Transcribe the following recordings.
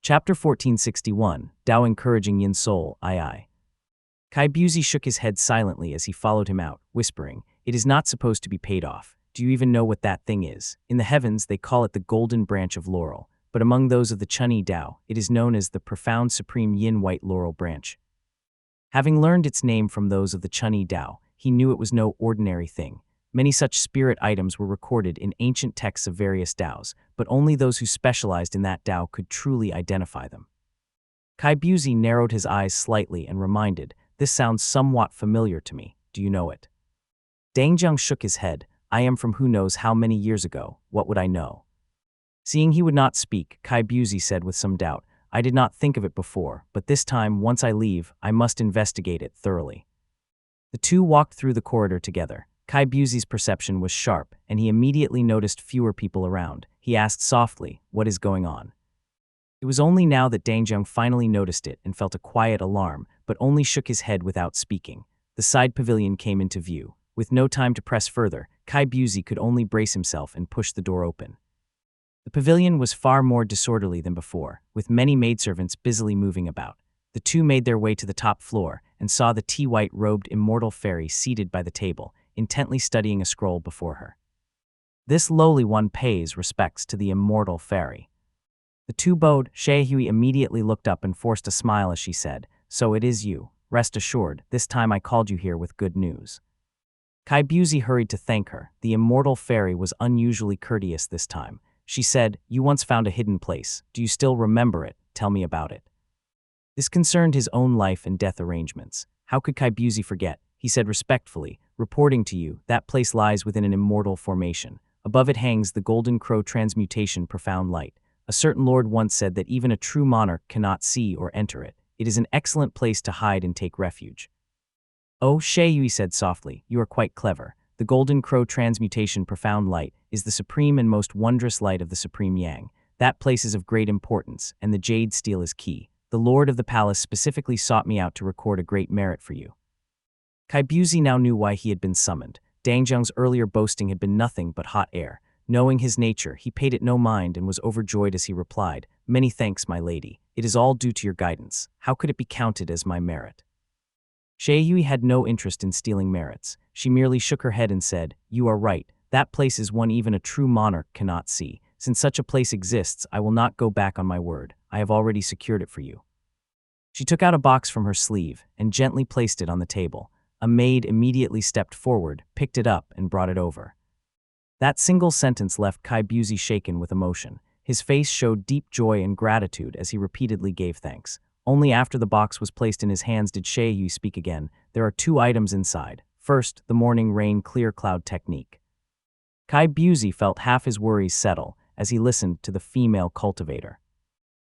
Chapter 1461, Tao Encouraging Yin Soul, II. Kai Buzi shook his head silently as he followed him out, whispering, "It is not supposed to be paid off. Do you even know what that thing is? In the heavens, they call it the golden branch of laurel, but among those of the Chunyi Tao, it is known as the profound supreme yin white laurel branch." Having learned its name from those of the Chunyi Tao, he knew it was no ordinary thing. Many such spirit items were recorded in ancient texts of various Taos, but only those who specialized in that Tao could truly identify them. Kai Buzi narrowed his eyes slightly and reminded, "This sounds somewhat familiar to me. Do you know it?" Dang Jiang shook his head. "I am from who knows how many years ago. What would I know?" Seeing he would not speak, Kai Buzi said with some doubt, "I did not think of it before, but this time, once I leave, I must investigate it thoroughly." The two walked through the corridor together. Kai Buzi's perception was sharp, and he immediately noticed fewer people around. He asked softly, "What is going on?" It was only now that Dang Jiang finally noticed it and felt a quiet alarm, but only shook his head without speaking. The side pavilion came into view. With no time to press further, Kai Buzi could only brace himself and push the door open. The pavilion was far more disorderly than before, with many maidservants busily moving about. The two made their way to the top floor and saw the tea-white-robed immortal fairy seated by the table, intently studying a scroll before her. This lowly one pays respects to the immortal fairy. The two bowed. Shehui immediately looked up and forced a smile as she said, "So it is you. Rest assured, this time I called you here with good news." Kai Buzi hurried to thank her. The immortal fairy was unusually courteous this time. She said, "You once found a hidden place. Do you still remember it? Tell me about it." This concerned his own life and death arrangements. How could Kai Buzi forget? He said respectfully, "Reporting to you, that place lies within an immortal formation. Above it hangs the Golden Crow Transmutation Profound Light. A certain lord once said that even a true monarch cannot see or enter it. It is an excellent place to hide and take refuge." "Oh," Shehui said softly, "you are quite clever. The Golden Crow Transmutation Profound Light is the supreme and most wondrous light of the Supreme Yang. That place is of great importance, and the jade steel is key. The lord of the palace specifically sought me out to record a great merit for you." Kai Buzi now knew why he had been summoned. Dang Jiang's earlier boasting had been nothing but hot air. Knowing his nature, he paid it no mind and was overjoyed as he replied, "Many thanks, my lady. It is all due to your guidance. How could it be counted as my merit?" Shehui had no interest in stealing merits. She merely shook her head and said, "You are right. That place is one even a true monarch cannot see. Since such a place exists, I will not go back on my word. I have already secured it for you." She took out a box from her sleeve and gently placed it on the table. A maid immediately stepped forward, picked it up, and brought it over. That single sentence left Kai Buzi shaken with emotion. His face showed deep joy and gratitude as he repeatedly gave thanks. Only after the box was placed in his hands did Shehui speak again. "There are two items inside. First, the morning rain clear cloud technique." Kai Buzi felt half his worries settle as he listened to the female cultivator.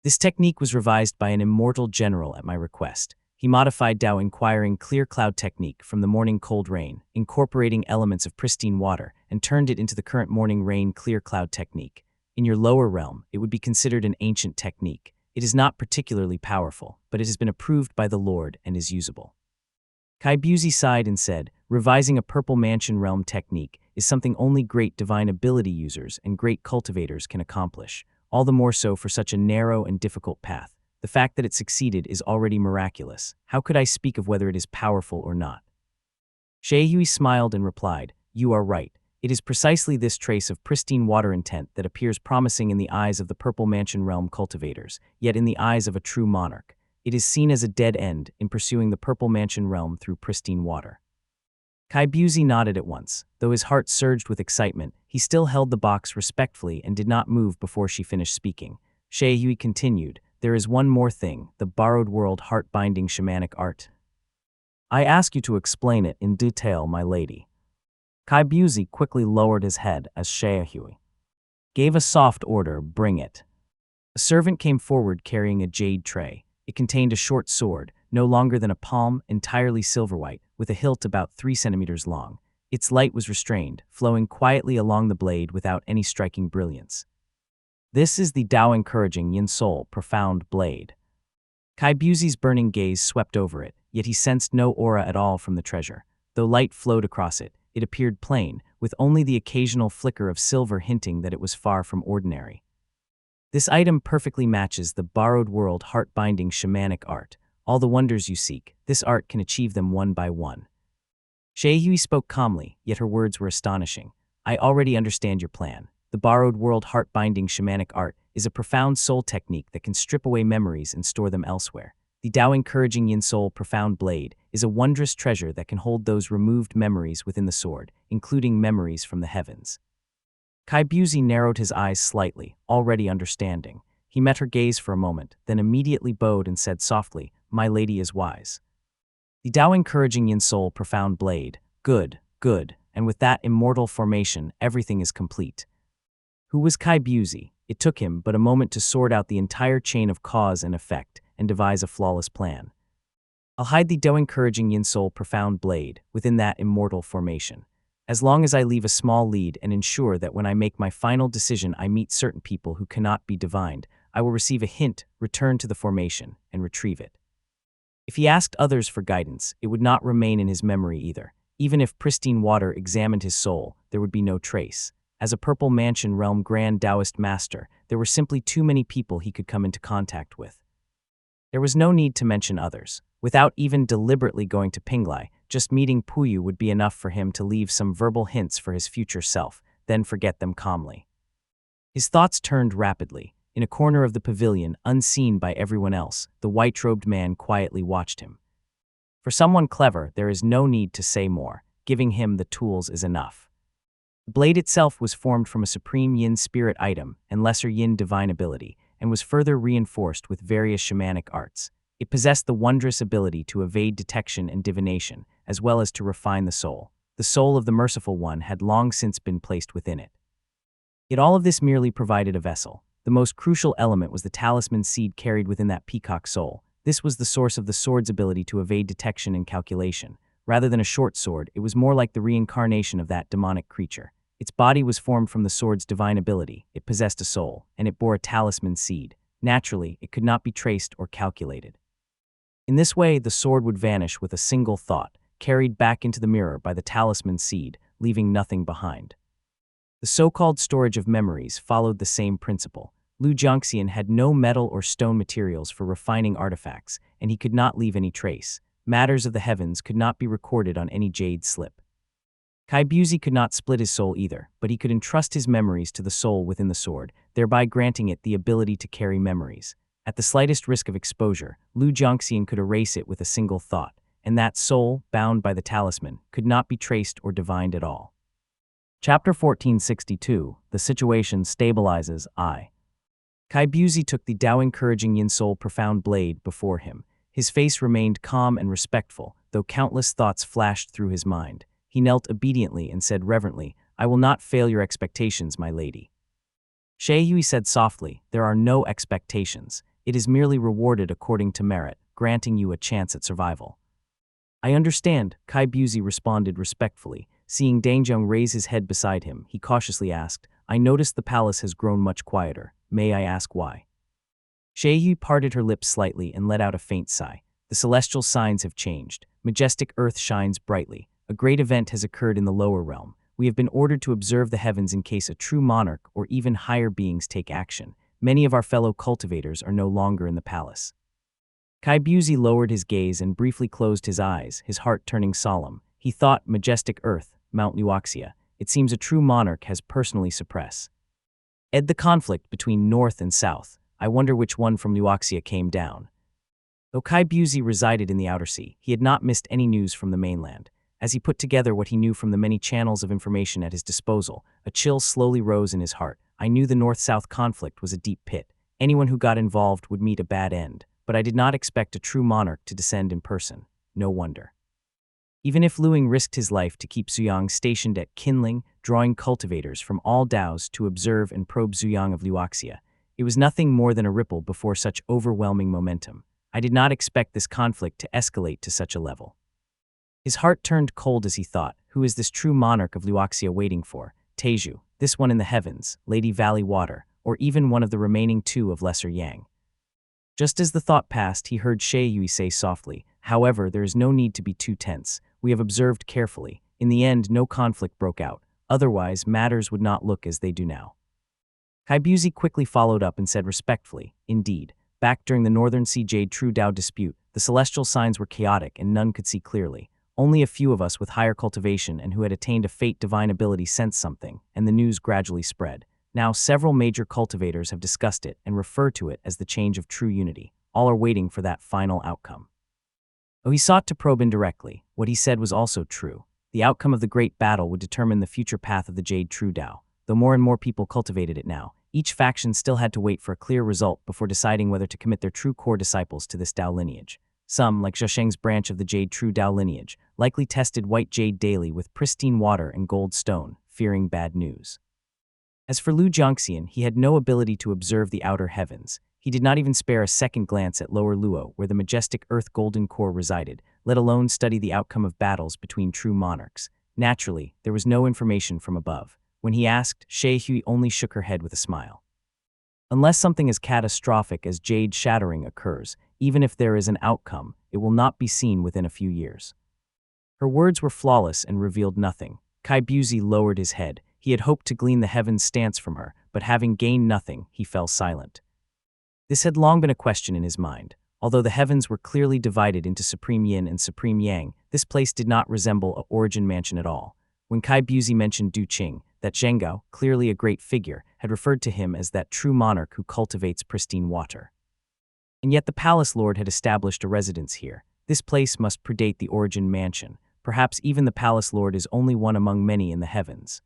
"This technique was revised by an immortal general at my request. He modified Tao Inquiring Clear Cloud Technique from the morning cold rain, incorporating elements of pristine water, and turned it into the current morning rain Clear Cloud Technique. In your lower realm, it would be considered an ancient technique. It is not particularly powerful, but it has been approved by the Lord and is usable." Kai Buzi sighed and said, "Revising a Purple Mansion realm technique is something only great divine ability users and great cultivators can accomplish, all the more so for such a narrow and difficult path. The fact that it succeeded is already miraculous. How could I speak of whether it is powerful or not?" Shehui smiled and replied, "You are right. It is precisely this trace of pristine water intent that appears promising in the eyes of the Purple Mansion realm cultivators, yet in the eyes of a true monarch, it is seen as a dead end in pursuing the Purple Mansion realm through pristine water." Kai Buzi nodded at once. Though his heart surged with excitement, he still held the box respectfully and did not move before she finished speaking. Shehui continued, "There is one more thing, the borrowed world heart-binding shamanic art. I ask you to explain it in detail, my lady." Kai Buzi quickly lowered his head as Shehui gave a soft order, "Bring it." A servant came forward carrying a jade tray. It contained a short sword, no longer than a palm, entirely silver-white, with a hilt about 3 centimeters long. Its light was restrained, flowing quietly along the blade without any striking brilliance. "This is the Tao Encouraging Yin Soul Profound Blade." Kai Buzi's burning gaze swept over it, yet he sensed no aura at all from the treasure. Though light flowed across it, it appeared plain, with only the occasional flicker of silver hinting that it was far from ordinary. This item perfectly matches the borrowed world heart-binding shamanic art. All the wonders you seek, this art can achieve them one by one. Shaehui spoke calmly, yet her words were astonishing. I already understand your plan. The borrowed world heart-binding shamanic art is a profound soul technique that can strip away memories and store them elsewhere. The Tao Encouraging Yin Soul Profound Blade is a wondrous treasure that can hold those removed memories within the sword, including memories from the heavens. Kai Buzi narrowed his eyes slightly, already understanding. He met her gaze for a moment, then immediately bowed and said softly, My lady is wise. The Tao Encouraging Yin Soul Profound Blade. Good, good, and with that immortal formation, everything is complete. Who was Kai Buzi? It took him but a moment to sort out the entire chain of cause and effect and devise a flawless plan. I'll hide the Tao Encouraging Yin Soul Profound Blade within that immortal formation. As long as I leave a small lead and ensure that when I make my final decision I meet certain people who cannot be divined, I will receive a hint, return to the formation, and retrieve it. If he asked others for guidance, it would not remain in his memory either. Even if pristine water examined his soul, there would be no trace. As a Purple Mansion Realm Grand Taoist Master, there were simply too many people he could come into contact with. There was no need to mention others. Without even deliberately going to Pinglai, just meeting Puyu would be enough for him to leave some verbal hints for his future self, then forget them calmly. His thoughts turned rapidly. In a corner of the pavilion, unseen by everyone else, the white-robed man quietly watched him. For someone clever, there is no need to say more. Giving him the tools is enough. The blade itself was formed from a supreme yin spirit item and lesser yin divine ability, and was further reinforced with various shamanic arts. It possessed the wondrous ability to evade detection and divination, as well as to refine the soul. The soul of the Merciful One had long since been placed within it. Yet all of this merely provided a vessel. The most crucial element was the talisman seed carried within that peacock soul. This was the source of the sword's ability to evade detection and calculation. Rather than a short sword, it was more like the reincarnation of that demonic creature. Its body was formed from the sword's divine ability, it possessed a soul, and it bore a talisman seed. Naturally, it could not be traced or calculated. In this way, the sword would vanish with a single thought, carried back into the mirror by the talisman seed, leaving nothing behind. The so-called storage of memories followed the same principle. Lu Jiangxian had no metal or stone materials for refining artifacts, and he could not leave any trace. Matters of the heavens could not be recorded on any jade slip. Kai Buzi could not split his soul either, but he could entrust his memories to the soul within the sword, thereby granting it the ability to carry memories. At the slightest risk of exposure, Lu Jiangxian could erase it with a single thought, and that soul, bound by the talisman, could not be traced or divined at all. Chapter 1462, The Situation Stabilizes I. Kai Buzi took the Tao Encouraging Yin Soul Profound Blade before him. His face remained calm and respectful, though countless thoughts flashed through his mind. He knelt obediently and said reverently, I will not fail your expectations, my lady. Shaehui said softly, There are no expectations. It is merely rewarded according to merit, granting you a chance at survival. I understand, Kai Buzi responded respectfully. Seeing Dangjung raise his head beside him, he cautiously asked, I noticed the palace has grown much quieter. May I ask why? Shaehui parted her lips slightly and let out a faint sigh. The celestial signs have changed. Majestic earth shines brightly. A great event has occurred in the lower realm. We have been ordered to observe the heavens in case a true monarch or even higher beings take action. Many of our fellow cultivators are no longer in the palace. Kai Buzi lowered his gaze and briefly closed his eyes, his heart turning solemn. He thought, Majestic earth, Mount Luoxia. It seems a true monarch has personally suppressed the conflict between north and south. I wonder which one from Luoxia came down. Though Kai Buzi resided in the outer sea, he had not missed any news from the mainland. As he put together what he knew from the many channels of information at his disposal, a chill slowly rose in his heart. I knew the north-south conflict was a deep pit. Anyone who got involved would meet a bad end, but I did not expect a true monarch to descend in person. No wonder. Even if Luing risked his life to keep Zuyang stationed at Qinling, drawing cultivators from all Daos to observe and probe Zuyang of Luoxia, it was nothing more than a ripple before such overwhelming momentum. I did not expect this conflict to escalate to such a level. His heart turned cold as he thought, who is this true monarch of Luoxia waiting for? Teju, this one in the heavens, Lady Valley Water, or even one of the remaining two of Lesser Yang. Just as the thought passed, he heard Shaehui say softly, However, there is no need to be too tense. We have observed carefully. In the end, no conflict broke out. Otherwise, matters would not look as they do now. Kaibuzi quickly followed up and said respectfully, "Indeed, back during the Northern Sea Jade True Dao dispute, the celestial signs were chaotic and none could see clearly. Only a few of us with higher cultivation and who had attained a fate divine ability sensed something, and the news gradually spread. Now several major cultivators have discussed it and refer to it as the change of true unity. All are waiting for that final outcome." Though he sought to probe indirectly, what he said was also true. The outcome of the great battle would determine the future path of the Jade True Dao. Though more and more people cultivated it now, each faction still had to wait for a clear result before deciding whether to commit their true core disciples to this Dao lineage. Some, like Zhesheng's branch of the Jade True Dao lineage, likely tested white jade daily with pristine water and gold stone, fearing bad news. As for Lu Jiangxian, he had no ability to observe the outer heavens. He did not even spare a second glance at Lower Luo, where the majestic Earth Golden Core resided, let alone study the outcome of battles between true monarchs. Naturally, there was no information from above. When he asked, She Hui only shook her head with a smile. Unless something as catastrophic as jade shattering occurs, even if there is an outcome, it will not be seen within a few years. Her words were flawless and revealed nothing. Kaibuzi lowered his head. He had hoped to glean the heavens' stance from her, but having gained nothing, he fell silent. This had long been a question in his mind. Although the heavens were clearly divided into Supreme Yin and Supreme Yang, this place did not resemble a origin mansion at all. When Kaibuzi mentioned Du Qing, that Zhenggao, clearly a great figure, had referred to him as that true monarch who cultivates pristine water. And yet the palace lord had established a residence here. This place must predate the origin mansion. Perhaps even the palace lord is only one among many in the heavens.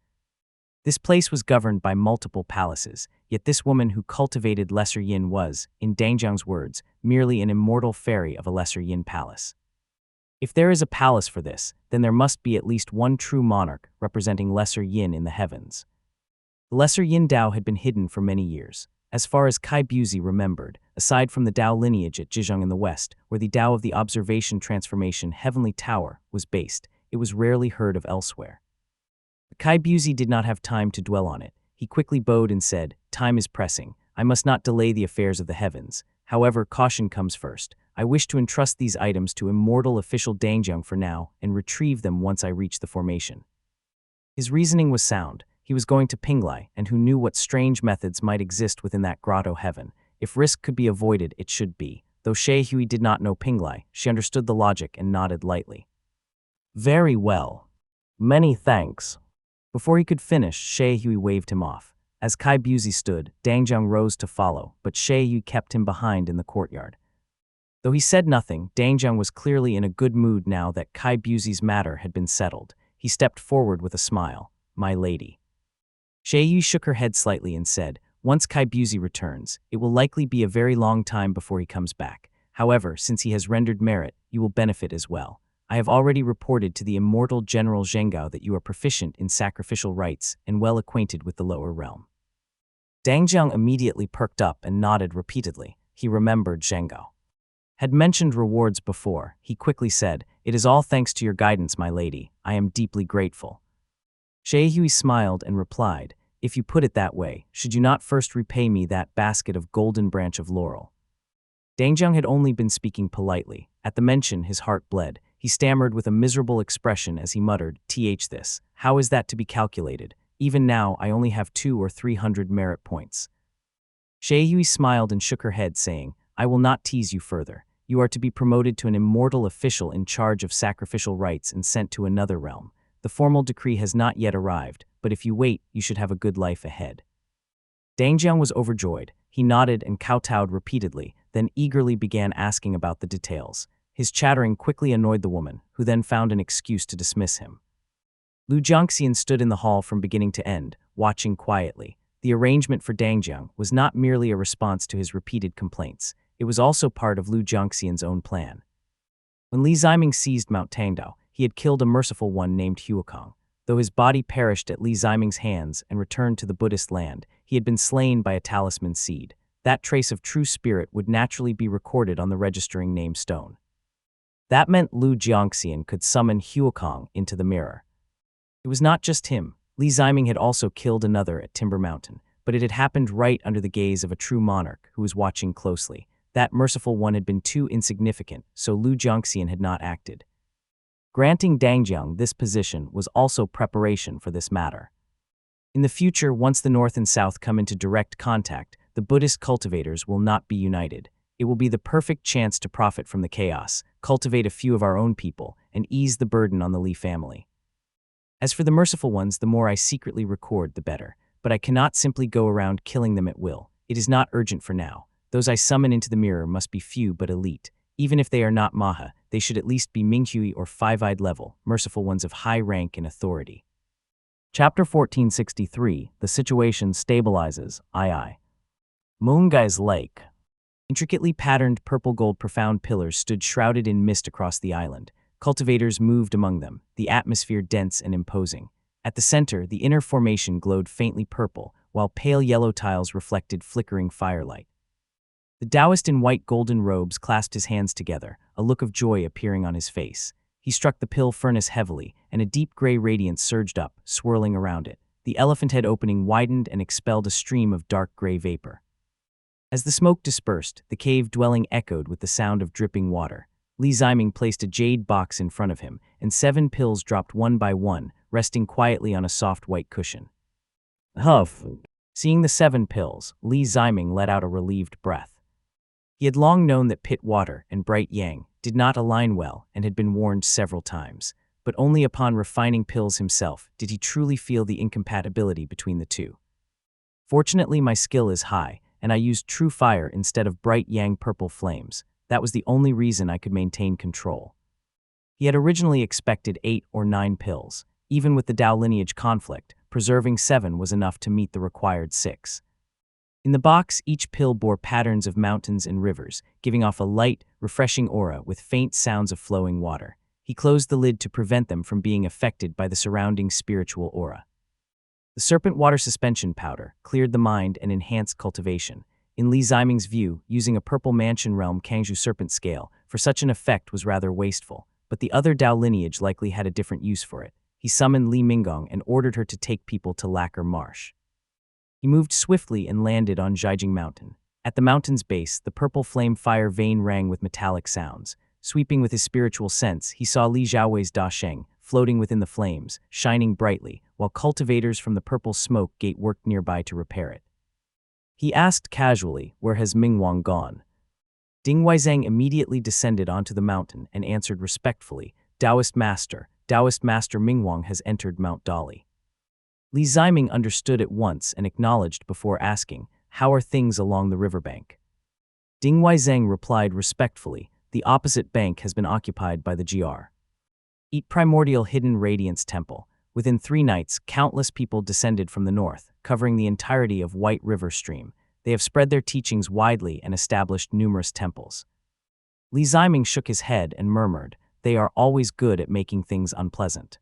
This place was governed by multiple palaces, yet this woman who cultivated Lesser Yin was, in Dangjiang's words, merely an immortal fairy of a Lesser Yin palace. If there is a palace for this, then there must be at least one true monarch representing Lesser Yin in the heavens. The Lesser Yin Dao had been hidden for many years. As far as Kaibuzi remembered, aside from the Dao lineage at Zhejiang in the west, where the Dao of the Observation Transformation Heavenly Tower was based, it was rarely heard of elsewhere. But Kaibuzi did not have time to dwell on it. He quickly bowed and said, "Time is pressing. I must not delay the affairs of the heavens. However, caution comes first. I wish to entrust these items to immortal official Dangjiang for now and retrieve them once I reach the formation." His reasoning was sound. He was going to Pinglai, and who knew what strange methods might exist within that grotto heaven. If risk could be avoided, it should be. Though She Hui did not know Pinglai, she understood the logic and nodded lightly. "Very well. Many thanks." Before he could finish, She Hui waved him off. As Kaibuzi stood, Dangjiang rose to follow, but She Hui kept him behind in the courtyard. Though he said nothing, Dangjiang was clearly in a good mood now that Kaibuzi's matter had been settled. He stepped forward with a smile. "My lady." She Hui shook her head slightly and said, "Once Kaibuzi returns, it will likely be a very long time before he comes back. However, since he has rendered merit, you will benefit as well. I have already reported to the immortal General Zhenggao that you are proficient in sacrificial rites and well acquainted with the lower realm." Dangjiang immediately perked up and nodded repeatedly. He remembered Zhenggao had mentioned rewards before. He quickly said, "It is all thanks to your guidance, my lady. I am deeply grateful." She Hui smiled and replied, "If you put it that way, should you not first repay me that basket of golden branch of laurel?" Dangjiang had only been speaking politely. At the mention, his heart bled. He stammered with a miserable expression as he muttered, This, how is that to be calculated? Even now, I only have 200 or 300 merit points." She Hui smiled and shook her head, saying, "I will not tease you further. You are to be promoted to an immortal official in charge of sacrificial rites and sent to another realm. The formal decree has not yet arrived, but if you wait, you should have a good life ahead." Dangjiang was overjoyed. He nodded and kowtowed repeatedly, then eagerly began asking about the details. His chattering quickly annoyed the woman, who then found an excuse to dismiss him. Lu Jiangxian stood in the hall from beginning to end, watching quietly. The arrangement for Dangjiang was not merely a response to his repeated complaints. It was also part of Lu Jiangxian's own plan. When Li Ziming seized Mount Tangdao, he had killed a merciful one named Huakong. Though his body perished at Li Ziming's hands and returned to the Buddhist land, he had been slain by a talisman seed. That trace of true spirit would naturally be recorded on the registering name stone. That meant Lu Jiangxian could summon Huakong into the mirror. It was not just him. Li Ziming had also killed another at Timber Mountain, but it had happened right under the gaze of a true monarch who was watching closely. That merciful one had been too insignificant, so Lu Jiangxian had not acted. Granting Dangjiang this position was also preparation for this matter. In the future, once the North and South come into direct contact, the Buddhist cultivators will not be united. It will be the perfect chance to profit from the chaos, cultivate a few of our own people, and ease the burden on the Li family. As for the merciful ones, the more I secretly record, the better. But I cannot simply go around killing them at will. It is not urgent for now. Those I summon into the mirror must be few but elite. Even if they are not Maha, they should at least be Minghui or Five-Eyed level, merciful ones of high rank and authority. Chapter 1463, The Situation Stabilizes, II. Moongai's Lake. Intricately patterned purple-gold profound pillars stood shrouded in mist across the island. Cultivators moved among them, the atmosphere dense and imposing. At the center, the inner formation glowed faintly purple, while pale yellow tiles reflected flickering firelight. The Taoist in white golden robes clasped his hands together, a look of joy appearing on his face. He struck the pill furnace heavily, and a deep gray radiance surged up, swirling around it. The elephant head opening widened and expelled a stream of dark gray vapor. As the smoke dispersed, the cave dwelling echoed with the sound of dripping water. Li Ziming placed a jade box in front of him, and 7 pills dropped one by one, resting quietly on a soft white cushion. Huff! Seeing the 7 pills, Li Ziming let out a relieved breath. He had long known that pit water and bright yang did not align well and had been warned several times, but only upon refining pills himself did he truly feel the incompatibility between the two. Fortunately, my skill is high, and I used true fire instead of bright yang purple flames. That was the only reason I could maintain control. He had originally expected 8 or 9 pills. Even with the Dao lineage conflict, preserving 7 was enough to meet the required 6. In the box, each pill bore patterns of mountains and rivers, giving off a light, refreshing aura with faint sounds of flowing water. He closed the lid to prevent them from being affected by the surrounding spiritual aura. The serpent water suspension powder cleared the mind and enhanced cultivation. In Li Ziming's view, using a purple mansion realm Kangzhu serpent scale for such an effect was rather wasteful, but the other Dao lineage likely had a different use for it. He summoned Li Minggong and ordered her to take people to Lacquer Marsh. He moved swiftly and landed on Zhaijing Mountain. At the mountain's base, the purple flame fire vein rang with metallic sounds. Sweeping with his spiritual sense, he saw Li Zhaohui's Da Sheng floating within the flames, shining brightly, while cultivators from the purple smoke gate worked nearby to repair it. He asked casually, "Where has Mingwang gone?" Ding Weizhang immediately descended onto the mountain and answered respectfully, Taoist Master Mingwang has entered Mount Dali." Li Ziming understood at once and acknowledged before asking, "How are things along the riverbank?" Ding Weizhang replied respectfully, "The opposite bank has been occupied by the GR. Eat Primordial Hidden Radiance Temple. Within 3 nights, countless people descended from the north, covering the entirety of White River Stream. They have spread their teachings widely and established numerous temples." Li Ziming shook his head and murmured, "They are always good at making things unpleasant."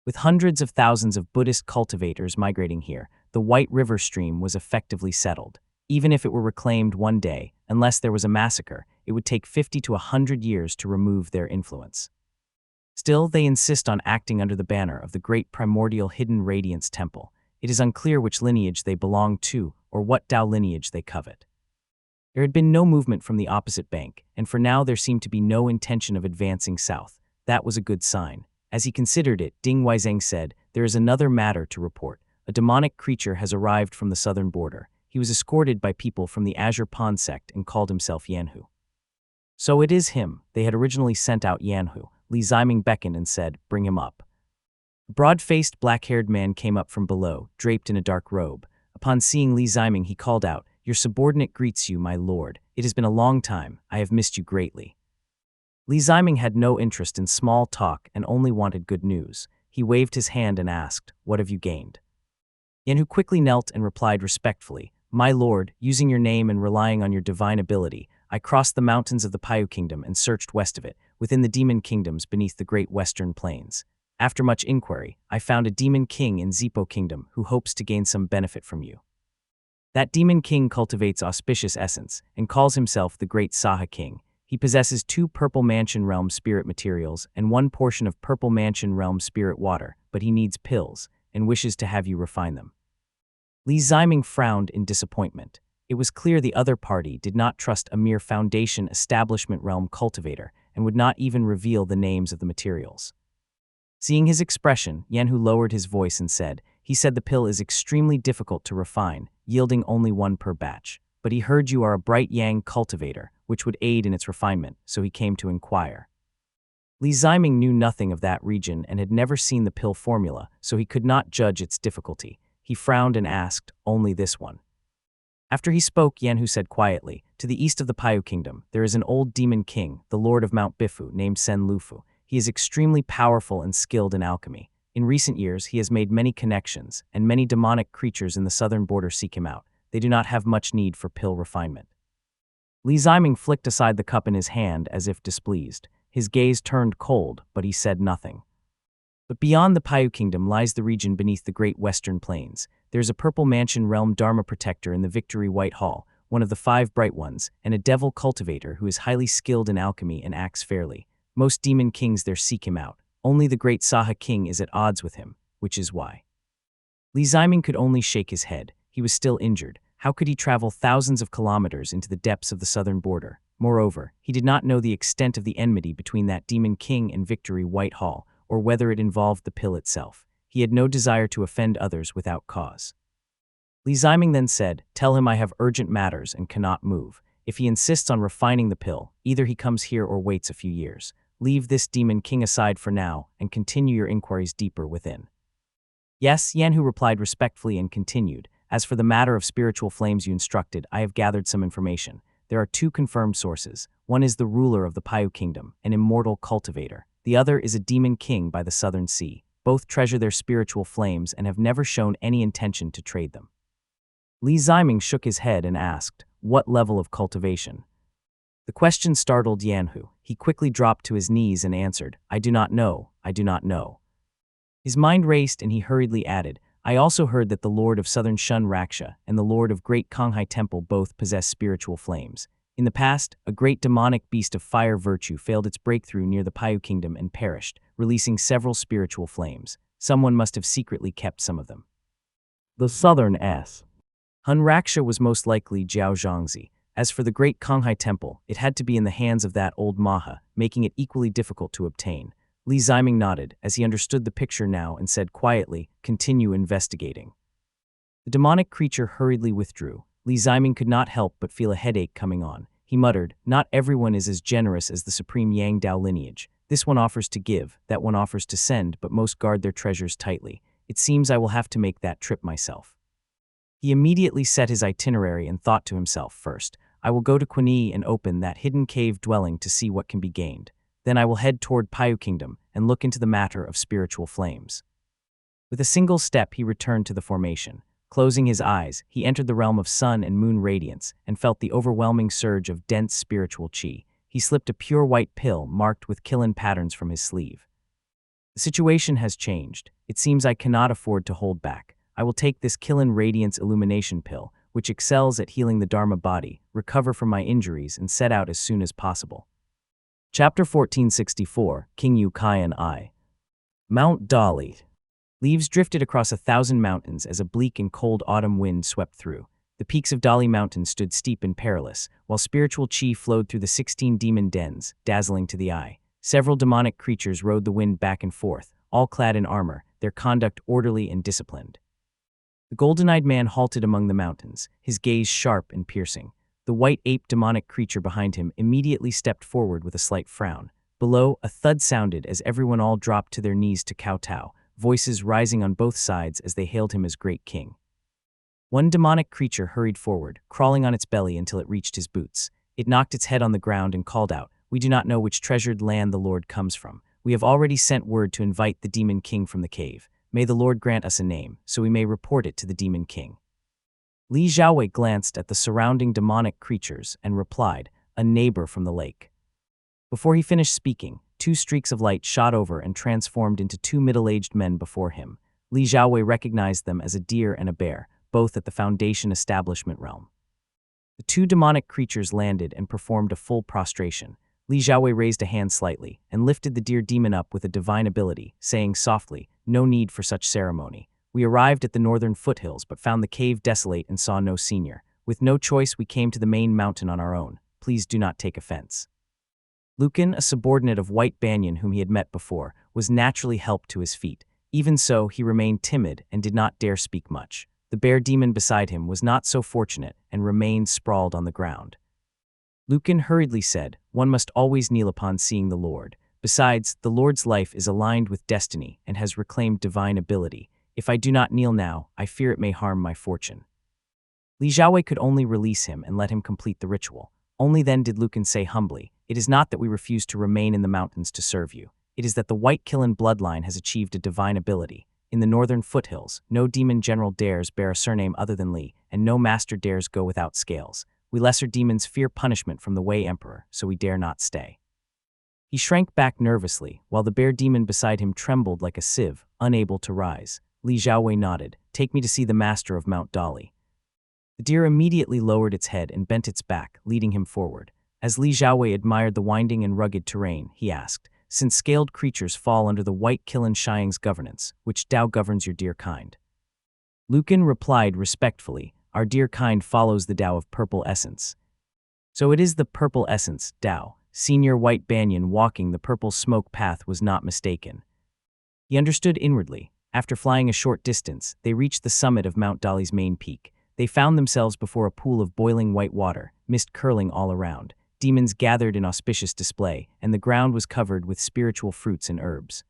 With hundreds of thousands of Buddhist cultivators migrating here, the White River Stream was effectively settled. Even if it were reclaimed one day, unless there was a massacre, it would take 50 to 100 years to remove their influence. Still, they insist on acting under the banner of the Great Primordial Hidden Radiance Temple. It is unclear which lineage they belong to or what Dao lineage they covet. There had been no movement from the opposite bank, and for now there seemed to be no intention of advancing south. That was a good sign. As he considered it, Ding Weizhang said, "There is another matter to report. A demonic creature has arrived from the southern border. He was escorted by people from the Azure Pond sect and called himself Yanhu." "So it is him." They had originally sent out Yanhu. Li Ziming beckoned and said, "Bring him up." A broad-faced, black-haired man came up from below, draped in a dark robe. Upon seeing Li Ziming, he called out, "Your subordinate greets you, my lord. It has been a long time. I have missed you greatly." Li Ziming had no interest in small talk and only wanted good news. He waved his hand and asked, "What have you gained?" Yanhu quickly knelt and replied respectfully, "My lord, using your name and relying on your divine ability, I crossed the mountains of the Paiyu Kingdom and searched west of it, within the demon kingdoms beneath the great western plains. After much inquiry, I found a demon king in Zipo Kingdom who hopes to gain some benefit from you. That demon king cultivates auspicious essence and calls himself the Great Saha King. He possesses 2 Purple Mansion Realm spirit materials and 1 portion of Purple Mansion Realm spirit water, but he needs pills and wishes to have you refine them." Li Ziming frowned in disappointment. It was clear the other party did not trust a mere Foundation Establishment Realm cultivator and would not even reveal the names of the materials. Seeing his expression, Yanhu lowered his voice and said, He said the pill is extremely difficult to refine, yielding only one per batch. But he heard you are a bright yang cultivator, which would aid in its refinement, so he came to inquire. Li Ziming knew nothing of that region and had never seen the pill formula, so he could not judge its difficulty. He frowned and asked, only this one. After he spoke, Yanhu said quietly, to the east of the Paiyu Kingdom, there is an old demon king, the lord of Mount Bifu, named Sen Lufu. He is extremely powerful and skilled in alchemy. In recent years, he has made many connections, and many demonic creatures in the southern border seek him out. They do not have much need for pill refinement. Li Ziming flicked aside the cup in his hand as if displeased. His gaze turned cold, but he said nothing. But beyond the Paiyu Kingdom lies the region beneath the Great Western Plains. There is a purple mansion realm Dharma protector in the Victory White Hall, one of the 5 bright ones, and a devil cultivator who is highly skilled in alchemy and acts fairly. Most demon kings there seek him out. Only the great Saha king is at odds with him, which is why. Li Ziming could only shake his head. He was still injured. How could he travel thousands of kilometers into the depths of the southern border? Moreover, he did not know the extent of the enmity between that demon king and Victory White Hall, or whether it involved the pill itself. He had no desire to offend others without cause. Li Ziming then said, tell him I have urgent matters and cannot move. If he insists on refining the pill, either he comes here or waits a few years. Leave this demon king aside for now and continue your inquiries deeper within. Yes, Yanhu replied respectfully and continued, as for the matter of spiritual flames you instructed, I have gathered some information. There are 2 confirmed sources. One is the ruler of the Paiyu Kingdom, an immortal cultivator. The other is a demon king by the southern sea. Both treasure their spiritual flames and have never shown any intention to trade them. Li Ziming shook his head and asked, what level of cultivation? The question startled Yanhu. He quickly dropped to his knees and answered, I do not know, I do not know. His mind raced and he hurriedly added, I also heard that the Lord of Southern Shun Raksha and the Lord of Great Konghai Temple both possess spiritual flames. In the past, a great demonic beast of fire virtue failed its breakthrough near the Paiyu Kingdom and perished, releasing several spiritual flames. Someone must have secretly kept some of them. The Southern S. Hun Raksha was most likely Jiao Zhangzi. As for the Great Konghai Temple, it had to be in the hands of that old Maha, making it equally difficult to obtain. Li Ziming nodded, as he understood the picture now and said quietly, continue investigating. The demonic creature hurriedly withdrew. Li Ziming could not help but feel a headache coming on. He muttered, not everyone is as generous as the supreme Yang Dao lineage. This one offers to give, that one offers to send, but most guard their treasures tightly. It seems I will have to make that trip myself. He immediately set his itinerary and thought to himself, first, I will go to Quinee and open that hidden cave dwelling to see what can be gained. Then I will head toward Paiyu Kingdom and look into the matter of spiritual flames. With a single step, he returned to the formation. Closing his eyes, he entered the realm of sun and moon radiance and felt the overwhelming surge of dense spiritual chi. He slipped a pure white pill marked with Qilin patterns from his sleeve. The situation has changed. It seems I cannot afford to hold back. I will take this Qilin Radiance Illumination pill, which excels at healing the Dharma body, recover from my injuries, and set out as soon as possible. Chapter 1464, King Yu Kai and I. Mount Dali. Leaves drifted across 1,000 mountains as a bleak and cold autumn wind swept through. The peaks of Dali Mountain stood steep and perilous, while spiritual chi flowed through the 16 demon dens, dazzling to the eye. Several demonic creatures rode the wind back and forth, all clad in armor, their conduct orderly and disciplined. The golden-eyed man halted among the mountains, his gaze sharp and piercing. The white ape demonic creature behind him immediately stepped forward with a slight frown. Below, a thud sounded as everyone all dropped to their knees to kowtow, voices rising on both sides as they hailed him as great king. One demonic creature hurried forward, crawling on its belly until it reached his boots. It knocked its head on the ground and called out, We do not know which treasured land the Lord comes from. We have already sent word to invite the demon king from the cave. May the Lord grant us a name, so we may report it to the demon king. Li Xiaowei glanced at the surrounding demonic creatures and replied, A neighbor from the lake. Before he finished speaking, 2 streaks of light shot over and transformed into 2 middle-aged men before him. Li Xiaowei recognized them as a deer and a bear, both at the Foundation Establishment realm. The 2 demonic creatures landed and performed a full prostration. Li Xiaowei raised a hand slightly and lifted the deer demon up with a divine ability, saying softly, No need for such ceremony. We arrived at the northern foothills but found the cave desolate and saw no senior. With no choice, we came to the main mountain on our own. Please do not take offense. Lucan, a subordinate of White Banyan whom he had met before, was naturally helped to his feet. Even so, he remained timid and did not dare speak much. The bear demon beside him was not so fortunate and remained sprawled on the ground. Lucan hurriedly said, "One must always kneel upon seeing the Lord. Besides, the Lord's life is aligned with destiny and has reclaimed divine ability. If I do not kneel now, I fear it may harm my fortune." Li Xiaowei could only release him and let him complete the ritual. Only then did Lucan say humbly, "It is not that we refuse to remain in the mountains to serve you. It is that the White Kiln bloodline has achieved a divine ability. In the northern foothills, no demon general dares bear a surname other than Li, and no master dares go without scales. We lesser demons fear punishment from the Wei Emperor, so we dare not stay." He shrank back nervously, while the bear demon beside him trembled like a sieve, unable to rise. Li Xiaowei nodded, "Take me to see the master of Mount Dali." The deer immediately lowered its head and bent its back, leading him forward. As Li Xiaowei admired the winding and rugged terrain, he asked, "Since scaled creatures fall under the White Kiln Shiang's governance, which Dao governs your deer kind?" Lucan replied respectfully, "Our deer kind follows the Dao of purple essence." "So it is the purple essence, Dao." Senior White Banyan walking the purple smoke path was not mistaken. He understood inwardly. After flying a short distance, they reached the summit of Mount Dali's main peak. They found themselves before a pool of boiling white water, mist curling all around. Demons gathered in auspicious display, and the ground was covered with spiritual fruits and herbs.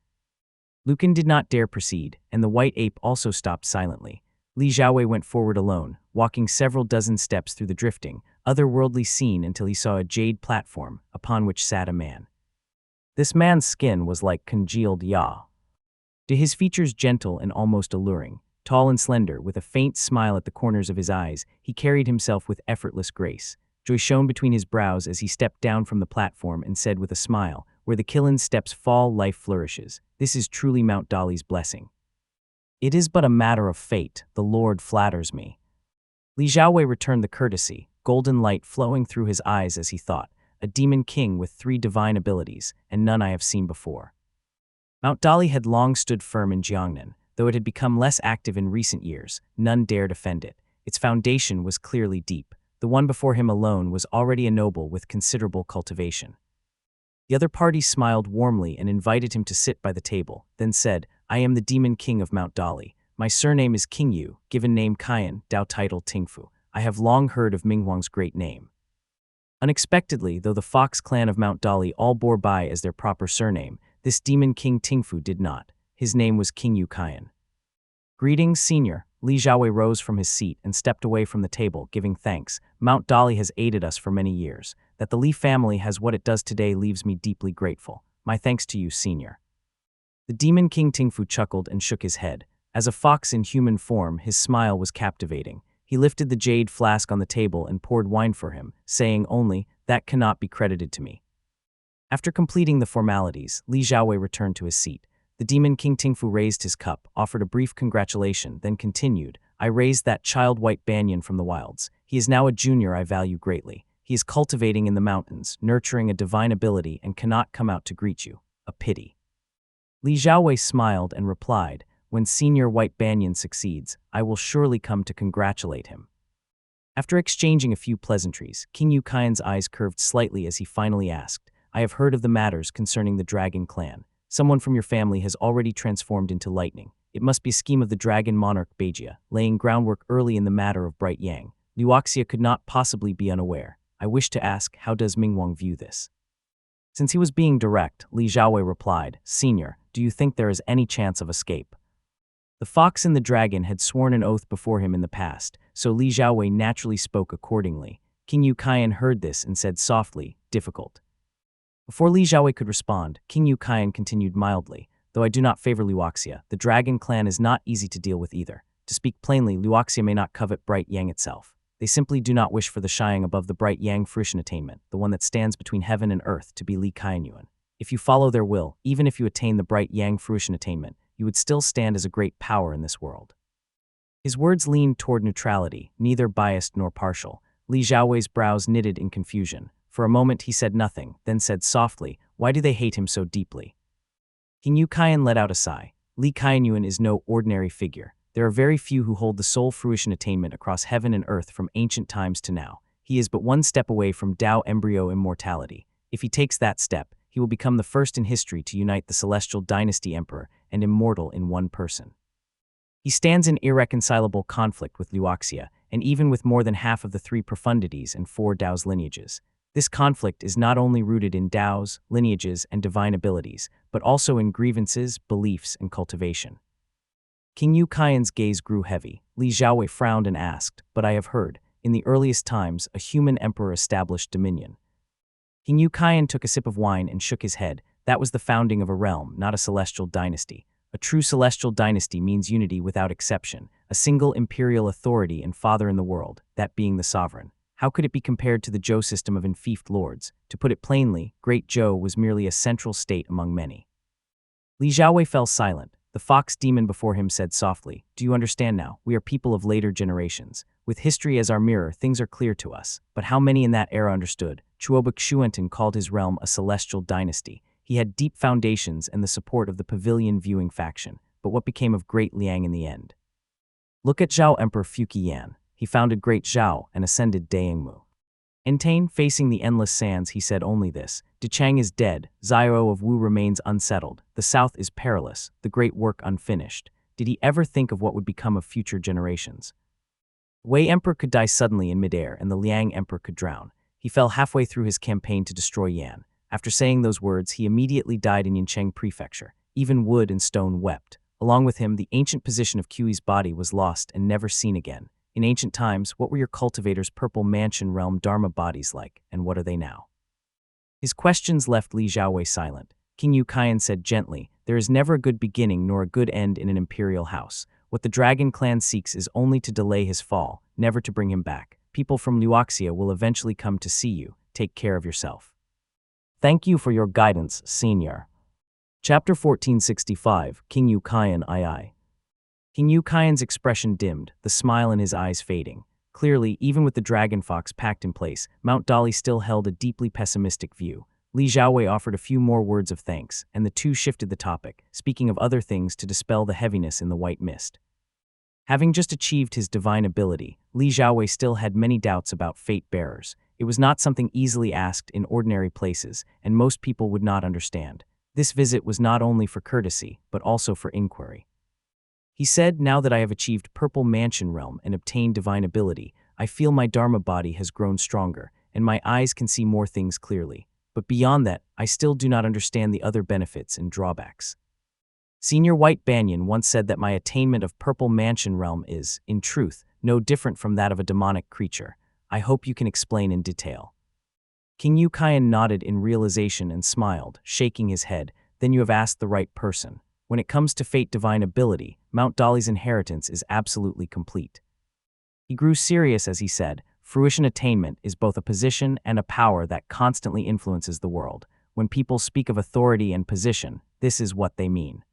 Lucan did not dare proceed, and the white ape also stopped silently. Li Xiaowei went forward alone, walking several dozen steps through the drifting, otherworldly scene until he saw a jade platform, upon which sat a man. This man's skin was like congealed ya. His features gentle and almost alluring. Tall and slender, with a faint smile at the corners of his eyes, he carried himself with effortless grace. Joy shone between his brows as he stepped down from the platform and said with a smile, "Where the Kiln steps fall, life flourishes. This is truly Mount Dali's blessing. It is but a matter of fate. The Lord flatters me." Li Xiaowei returned the courtesy, golden light flowing through his eyes as he thought, "A demon king with 3 divine abilities, and none I have seen before." Mount Dali had long stood firm in Jiangnan. Though it had become less active in recent years, none dared offend it. Its foundation was clearly deep. The one before him alone was already a noble with considerable cultivation. The other party smiled warmly and invited him to sit by the table, then said, "I am the demon king of Mount Dali. My surname is Qingyu, given name Kaiyan, Dao title Tingfu. I have long heard of Minghuang's great name." Unexpectedly, though the Fox clan of Mount Dali all bore Bai as their proper surname, this demon king Tingfu did not. His name was Qingyu Kaiyan. "Greetings, senior." Li Xiaowei rose from his seat and stepped away from the table, giving thanks. "Mount Dali has aided us for many years. That the Li family has what it does today leaves me deeply grateful. My thanks to you, senior." The demon king Tingfu chuckled and shook his head. As a fox in human form, his smile was captivating. He lifted the jade flask on the table and poured wine for him, saying only, "That cannot be credited to me." After completing the formalities, Li Xiaowei returned to his seat. The demon king Tingfu raised his cup, offered a brief congratulation, then continued, "I raised that child White Banyan from the wilds. He is now a junior I value greatly. He is cultivating in the mountains, nurturing a divine ability, and cannot come out to greet you. A pity." Li Xiaowei smiled and replied, "When senior White Banyan succeeds, I will surely come to congratulate him." After exchanging a few pleasantries, Qingyu Kaiyan's eyes curved slightly as he finally asked, "I have heard of the matters concerning the Dragon clan. Someone from your family has already transformed into lightning. It must be a scheme of the dragon monarch Beijia, laying groundwork early in the matter of Bright Yang. Luoxia could not possibly be unaware. I wish to ask, how does Minghuang view this?" Since he was being direct, Li Xiaowei replied, "Senior, do you think there is any chance of escape?" The fox and the dragon had sworn an oath before him in the past, so Li Xiaowei naturally spoke accordingly. Qingyu Kaiyan heard this and said softly, "Difficult." Before Li Xiaowei could respond, Qingyu Kaiyan continued mildly, "Though I do not favor Luoxia, the Dragon clan is not easy to deal with either. To speak plainly, Luoxia may not covet Bright Yang itself. They simply do not wish for the Shiang above the Bright Yang fruition attainment, the one that stands between heaven and earth, to be Li Kaianyuan. If you follow their will, even if you attain the Bright Yang fruition attainment, you would still stand as a great power in this world." His words leaned toward neutrality, neither biased nor partial. Li Xiaowei's brows knitted in confusion. For a moment he said nothing, then said softly, "Why do they hate him so deeply?" Qingyu Kaiyan let out a sigh. Li Kaianyuan is no ordinary figure. There are very few who hold the soul fruition attainment across heaven and earth from ancient times to now. He is but one step away from Dao embryo immortality. If he takes that step, he will become the first in history to unite the celestial dynasty emperor and immortal in one person. He stands in irreconcilable conflict with Luoxia, and even with more than half of the 3 profundities and 4 Dao's lineages. This conflict is not only rooted in Dao's, lineages, and divine abilities, but also in grievances, beliefs, and cultivation. King Yu Qian's gaze grew heavy. Li Xiaowei frowned and asked, "But I have heard, in the earliest times, a human emperor established dominion." King Yu Qian took a sip of wine and shook his head. That was the founding of a realm, not a celestial dynasty. A true celestial dynasty means unity without exception, a single imperial authority and father in the world, that being the sovereign. How could it be compared to the Zhou system of enfeoffed lords? To put it plainly, Great Zhou was merely a central state among many. Li Xiaowei fell silent. The fox demon before him said softly, "Do you understand now? We are people of later generations. With history as our mirror, things are clear to us. But how many in that era understood? Chuoba Xuanten called his realm a celestial dynasty. He had deep foundations and the support of the pavilion viewing faction. But what became of Great Liang in the end? Look at Zhao Emperor Fuqian. He founded Great Zhao and ascended Daengmu. Entane, facing the endless sands, he said only this: Dichang is dead, Xiao of Wu remains unsettled, the south is perilous, the great work unfinished. Did he ever think of what would become of future generations? Wei Emperor could die suddenly in midair, and the Liang Emperor could drown. He fell halfway through his campaign to destroy Yan. After saying those words, he immediately died in Yancheng Prefecture. Even wood and stone wept. Along with him, the ancient position of Qi's body was lost and never seen again. In ancient times, what were your cultivators' purple mansion realm Dharma bodies like, and what are they now? His questions left Li Xiaowei silent. King Yu Qian said gently, "There is never a good beginning nor a good end in an imperial house. What the Dragon Clan seeks is only to delay his fall, never to bring him back. People from Luoxia will eventually come to see you. Take care of yourself." Thank you for your guidance, Senior. Chapter 1465, King Yu Qian II. King Yu Qian's expression dimmed, the smile in his eyes fading. Clearly, even with the Dragon Fox pact in place, Mount Dali still held a deeply pessimistic view. Li Xiaowei offered a few more words of thanks, and the two shifted the topic, speaking of other things to dispel the heaviness in the white mist. Having just achieved his divine ability, Li Xiaowei still had many doubts about fate bearers. It was not something easily asked in ordinary places, and most people would not understand. This visit was not only for courtesy, but also for inquiry. He said, "Now that I have achieved Purple Mansion Realm and obtained divine ability, I feel my Dharma body has grown stronger, and my eyes can see more things clearly. But beyond that, I still do not understand the other benefits and drawbacks." Senior White Banyan once said that my attainment of Purple Mansion Realm is, in truth, no different from that of a demonic creature. I hope you can explain in detail. King Yu Qian nodded in realization and smiled, shaking his head. "Then you have asked the right person. When it comes to fate divine ability, Mount Dali's inheritance is absolutely complete." He grew serious as he said, "Fruition attainment is both a position and a power that constantly influences the world. When people speak of authority and position, this is what they mean.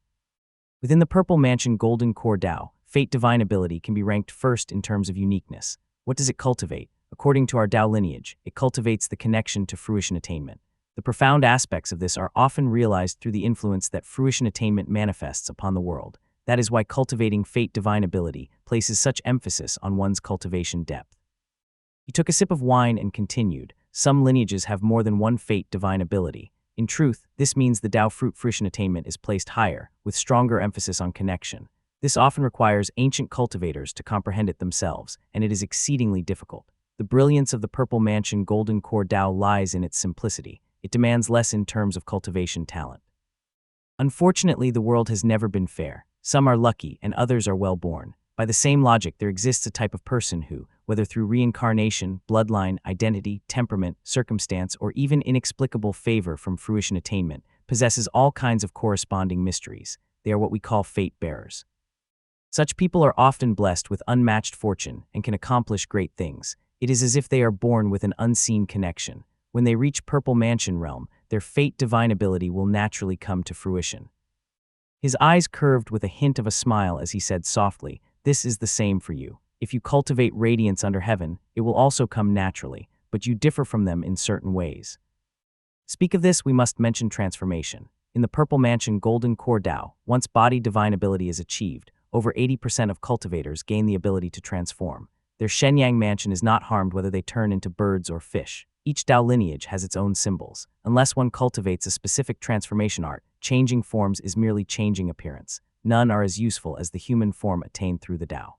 Within the Purple Mansion Golden Core Dao, fate divine ability can be ranked first in terms of uniqueness. What does it cultivate? According to our Dao lineage, it cultivates the connection to fruition attainment. The profound aspects of this are often realized through the influence that fruition attainment manifests upon the world. That is why cultivating fate divine ability places such emphasis on one's cultivation depth." He took a sip of wine and continued, "Some lineages have more than one fate divine ability. In truth, this means the Dao fruit fruition attainment is placed higher, with stronger emphasis on connection. This often requires ancient cultivators to comprehend it themselves, and it is exceedingly difficult. The brilliance of the Purple Mansion Golden Core Dao lies in its simplicity. It demands less in terms of cultivation talent. Unfortunately, the world has never been fair. Some are lucky and others are well-born. By the same logic, there exists a type of person who, whether through reincarnation, bloodline, identity, temperament, circumstance, or even inexplicable favor from fruition attainment, possesses all kinds of corresponding mysteries. They are what we call fate bearers. Such people are often blessed with unmatched fortune and can accomplish great things. It is as if they are born with an unseen connection. When they reach Purple Mansion Realm, their fate divine ability will naturally come to fruition." His eyes curved with a hint of a smile as he said softly, "This is the same for you. If you cultivate radiance under heaven, it will also come naturally, but you differ from them in certain ways." Speak of this, we must mention transformation. In the Purple Mansion Golden Core Dao, once body divine ability is achieved, over 80% of cultivators gain the ability to transform. Their Shenyang mansion is not harmed whether they turn into birds or fish. Each Dao lineage has its own symbols. Unless one cultivates a specific transformation art, changing forms is merely changing appearance. None are as useful as the human form attained through the Dao.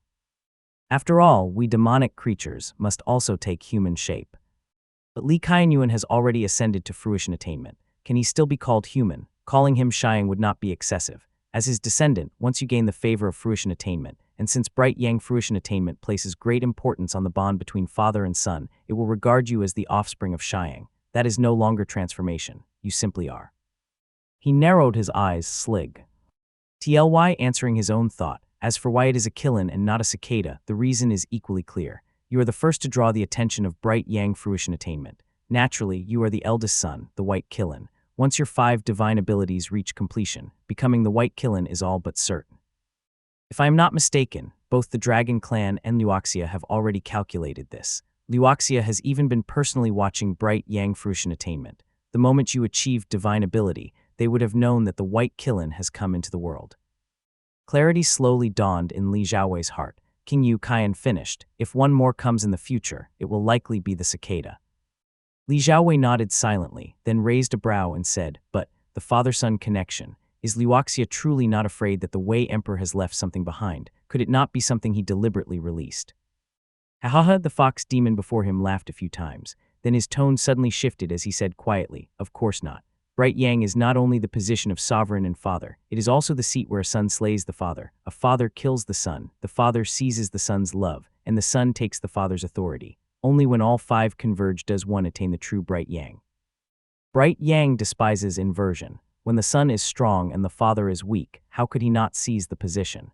After all, we demonic creatures must also take human shape. But Li Qianyuan has already ascended to fruition attainment. Can he still be called human? Calling him Xiang would not be excessive. As his descendant, once you gain the favor of fruition attainment, and since Bright Yang fruition attainment places great importance on the bond between father and son, it will regard you as the offspring of Xiang. That is no longer transformation. You simply are. He narrowed his eyes, slig. Tly answering his own thought. As for why it is a Qilin and not a cicada, the reason is equally clear. You are the first to draw the attention of Bright Yang fruition attainment. Naturally, you are the eldest son, the White Qilin. Once your 5 divine abilities reach completion, becoming the White Qilin is all but certain. If I am not mistaken, both the Dragon Clan and Luoxia have already calculated this. Luoxia has even been personally watching Bright Yang fruition attainment. The moment you achieved divine ability, they would have known that the White Qilin has come into the world. Clarity slowly dawned in Li Xiaowei's heart. King Yu Qian finished. If one more comes in the future, it will likely be the cicada. Li Xiaowei nodded silently, then raised a brow and said, but, the father-son connection, is Luoxia truly not afraid that the Wei Emperor has left something behind? Could it not be something he deliberately released? Ha, the fox demon before him laughed a few times. Then his tone suddenly shifted as he said quietly, of course not. Bright Yang is not only the position of sovereign and father, it is also the seat where a son slays the father, a father kills the father seizes the son's love, and the son takes the father's authority. Only when all 5 converge does one attain the true Bright Yang. Bright Yang despises inversion. When the son is strong and the father is weak, how could he not seize the position?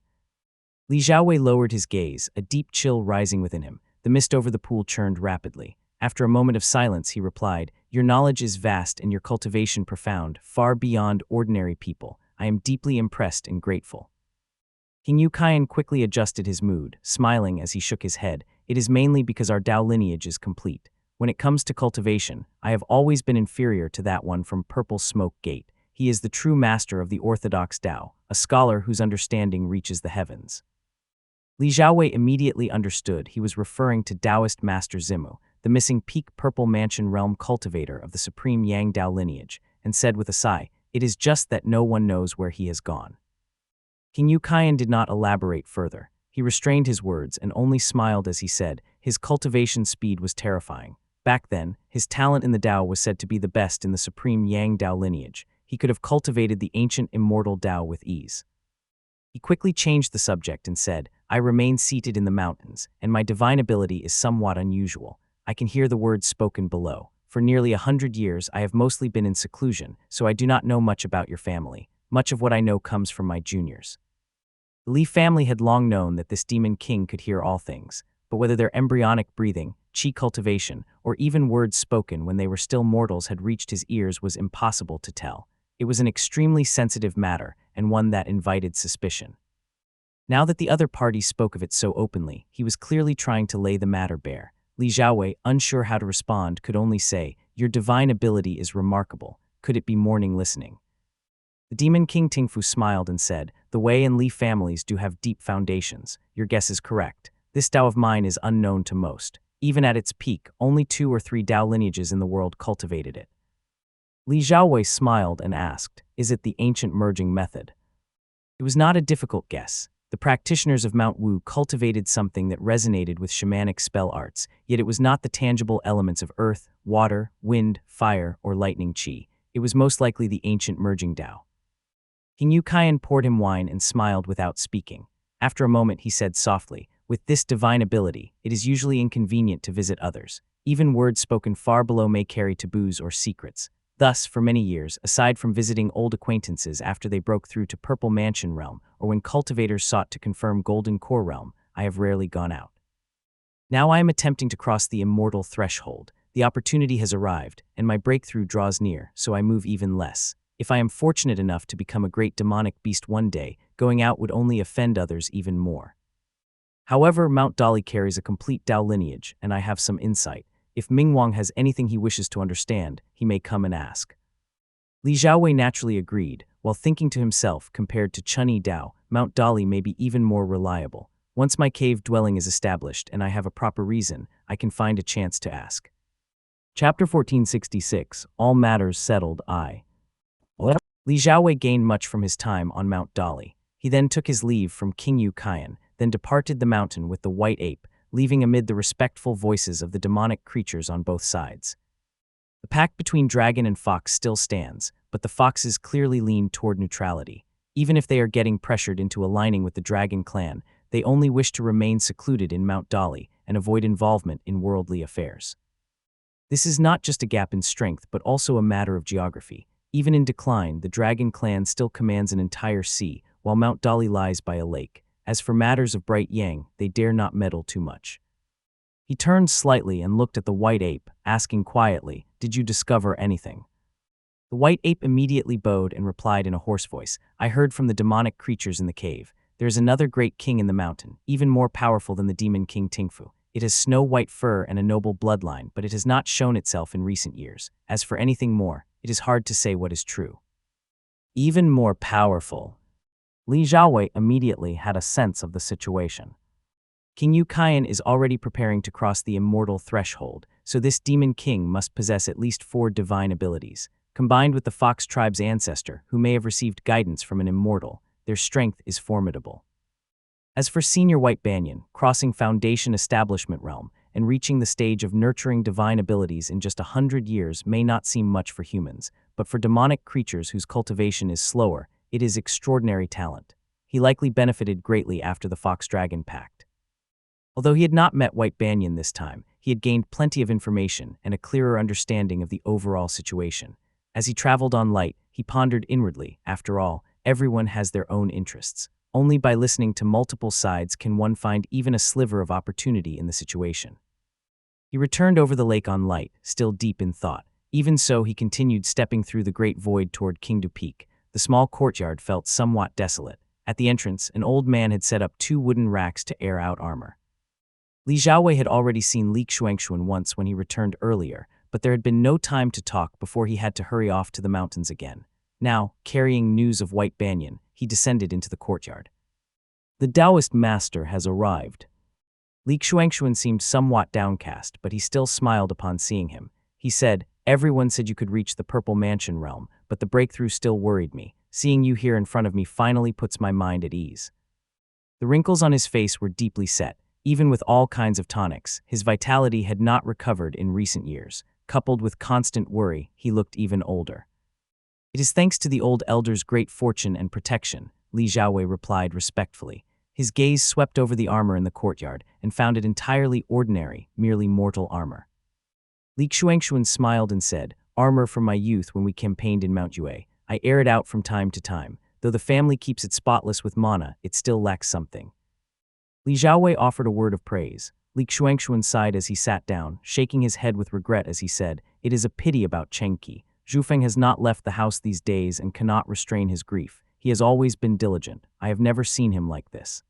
Li Xiaowei lowered his gaze, a deep chill rising within him. The mist over the pool churned rapidly. After a moment of silence, he replied, your knowledge is vast and your cultivation profound, far beyond ordinary people. I am deeply impressed and grateful. King Yu Qian quickly adjusted his mood, smiling as he shook his head. It is mainly because our Dao lineage is complete. When it comes to cultivation, I have always been inferior to that one from Purple Smoke Gate. He is the true master of the orthodox Dao, a scholar whose understanding reaches the heavens. Li Xiaowei immediately understood he was referring to Taoist Master Zimu, the missing Peak Purple Mansion realm cultivator of the supreme Yang Dao lineage, and said with a sigh, it is just that no one knows where he has gone. King Yu Qian did not elaborate further. He restrained his words and only smiled as he said, his cultivation speed was terrifying. Back then, his talent in the Dao was said to be the best in the supreme Yang Dao lineage. He could have cultivated the ancient immortal Dao with ease. He quickly changed the subject and said, I remain seated in the mountains, and my divine ability is somewhat unusual. I can hear the words spoken below. For nearly 100 years, I have mostly been in seclusion, so I do not know much about your family. Much of what I know comes from my juniors. The Li family had long known that this demon king could hear all things, but whether their embryonic breathing, qi cultivation, or even words spoken when they were still mortals had reached his ears was impossible to tell. It was an extremely sensitive matter, and one that invited suspicion. Now that the other party spoke of it so openly, he was clearly trying to lay the matter bare. Li Xiaowei, unsure how to respond, could only say, your divine ability is remarkable. Could it be morning listening? The Demon King Tingfu smiled and said, the Wei and Li families do have deep foundations. Your guess is correct. This Dao of mine is unknown to most. Even at its peak, only 2 or 3 Dao lineages in the world cultivated it. Li Xiaowei smiled and asked, is it the ancient merging method? It was not a difficult guess. The practitioners of Mount Wu cultivated something that resonated with shamanic spell arts, yet it was not the tangible elements of earth, water, wind, fire, or lightning qi. It was most likely the ancient merging Dao. King Yu Qian poured him wine and smiled without speaking. After a moment he said softly, with this divine ability, it is usually inconvenient to visit others. Even words spoken far below may carry taboos or secrets. Thus, for many years, aside from visiting old acquaintances after they broke through to Purple Mansion Realm, or when cultivators sought to confirm Golden Core Realm, I have rarely gone out. Now I am attempting to cross the immortal threshold. The opportunity has arrived, and my breakthrough draws near, so I move even less. If I am fortunate enough to become a great demonic beast one day, going out would only offend others even more. However, Mount Dali carries a complete Dao lineage, and I have some insight. If Mingwang has anything he wishes to understand, he may come and ask. Li Xiaowei naturally agreed, while thinking to himself, compared to Chunyi Dao, Mount Dali may be even more reliable. Once my cave dwelling is established and I have a proper reason, I can find a chance to ask. Chapter 1466, All Matters Settled I. Li Xiaowei gained much from his time on Mount Dali. He then took his leave from King Yu Qian, then departed the mountain with the white ape, leaving amid the respectful voices of the demonic creatures on both sides. The pact between dragon and fox still stands, but the foxes clearly lean toward neutrality. Even if they are getting pressured into aligning with the dragon clan, they only wish to remain secluded in Mount Dali and avoid involvement in worldly affairs. This is not just a gap in strength, but also a matter of geography. Even in decline, the dragon clan still commands an entire sea, while Mount Dali lies by a lake. As for matters of bright yang, they dare not meddle too much. He turned slightly and looked at the white ape, asking quietly, "Did you discover anything?" The white ape immediately bowed and replied in a hoarse voice, "I heard from the demonic creatures in the cave. There is another great king in the mountain, even more powerful than the demon king Tingfu. It has snow-white fur and a noble bloodline, but it has not shown itself in recent years. As for anything more, it is hard to say what is true." Even more powerful. Li Xiaowei immediately had a sense of the situation. King Yu Qian is already preparing to cross the immortal threshold, so this demon king must possess at least 4 divine abilities. Combined with the Fox tribe's ancestor, who may have received guidance from an immortal, their strength is formidable. As for Senior White Banyan, crossing Foundation Establishment Realm and reaching the stage of nurturing divine abilities in just 100 years may not seem much for humans, but for demonic creatures whose cultivation is slower, it is extraordinary talent. He likely benefited greatly after the Fox-Dragon Pact. Although he had not met White Banyan this time, he had gained plenty of information and a clearer understanding of the overall situation. As he traveled on light, he pondered inwardly, after all, everyone has their own interests. Only by listening to multiple sides can one find even a sliver of opportunity in the situation. He returned over the lake on light, still deep in thought. Even so, he continued stepping through the great void toward Qingdu Peak. The small courtyard felt somewhat desolate. At the entrance, an old man had set up 2 wooden racks to air out armor. Li Xiaowei had already seen Li Xuanxuan once when he returned earlier, but there had been no time to talk before he had to hurry off to the mountains again. Now, carrying news of White Banyan, he descended into the courtyard. "The Taoist master has arrived." Li Xuanxuan seemed somewhat downcast, but he still smiled upon seeing him. He said, "Everyone said you could reach the Purple Mansion realm, but the breakthrough still worried me. Seeing you here in front of me finally puts my mind at ease." The wrinkles on his face were deeply set. Even with all kinds of tonics, his vitality had not recovered in recent years. Coupled with constant worry, he looked even older. "It is thanks to the old elder's great fortune and protection," Li Xiaowei replied respectfully. His gaze swept over the armor in the courtyard and found it entirely ordinary, merely mortal armor. Li Xuanxuan smiled and said, "Armor from my youth when we campaigned in Mount Yue. I air it out from time to time. Though the family keeps it spotless with mana, it still lacks something." Li Xiaowei offered a word of praise. Li Xuanxuan sighed as he sat down, shaking his head with regret as he said, "It is a pity about Chengqi. Zhufeng has not left the house these days and cannot restrain his grief. He has always been diligent. I have never seen him like this."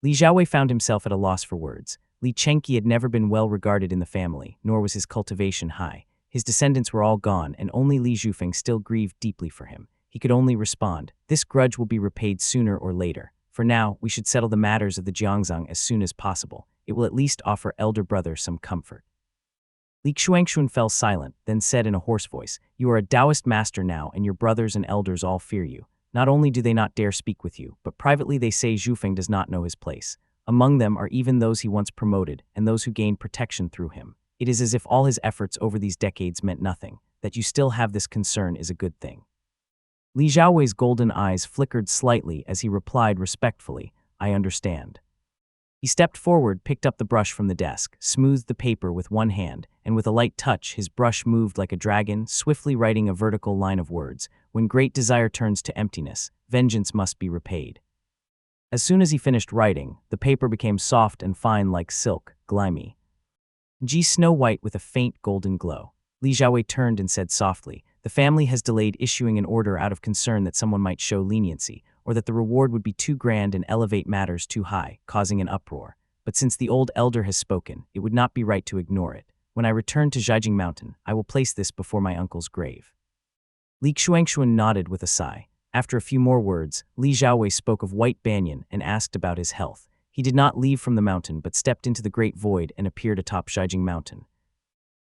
Li Xiaowei found himself at a loss for words. Li Chengqi had never been well regarded in the family, nor was his cultivation high. His descendants were all gone, and only Li Zhufeng still grieved deeply for him. He could only respond, "This grudge will be repaid sooner or later. For now, we should settle the matters of the Jiangzhang as soon as possible. It will at least offer elder brother some comfort." Li Xuanxuan fell silent, then said in a hoarse voice, "You are a Taoist master now, and your brothers and elders all fear you. Not only do they not dare speak with you, but privately they say Zhufeng does not know his place. Among them are even those he once promoted, and those who gained protection through him. It is as if all his efforts over these decades meant nothing. That you still have this concern is a good thing." Li Xiaowei's golden eyes flickered slightly as he replied respectfully, "I understand." He stepped forward, picked up the brush from the desk, smoothed the paper with one hand, and with a light touch his brush moved like a dragon, swiftly writing a vertical line of words. "When great desire turns to emptiness, vengeance must be repaid." As soon as he finished writing, the paper became soft and fine like silk, grimy. Snow white with a faint golden glow. Li Xiaowei turned and said softly, "The family has delayed issuing an order out of concern that someone might show leniency, or that the reward would be too grand and elevate matters too high, causing an uproar. But since the old elder has spoken, it would not be right to ignore it. When I return to Zhaijing Mountain, I will place this before my uncle's grave." Li Xuanxuan nodded with a sigh. After a few more words, Li Xiaowei spoke of White Banyan and asked about his health. He did not leave from the mountain but stepped into the great void and appeared atop Zhaijing Mountain.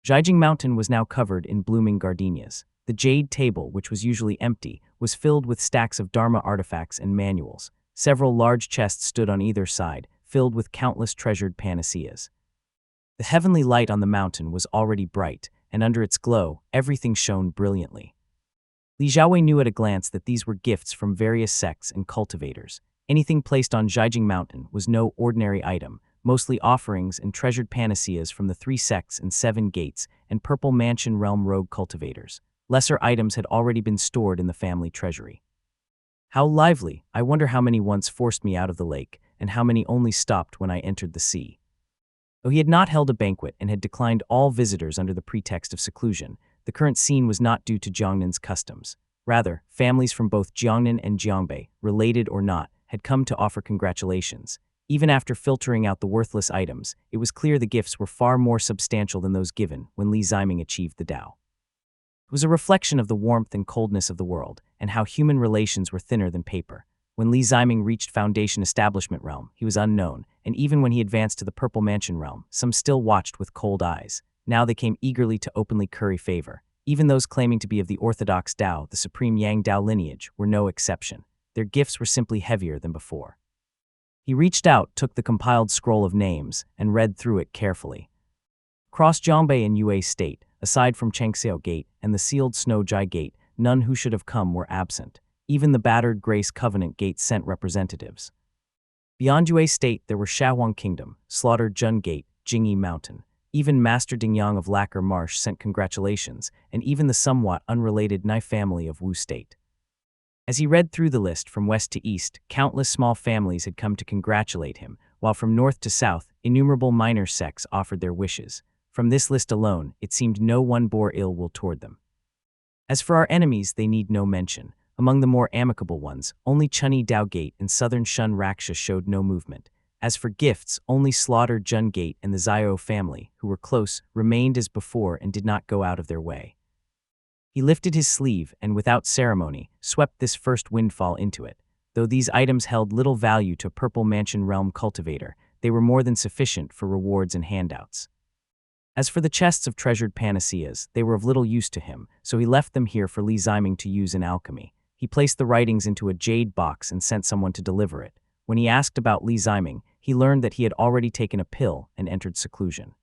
Zhaijing Mountain was now covered in blooming gardenias. The jade table, which was usually empty, was filled with stacks of Dharma artifacts and manuals. Several large chests stood on either side, filled with countless treasured panaceas. The heavenly light on the mountain was already bright, and under its glow, everything shone brilliantly. Li Xiaowei knew at a glance that these were gifts from various sects and cultivators. Anything placed on Zhaijing Mountain was no ordinary item, mostly offerings and treasured panaceas from the 3 sects and 7 gates and Purple Mansion Realm rogue cultivators. Lesser items had already been stored in the family treasury. How lively! I wonder how many once forced me out of the lake, and how many only stopped when I entered the sea. Though he had not held a banquet and had declined all visitors under the pretext of seclusion, the current scene was not due to Jiangnan's customs. Rather, families from both Jiangnan and Jiangbei, related or not, had come to offer congratulations. Even after filtering out the worthless items, it was clear the gifts were far more substantial than those given when Li Ziming achieved the Dao. It was a reflection of the warmth and coldness of the world, and how human relations were thinner than paper. When Li Ziming reached Foundation Establishment Realm, he was unknown, and even when he advanced to the Purple Mansion Realm, some still watched with cold eyes. Now they came eagerly to openly curry favor. Even those claiming to be of the orthodox Dao, the supreme Yang Dao lineage, were no exception. Their gifts were simply heavier than before. He reached out, took the compiled scroll of names, and read through it carefully. Across Jiangbei and Yue State, aside from Changxiao Gate and the sealed Snow Jai Gate, none who should have come were absent. Even the battered Grace Covenant Gate sent representatives. Beyond Yue State there were Shahuang Kingdom, Slaughtered Jun Gate, Jingyi Mountain. Even Master Dingyang of Lacquer Marsh sent congratulations, and even the somewhat unrelated Nai family of Wu State. As he read through the list from west to east, countless small families had come to congratulate him, while from north to south, innumerable minor sects offered their wishes. From this list alone, it seemed no one bore ill will toward them. As for our enemies, they need no mention. Among the more amicable ones, only Chunyi Dao Gate and Southern Shun Raksha showed no movement. As for gifts, only Slaughtered Jun Gate and the Zio family, who were close, remained as before and did not go out of their way. He lifted his sleeve and, without ceremony, swept this first windfall into it. Though these items held little value to Purple Mansion Realm cultivator, they were more than sufficient for rewards and handouts. As for the chests of treasured panaceas, they were of little use to him, so he left them here for Li Ziming to use in alchemy. He placed the writings into a jade box and sent someone to deliver it. When he asked about Li Ziming, he learned that he had already taken a pill and entered seclusion.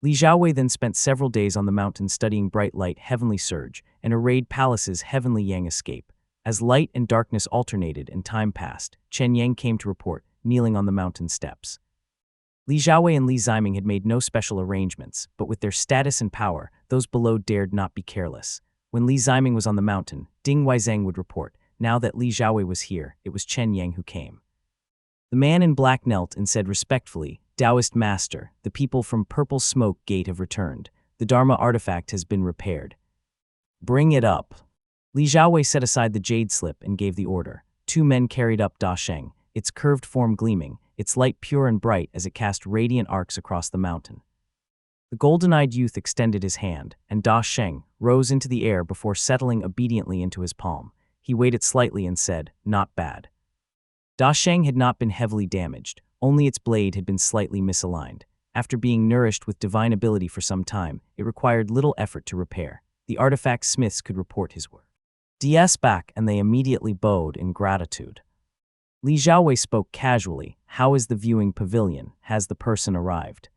Li Xiaowei then spent several days on the mountain studying Bright Light Heavenly Surge and Arrayed Palace's Heavenly Yang Escape. As light and darkness alternated and time passed, Chen Yang came to report, kneeling on the mountain steps. Li Xiaowei and Li Ziming had made no special arrangements, but with their status and power, those below dared not be careless. When Li Ziming was on the mountain, Ding Weizeng would report. Now that Li Xiaowei was here, it was Chen Yang who came. The man in black knelt and said respectfully, "Taoist Master, the people from Purple Smoke Gate have returned. The Dharma artifact has been repaired." "Bring it up." Li Xiaowei set aside the jade slip and gave the order. 2 men carried up Da Sheng, its curved form gleaming, its light pure and bright as it cast radiant arcs across the mountain. The golden-eyed youth extended his hand, and Da Sheng rose into the air before settling obediently into his palm. He weighed it slightly and said, "Not bad." Da Sheng had not been heavily damaged, only its blade had been slightly misaligned. After being nourished with divine ability for some time, it required little effort to repair. The artifact smiths could report his work. DS back, and they immediately bowed in gratitude. Li Xiaowei spoke casually, "How is the viewing pavilion? Has the person arrived?"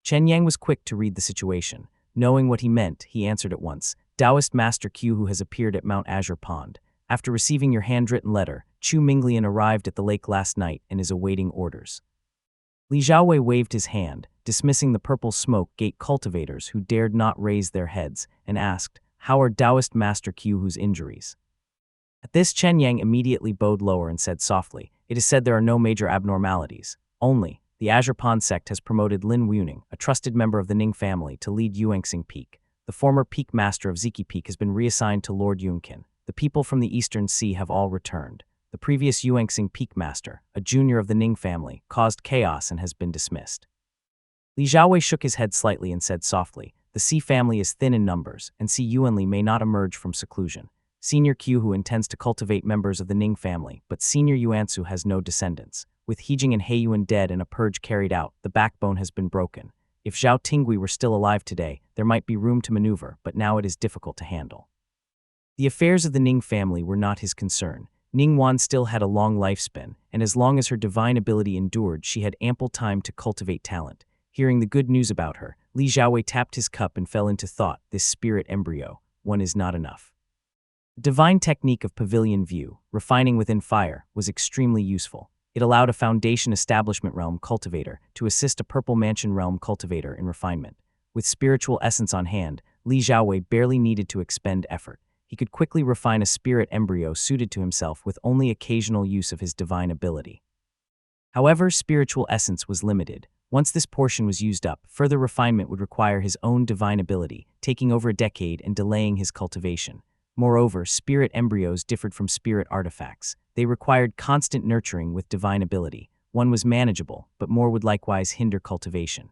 Chen Yang was quick to read the situation. Knowing what he meant, he answered at once, "Taoist Master Q who has appeared at Mount Azure Pond. After receiving your handwritten letter, Chu Minglian arrived at the lake last night and is awaiting orders." Li Xiaowei waved his hand, dismissing the Purple Smoke Gate cultivators who dared not raise their heads, and asked, "How are Taoist Master Q whose injuries?" At this, Chen Yang immediately bowed lower and said softly, "It is said there are no major abnormalities. Only, the Azure Pond sect has promoted Lin Wuning, a trusted member of the Ning family, to lead Yuanxing Peak. The former peak master of Ziki Peak has been reassigned to Lord Yunqin. The people from the Eastern Sea have all returned. The previous Yuanxing Peak master, a junior of the Ning family, caused chaos and has been dismissed." Li Xiaowei shook his head slightly and said softly, "The Sea family is thin in numbers, and Si Yuanli may not emerge from seclusion. Senior Qiu Hu intends to cultivate members of the Ning family, but Senior Yuansu has no descendants. With Hejing and Heiyuan dead and a purge carried out, the backbone has been broken. If Zhao Tingui were still alive today, there might be room to maneuver, but now it is difficult to handle. The affairs of the Ning family were not his concern. Ning Wan still had a long lifespan, and as long as her divine ability endured, she had ample time to cultivate talent. Hearing the good news about her, Li Xiaowei tapped his cup and fell into thought. This spirit embryo, one is not enough. The divine technique of pavilion view, refining within fire, was extremely useful. It allowed a foundation establishment realm cultivator to assist a purple mansion realm cultivator in refinement. With spiritual essence on hand, Li Xiaowei barely needed to expend effort. He could quickly refine a spirit embryo suited to himself with only occasional use of his divine ability. However, spiritual essence was limited. Once this portion was used up, further refinement would require his own divine ability, taking over a decade and delaying his cultivation. Moreover, spirit embryos differed from spirit artifacts. They required constant nurturing with divine ability. One was manageable, but more would likewise hinder cultivation.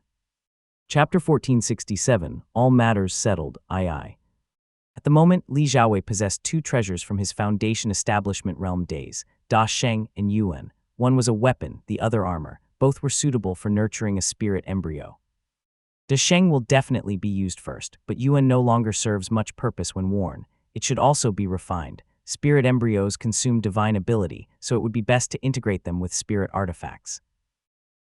Chapter 1467, All Matters Settled, II. At the moment, Li Xiaowei possessed two treasures from his foundation establishment realm days, Da Sheng and Yuan. One was a weapon, the other armor. Both were suitable for nurturing a spirit embryo. Da Sheng will definitely be used first, but Yuan no longer serves much purpose when worn. It should also be refined. Spirit embryos consume divine ability, so it would be best to integrate them with spirit artifacts.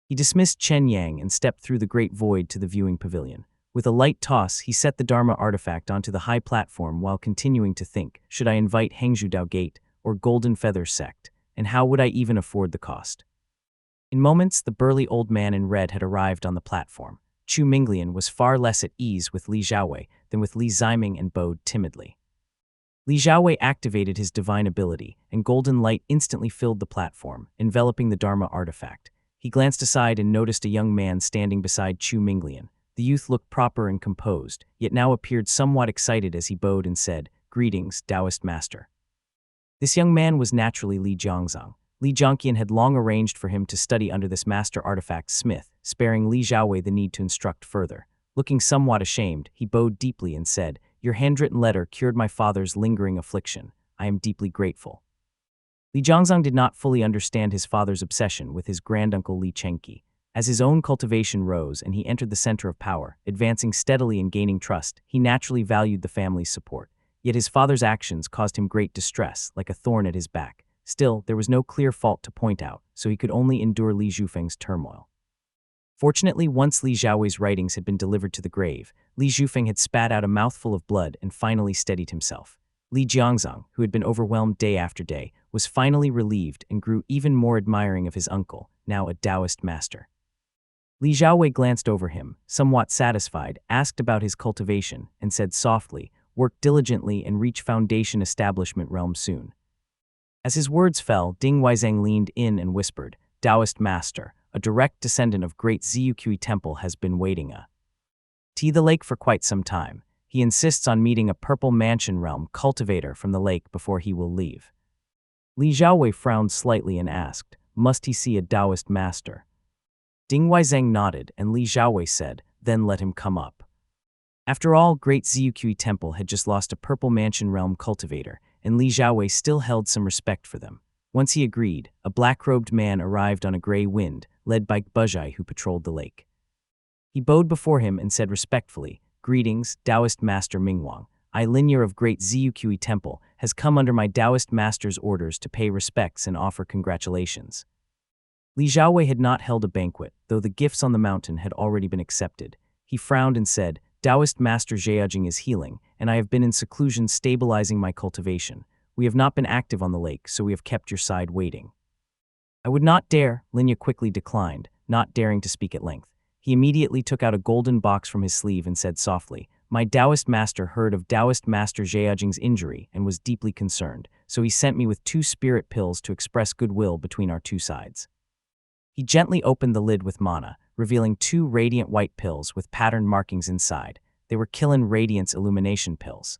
He dismissed Chen Yang and stepped through the great void to the viewing pavilion. With a light toss, he set the Dharma artifact onto the high platform while continuing to think, should I invite Hengzhu Dao Gate or Golden Feather Sect, and how would I even afford the cost? In moments, the burly old man in red had arrived on the platform. Chu Minglian was far less at ease with Li Xiaowei than with Li Ziming and bowed timidly. Li Xiaowei activated his divine ability, and golden light instantly filled the platform, enveloping the Dharma artifact. He glanced aside and noticed a young man standing beside Chu Minglian. The youth looked proper and composed, yet now appeared somewhat excited as he bowed and said, "Greetings, Taoist master." This young man was naturally Li Jiangzong. Li Jiangqian had long arranged for him to study under this master artifact smith, sparing Li Xiaowei the need to instruct further. Looking somewhat ashamed, he bowed deeply and said, "Your handwritten letter cured my father's lingering affliction. I am deeply grateful." Li Jiangzong did not fully understand his father's obsession with his granduncle Li Chengqi. As his own cultivation rose and he entered the center of power, advancing steadily and gaining trust, he naturally valued the family's support. Yet his father's actions caused him great distress, like a thorn at his back. Still, there was no clear fault to point out, so he could only endure Li Zhufeng's turmoil. Fortunately, once Li Xiaowei's writings had been delivered to the grave, Li Zhufeng had spat out a mouthful of blood and finally steadied himself. Li Jiangzong, who had been overwhelmed day after day, was finally relieved and grew even more admiring of his uncle, now a Taoist master. Li Xiaowei glanced over him, somewhat satisfied, asked about his cultivation, and said softly, "Work diligently and reach foundation establishment realm soon." As his words fell, Ding Weizeng leaned in and whispered, "Taoist master, a direct descendant of great Ziyuqi Temple has been waiting the lake for quite some time. He insists on meeting a purple mansion realm cultivator from the lake before he will leave." Li Xiaowei frowned slightly and asked, "Must he see a Taoist master?" Ding Weizeng nodded, and Li Xiaowei said, "Then let him come up." After all, Great Ziyuqi Temple had just lost a purple mansion realm cultivator, and Li Xiaowei still held some respect for them. Once he agreed, a black-robed man arrived on a gray wind, led by Buzhai who patrolled the lake. He bowed before him and said respectfully, "Greetings, Taoist Master Mingwang. I, linear of Great Ziyuqi Temple, has come under my Taoist Master's orders to pay respects and offer congratulations." Li Xiaowei had not held a banquet, though the gifts on the mountain had already been accepted. He frowned and said, "Taoist Master Zheajing is healing, and I have been in seclusion stabilizing my cultivation. We have not been active on the lake, so we have kept your side waiting." "I would not dare," Linya quickly declined, not daring to speak at length. He immediately took out a golden box from his sleeve and said softly, "My Taoist master heard of Taoist Master Zheajing's injury and was deeply concerned, so he sent me with 2 spirit pills to express goodwill between our two sides." He gently opened the lid with mana, revealing 2 radiant white pills with patterned markings inside. They were Qilin Radiance Illumination pills.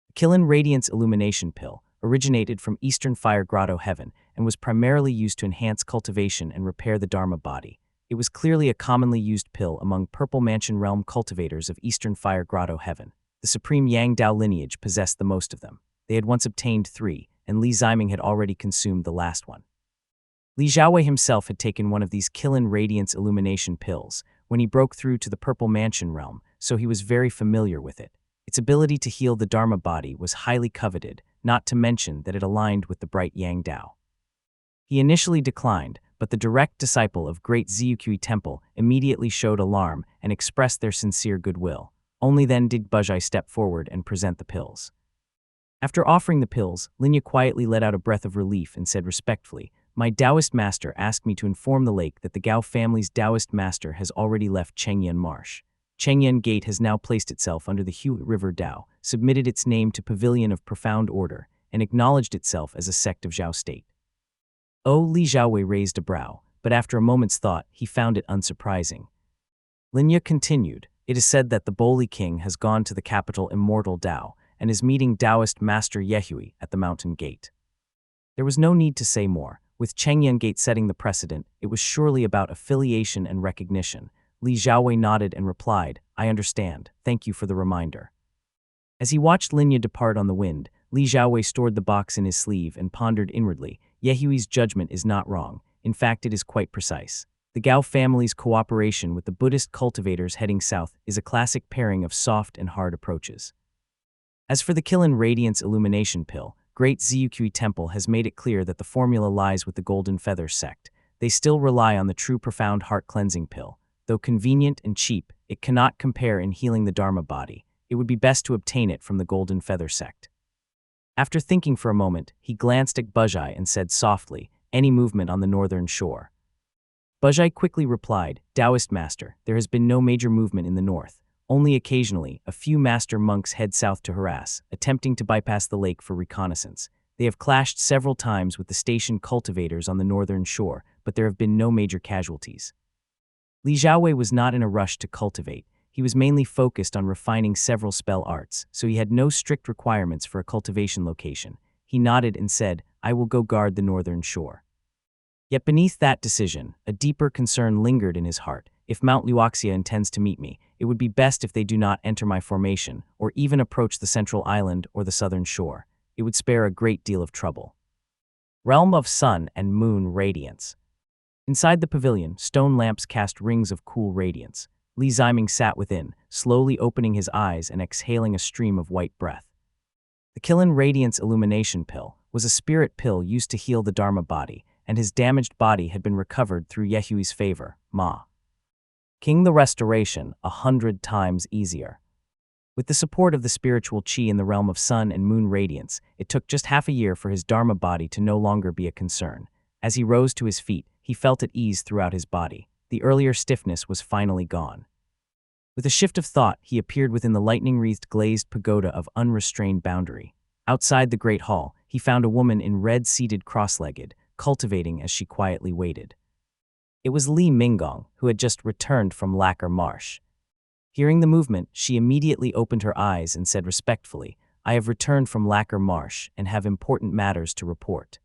The Qilin Radiance Illumination pill originated from Eastern Fire Grotto Heaven and was primarily used to enhance cultivation and repair the Dharma body. It was clearly a commonly used pill among Purple Mansion Realm cultivators of Eastern Fire Grotto Heaven. The Supreme Yang Dao lineage possessed the most of them. They had once obtained 3, and Li Ziming had already consumed the last one. Li Xiaowei himself had taken one of these Qilin Radiance Illumination pills. when he broke through to the Purple Mansion realm, so he was very familiar with it. Its ability to heal the Dharma body was highly coveted, not to mention that it aligned with the bright Yang Dao. He initially declined, but the direct disciple of Great Ziyuqi Temple immediately showed alarm and expressed their sincere goodwill. Only then did Buzhai step forward and present the pills. After offering the pills, Linya quietly let out a breath of relief and said respectfully, "My Taoist master asked me to inform the lake that the Gao family's Taoist master has already left Chengyan Marsh. Chengyan Gate has now placed itself under the Hu River Dao, submitted its name to Pavilion of Profound Order, and acknowledged itself as a sect of Zhao State." Li Xiaowei raised a brow, but after a moment's thought, he found it unsurprising. Linya continued, "It is said that the Boli King has gone to the capital Immortal Dao and is meeting Taoist Master Yehui at the Mountain Gate." There was no need to say more. With Chengyan Gate setting the precedent, it was surely about affiliation and recognition. Li Xiaowei nodded and replied, "I understand. Thank you for the reminder." As he watched Linya depart on the wind, Li Xiaowei stored the box in his sleeve and pondered inwardly. Yehui's judgment is not wrong. In fact, it is quite precise. The Gao family's cooperation with the Buddhist cultivators heading south is a classic pairing of soft and hard approaches. As for the Qilin Radiance Illumination Pill, Great Ziyuqi Temple has made it clear that the formula lies with the Golden Feather sect. They still rely on the true Profound Heart Cleansing Pill. Though convenient and cheap, it cannot compare in healing the Dharma body. It would be best to obtain it from the Golden Feather sect. After thinking for a moment, he glanced at Buzhai and said softly, "Any movement on the northern shore?" Buzhai quickly replied, "Taoist master, there has been no major movement in the north. Only occasionally, a few master monks head south to harass, attempting to bypass the lake for reconnaissance. They have clashed several times with the station cultivators on the northern shore, but there have been no major casualties." Li Xiaowei was not in a rush to cultivate. He was mainly focused on refining several spell arts, so he had no strict requirements for a cultivation location. He nodded and said, "I will go guard the northern shore." Yet beneath that decision, a deeper concern lingered in his heart. If Mount Luoxia intends to meet me, it would be best if they do not enter my formation, or even approach the central island or the southern shore. It would spare a great deal of trouble. Realm of Sun and Moon Radiance. Inside the pavilion, stone lamps cast rings of cool radiance. Li Ziming sat within, slowly opening his eyes and exhaling a stream of white breath. The Qilin Radiance Illumination Pill was a spirit pill used to heal the Dharma body, and his damaged body had been recovered through Yehui's favor, Ma. King the restoration 100 times easier. With the support of the spiritual chi in the realm of Sun and Moon Radiance, it took just half a year for his Dharma body to no longer be a concern. As he rose to his feet, he felt at ease throughout his body. The earlier stiffness was finally gone. With a shift of thought, he appeared within the lightning-wreathed glazed pagoda of unrestrained boundary. Outside the great hall, he found a woman in red seated cross-legged, cultivating as she quietly waited. It was Li Minggong, who had just returned from Lacquer Marsh. Hearing the movement, she immediately opened her eyes and said respectfully, "I have returned from Lacquer Marsh and have important matters to report."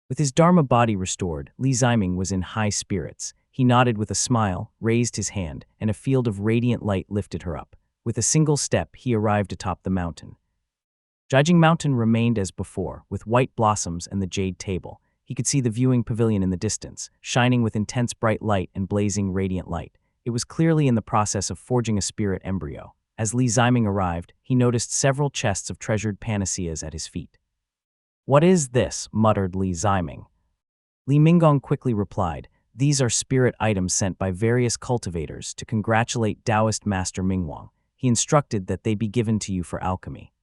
With his Dharma body restored, Li Ziming was in high spirits. He nodded with a smile, raised his hand, and a field of radiant light lifted her up. With a single step, he arrived atop the mountain. Jiajing Mountain remained as before, with white blossoms and the jade table. He could see the viewing pavilion in the distance, shining with intense bright light and blazing radiant light. It was clearly in the process of forging a spirit embryo. As Li Ziming arrived, he noticed several chests of treasured panaceas at his feet. "What is this?" muttered Li Ziming. Li Minggong quickly replied, "These are spirit items sent by various cultivators to congratulate Taoist Master Mingwang. He instructed that they be given to you for alchemy."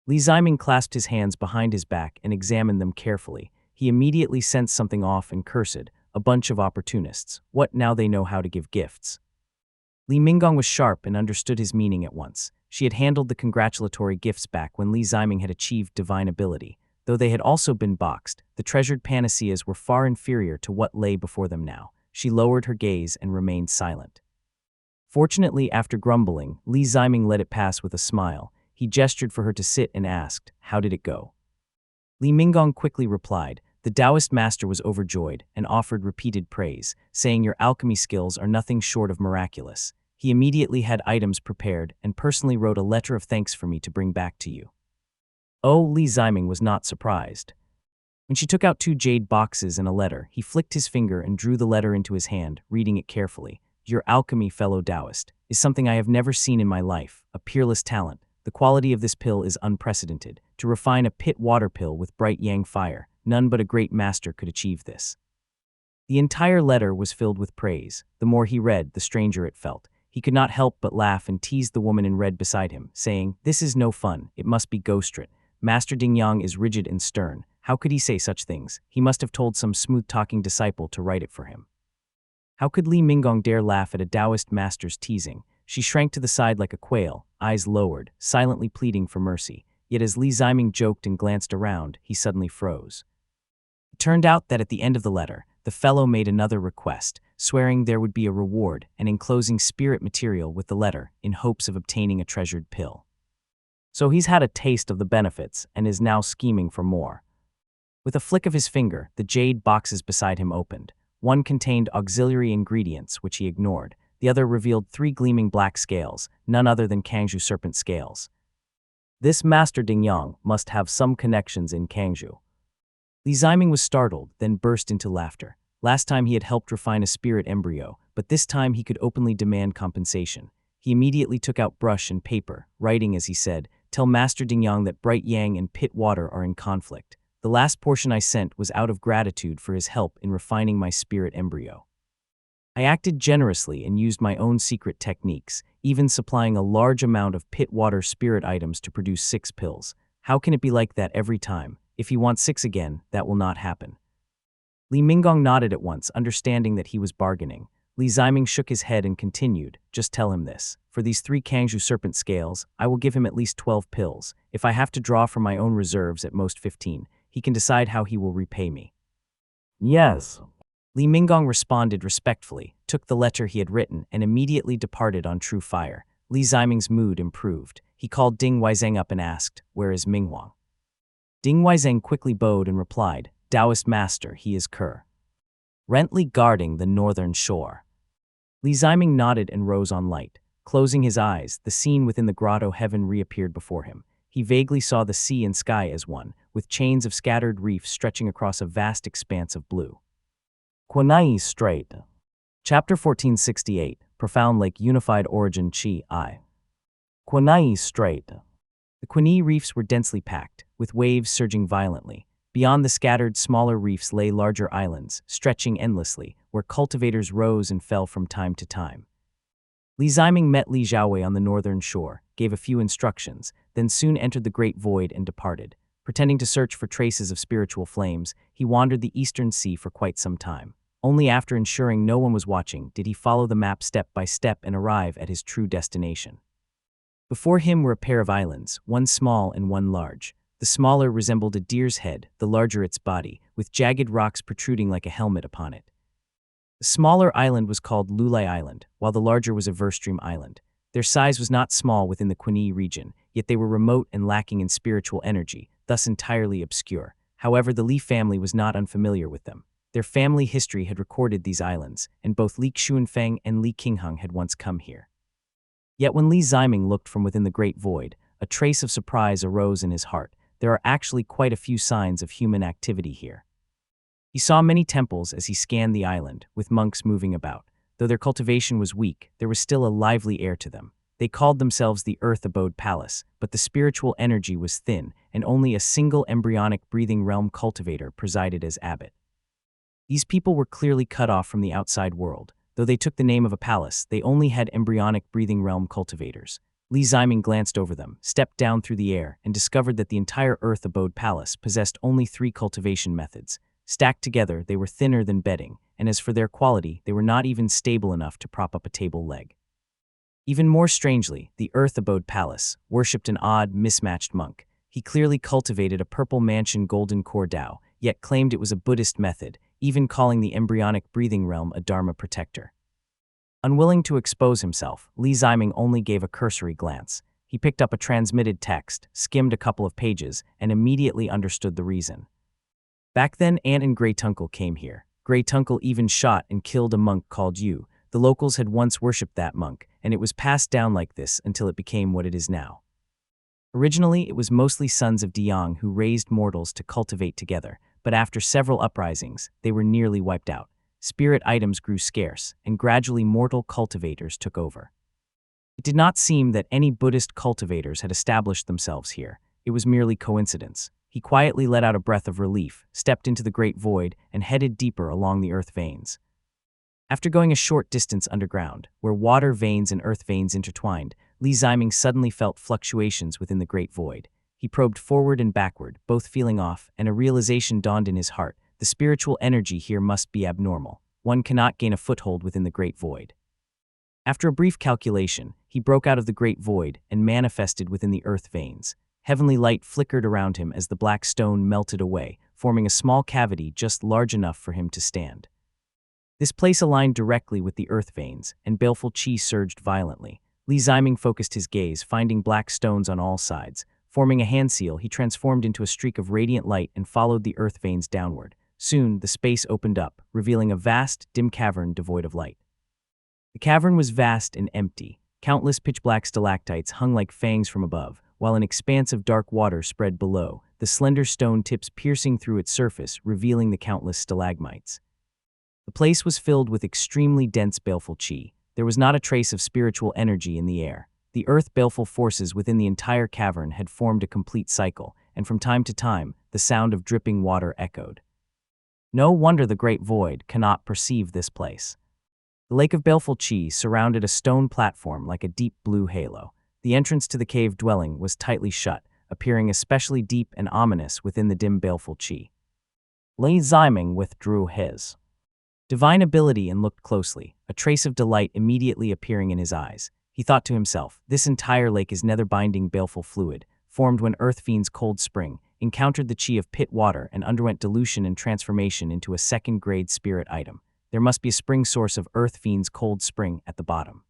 Li Ziming clasped his hands behind his back and examined them carefully. He immediately sensed something off and cursed, "A bunch of opportunists. What, now they know how to give gifts?" Li Minggong was sharp and understood his meaning at once. She had handled the congratulatory gifts back when Li Ziming had achieved divine ability. Though they had also been boxed, the treasured panaceas were far inferior to what lay before them now. She lowered her gaze and remained silent. Fortunately, after grumbling, Li Ziming let it pass with a smile. He gestured for her to sit and asked, "How did it go?" Li Minggong quickly replied, "The Taoist master was overjoyed and offered repeated praise, saying your alchemy skills are nothing short of miraculous. He immediately had items prepared and personally wrote a letter of thanks for me to bring back to you." Li Ziming was not surprised. When she took out 2 jade boxes and a letter, he flicked his finger and drew the letter into his hand, reading it carefully. Your alchemy, fellow Taoist, is something I have never seen in my life, a peerless talent. The quality of this pill is unprecedented. To refine a pit water pill with bright yang fire, none but a great master could achieve this. The entire letter was filled with praise. The more he read, the stranger it felt. He could not help but laugh and teased the woman in red beside him, saying, "This is no fun, it must be ghostwrit. Master Ding Yang is rigid and stern. How could he say such things? He must have told some smooth-talking disciple to write it for him." How could Li Minggong dare laugh at a Taoist master's teasing? She shrank to the side like a quail, eyes lowered, silently pleading for mercy. Yet as Li Ziming joked and glanced around, he suddenly froze. It turned out that at the end of the letter, the fellow made another request, swearing there would be a reward and enclosing spirit material with the letter in hopes of obtaining a treasured pill. So he's had a taste of the benefits and is now scheming for more. With a flick of his finger, the jade boxes beside him opened. One contained auxiliary ingredients, which he ignored. The other revealed 3 gleaming black scales, none other than Kangzhou serpent scales. This Master Ding Yang must have some connections in Kangzhou. Li Ziming was startled, then burst into laughter. Last time he had helped refine a spirit embryo, but this time he could openly demand compensation. He immediately took out brush and paper, writing as he said, "Tell Master Ding Yang that bright yang and pit water are in conflict. The last portion I sent was out of gratitude for his help in refining my spirit embryo. I acted generously and used my own secret techniques, even supplying a large amount of pit water spirit items to produce 6 pills. How can it be like that every time? If he wants 6 again, that will not happen." Li Minggong nodded at once, understanding that he was bargaining. Li Ziming shook his head and continued, "Just tell him this. For these 3 Kangzhou serpent scales, I will give him at least 12 pills. If I have to draw from my own reserves at most 15, he can decide how he will repay me." "Yes." Li Minggong responded respectfully, took the letter he had written, and immediately departed on true fire. Li Ziming's mood improved. He called Ding Weizeng up and asked, "Where is Minghuang?" Ding Weizeng quickly bowed and replied, "Taoist master, he is currently guarding the northern shore." Li Ziming nodded and rose on light. Closing his eyes, the scene within the grotto heaven reappeared before him. He vaguely saw the sea and sky as one, with chains of scattered reefs stretching across a vast expanse of blue. Quanai Strait. Chapter 1468, Profound Lake Unified Origin Chi I. Quanai Strait. The Quanai reefs were densely packed, with waves surging violently. Beyond the scattered, smaller reefs lay larger islands, stretching endlessly, where cultivators rose and fell from time to time. Li Ziming met Li Xiaowei on the northern shore, gave a few instructions, then soon entered the great void and departed. Pretending to search for traces of spiritual flames, he wandered the eastern sea for quite some time. Only after ensuring no one was watching did he follow the map step by step and arrive at his true destination. Before him were a pair of islands, one small and one large. The smaller resembled a deer's head, the larger its body, with jagged rocks protruding like a helmet upon it. The smaller island was called Lulai Island, while the larger was a Verstream Island. Their size was not small within the Quanai region, yet they were remote and lacking in spiritual energy, thus entirely obscure. However, the Li family was not unfamiliar with them. Their family history had recorded these islands, and both Li Xuanfeng and Li Qingheng had once come here. Yet when Li Ziming looked from within the great void, a trace of surprise arose in his heart. There are actually quite a few signs of human activity here. He saw many temples as he scanned the island, with monks moving about. Though their cultivation was weak, there was still a lively air to them. They called themselves the Earth Abode Palace, but the spiritual energy was thin, and only a single embryonic breathing realm cultivator presided as abbot. These people were clearly cut off from the outside world. Though they took the name of a palace, they only had embryonic breathing realm cultivators. Li Ziming glanced over them, stepped down through the air, and discovered that the entire Earth Abode Palace possessed only 3 cultivation methods. Stacked together, they were thinner than bedding, and as for their quality, they were not even stable enough to prop up a table leg. Even more strangely, the Earth Abode Palace worshipped an odd, mismatched monk. He clearly cultivated a purple mansion golden core Dao, yet claimed it was a Buddhist method, even calling the embryonic breathing realm a Dharma protector. Unwilling to expose himself, Li Ziming only gave a cursory glance. He picked up a transmitted text, skimmed a couple of pages, and immediately understood the reason. Back then, Ant and Grey Tunkel came here. Grey Tunkel even shot and killed a monk called Yu. The locals had once worshipped that monk, and it was passed down like this until it became what it is now. Originally, it was mostly sons of Diang who raised mortals to cultivate together, but after several uprisings, they were nearly wiped out. spirit items grew scarce, and gradually mortal cultivators took over. It did not seem that any Buddhist cultivators had established themselves here. It was merely coincidence. He quietly let out a breath of relief, stepped into the great void, and headed deeper along the earth veins. After going a short distance underground, where water veins and earth veins intertwined, Li Ziming suddenly felt fluctuations within the great void. He probed forward and backward, both feeling off, and a realization dawned in his heart. The spiritual energy here must be abnormal. One cannot gain a foothold within the great void. After a brief calculation, he broke out of the great void and manifested within the earth veins. Heavenly light flickered around him as the black stone melted away, forming a small cavity just large enough for him to stand. This place aligned directly with the earth veins, and baleful qi surged violently. Li Ziming focused his gaze, finding black stones on all sides. Forming a hand seal, he transformed into a streak of radiant light and followed the earth veins downward. Soon, the space opened up, revealing a vast, dim cavern devoid of light. The cavern was vast and empty. Countless pitch-black stalactites hung like fangs from above, while an expanse of dark water spread below, the slender stone tips piercing through its surface, revealing the countless stalagmites. The place was filled with extremely dense baleful qi. There was not a trace of spiritual energy in the air. The earth-baleful forces within the entire cavern had formed a complete cycle, and from time to time, the sound of dripping water echoed. No wonder the great void cannot perceive this place. The lake of baleful qi surrounded a stone platform like a deep blue halo. The entrance to the cave dwelling was tightly shut, appearing especially deep and ominous within the dim baleful qi. Li Ziming withdrew his divine ability and looked closely, a trace of delight immediately appearing in his eyes. He thought to himself, this entire lake is nether-binding baleful fluid, formed when Earth Fiend's cold spring encountered the qi of pit water and underwent dilution and transformation into a second-grade spirit item. There must be a spring source of Earth Fiend's cold spring at the bottom.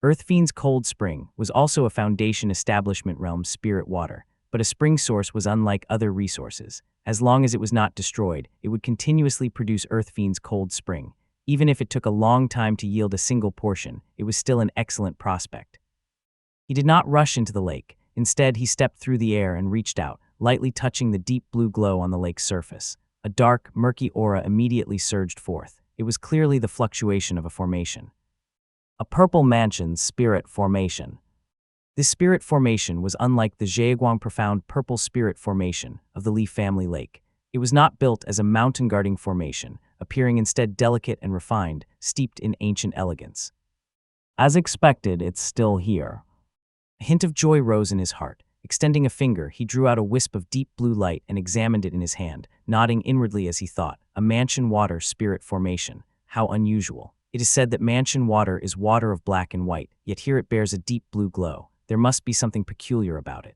Earth Fiend's cold spring was also a foundation establishment realm spirit water, but a spring source was unlike other resources. As long as it was not destroyed, it would continuously produce Earth Fiend's cold spring. Even if it took a long time to yield a single portion, it was still an excellent prospect. He did not rush into the lake. Instead, he stepped through the air and reached out, lightly touching the deep blue glow on the lake's surface. A dark, murky aura immediately surged forth. It was clearly the fluctuation of a formation. A purple mansion's spirit formation. This spirit formation was unlike the Zheguang profound purple spirit formation of the Li family lake. It was not built as a mountain-guarding formation, appearing instead delicate and refined, steeped in ancient elegance. As expected, it's still here. A hint of joy rose in his heart. Extending a finger, he drew out a wisp of deep blue light and examined it in his hand, nodding inwardly as he thought, a mansion water spirit formation. How unusual. It is said that mansion water is water of black and white, yet here it bears a deep blue glow. There must be something peculiar about it.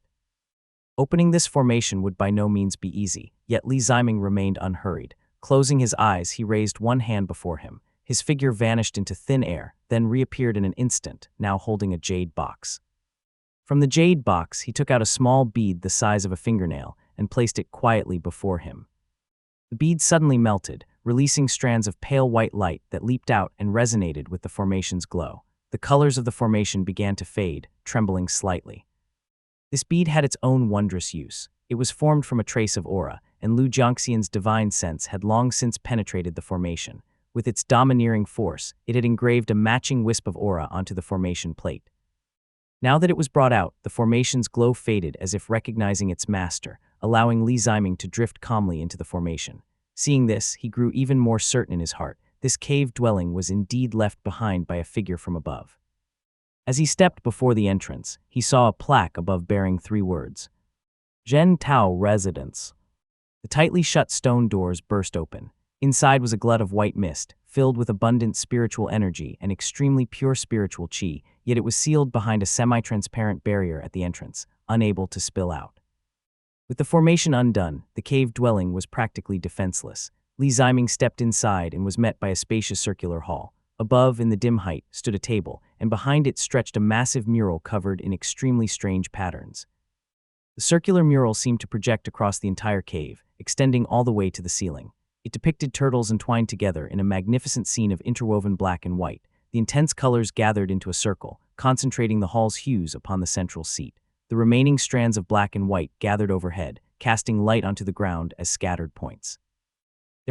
Opening this formation would by no means be easy, yet Li Ziming remained unhurried. Closing his eyes, he raised one hand before him. His figure vanished into thin air, then reappeared in an instant, now holding a jade box. From the jade box, he took out a small bead the size of a fingernail and placed it quietly before him. The bead suddenly melted, releasing strands of pale white light that leaped out and resonated with the formation's glow. The colors of the formation began to fade, trembling slightly. This bead had its own wondrous use. It was formed from a trace of aura, and Lu Jiangxian's divine sense had long since penetrated the formation. With its domineering force, it had engraved a matching wisp of aura onto the formation plate. Now that it was brought out, the formation's glow faded as if recognizing its master, allowing Li Ziming to drift calmly into the formation. Seeing this, he grew even more certain in his heart. This cave dwelling was indeed left behind by a figure from above. As he stepped before the entrance, he saw a plaque above bearing 3 words. Zhen Tao Residence. The tightly shut stone doors burst open. Inside was a glut of white mist, filled with abundant spiritual energy and extremely pure spiritual qi, yet it was sealed behind a semi-transparent barrier at the entrance, unable to spill out. With the formation undone, the cave dwelling was practically defenseless. Li Ziming stepped inside and was met by a spacious circular hall. Above, in the dim height, stood a table, and behind it stretched a massive mural covered in extremely strange patterns. The circular mural seemed to project across the entire cave, extending all the way to the ceiling. It depicted turtles entwined together in a magnificent scene of interwoven black and white. The intense colors gathered into a circle, concentrating the hall's hues upon the central seat. The remaining strands of black and white gathered overhead, casting light onto the ground as scattered points.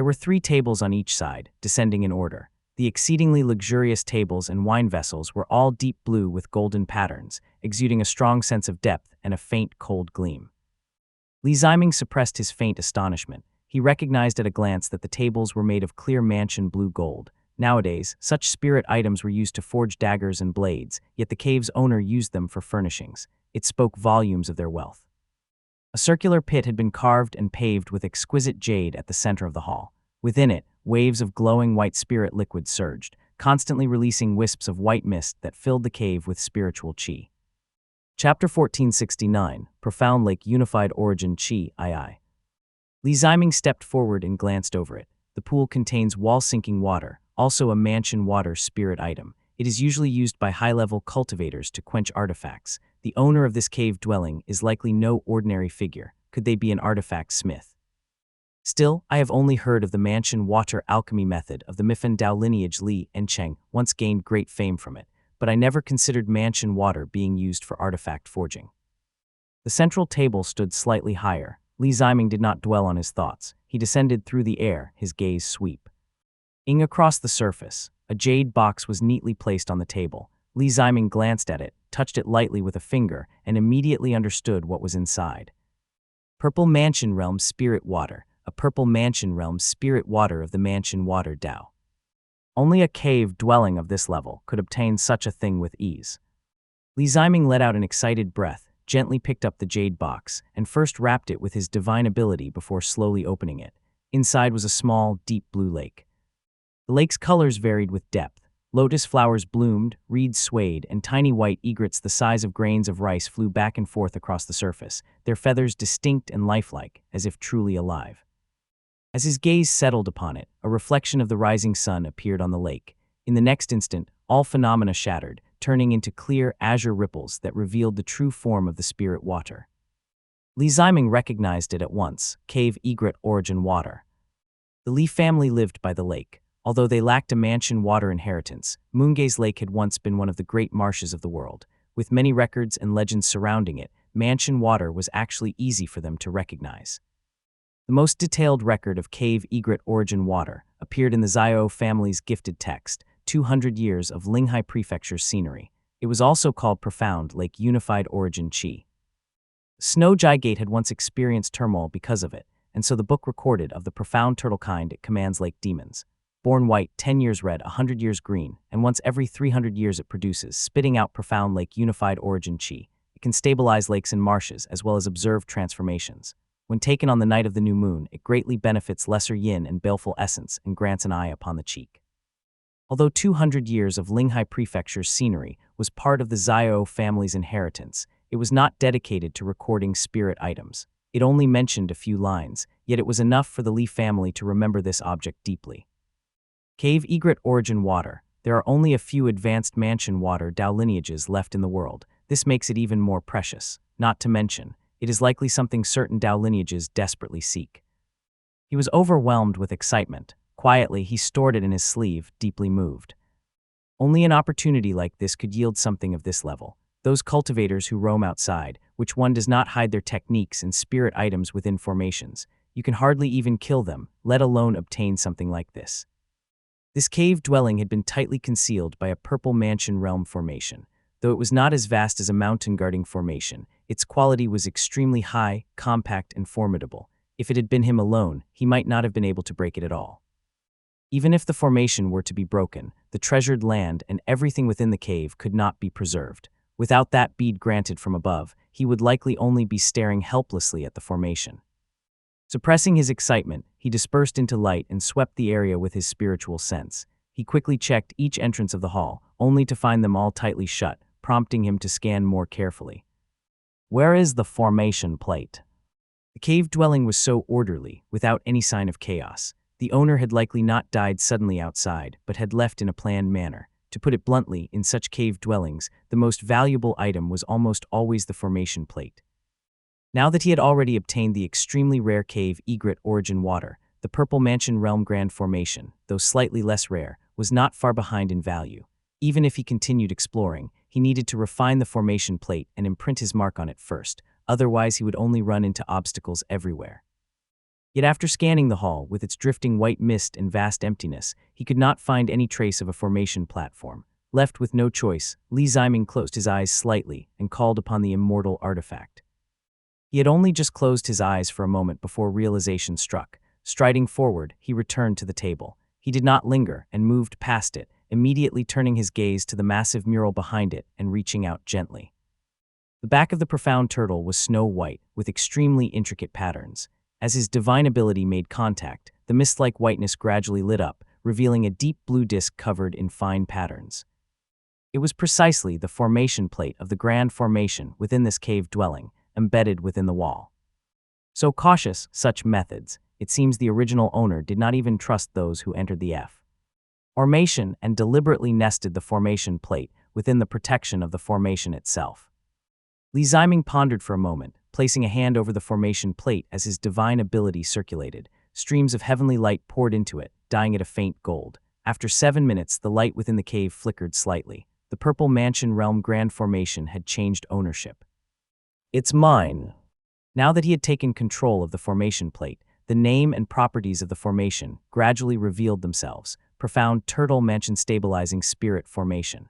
There were 3 tables on each side, descending in order. The exceedingly luxurious tables and wine vessels were all deep blue with golden patterns, exuding a strong sense of depth and a faint, cold gleam. Li Ziming suppressed his faint astonishment. He recognized at a glance that the tables were made of clear mansion blue gold. Nowadays, such spirit items were used to forge daggers and blades, yet the cave's owner used them for furnishings. It spoke volumes of their wealth. A circular pit had been carved and paved with exquisite jade at the center of the hall. Within it, waves of glowing white spirit liquid surged, constantly releasing wisps of white mist that filled the cave with spiritual qi. Chapter 1469, Profound Lake Unified Origin Qi II. Li Ziming stepped forward and glanced over it. The pool contains wall-sinking water, also a mansion water spirit item. It is usually used by high-level cultivators to quench artifacts. The owner of this cave dwelling is likely no ordinary figure. Could they be an artifact smith? Still, I have only heard of the mansion water alchemy method of the Mifan Dao lineage. Li and Cheng once gained great fame from it, but I never considered mansion water being used for artifact forging. The central table stood slightly higher. Li Ziming did not dwell on his thoughts. He descended through the air, his gaze sweep. Across the surface, a jade box was neatly placed on the table. Li Ziming glanced at it, touched it lightly with a finger, and immediately understood what was inside. Purple Mansion Realm Spirit Water, a Purple Mansion Realm Spirit Water of the Mansion Water Dao. Only a cave dwelling of this level could obtain such a thing with ease. Li Ziming let out an excited breath, gently picked up the jade box, and first wrapped it with his divine ability before slowly opening it. Inside was a small, deep blue lake. The lake's colors varied with depth. Lotus flowers bloomed, reeds swayed, and tiny white egrets the size of grains of rice flew back and forth across the surface, their feathers distinct and lifelike, as if truly alive. As his gaze settled upon it, a reflection of the rising sun appeared on the lake. In the next instant, all phenomena shattered, turning into clear, azure ripples that revealed the true form of the spirit water. Li Ziming recognized it at once, Cave Egret Origin Water. The Li family lived by the lake. Although they lacked a mansion water inheritance, Moongaze Lake had once been one of the great marshes of the world. With many records and legends surrounding it, mansion water was actually easy for them to recognize. The most detailed record of Cave Egret Origin Water appeared in the Xiao family's gifted text, 200 Years of Linghai Prefecture's Scenery. It was also called Profound Lake Unified Origin Qi. Snow Gigate had once experienced turmoil because of it, and so the book recorded of the profound turtle kind it commands lake demons. Born white, 10 years red, 100 years green, and once every 300 years it produces, spitting out Profound Lake Unified Origin Qi. It can stabilize lakes and marshes, as well as observe transformations. When taken on the night of the new moon, it greatly benefits lesser yin and baleful essence and grants an eye upon the cheek. Although 200 Years of Linghai Prefecture's Scenery was part of the Xiao family's inheritance, it was not dedicated to recording spirit items. It only mentioned a few lines, yet it was enough for the Li family to remember this object deeply. Cave Egret Origin Water. There are only a few advanced mansion water Dao lineages left in the world. This makes it even more precious. Not to mention, it is likely something certain Dao lineages desperately seek. He was overwhelmed with excitement. Quietly, he stored it in his sleeve, deeply moved. Only an opportunity like this could yield something of this level. Those cultivators who roam outside, which one does not hide their techniques and spirit items within formations. You can hardly even kill them, let alone obtain something like this. This cave dwelling had been tightly concealed by a purple mansion realm formation. Though it was not as vast as a mountain guarding formation, its quality was extremely high, compact, and formidable. If it had been him alone, he might not have been able to break it at all. Even if the formation were to be broken, the treasured land and everything within the cave could not be preserved. Without that bead granted from above, he would likely only be staring helplessly at the formation. Suppressing his excitement, he dispersed into light and swept the area with his spiritual sense. He quickly checked each entrance of the hall, only to find them all tightly shut, prompting him to scan more carefully. Where is the formation plate? The cave dwelling was so orderly, without any sign of chaos. The owner had likely not died suddenly outside, but had left in a planned manner. To put it bluntly, in such cave dwellings, the most valuable item was almost always the formation plate. Now that he had already obtained the extremely rare Cave Egret Origin Water, the Purple Mansion Realm Grand Formation, though slightly less rare, was not far behind in value. Even if he continued exploring, he needed to refine the formation plate and imprint his mark on it first, otherwise he would only run into obstacles everywhere. Yet after scanning the hall, with its drifting white mist and vast emptiness, he could not find any trace of a formation platform. Left with no choice, Li Ziming closed his eyes slightly and called upon the immortal artifact. He had only just closed his eyes for a moment before realization struck. Striding forward, he returned to the table. He did not linger and moved past it, immediately turning his gaze to the massive mural behind it and reaching out gently. The back of the profound turtle was snow-white, with extremely intricate patterns. As his divine ability made contact, the mist-like whiteness gradually lit up, revealing a deep blue disk covered in fine patterns. It was precisely the formation plate of the Grand Formation within this cave dwelling, embedded within the wall. So cautious, such methods, it seems the original owner did not even trust those who entered the formation and deliberately nested the formation plate within the protection of the formation itself. Li Ziming pondered for a moment, placing a hand over the formation plate as his divine ability circulated. Streams of heavenly light poured into it, dyeing it a faint gold. After 7 minutes, the light within the cave flickered slightly. The Purple Mansion Realm Grand Formation had changed ownership. "It's mine." Now that he had taken control of the formation plate, the name and properties of the formation gradually revealed themselves. Profound Turtle Mansion Stabilizing Spirit Formation.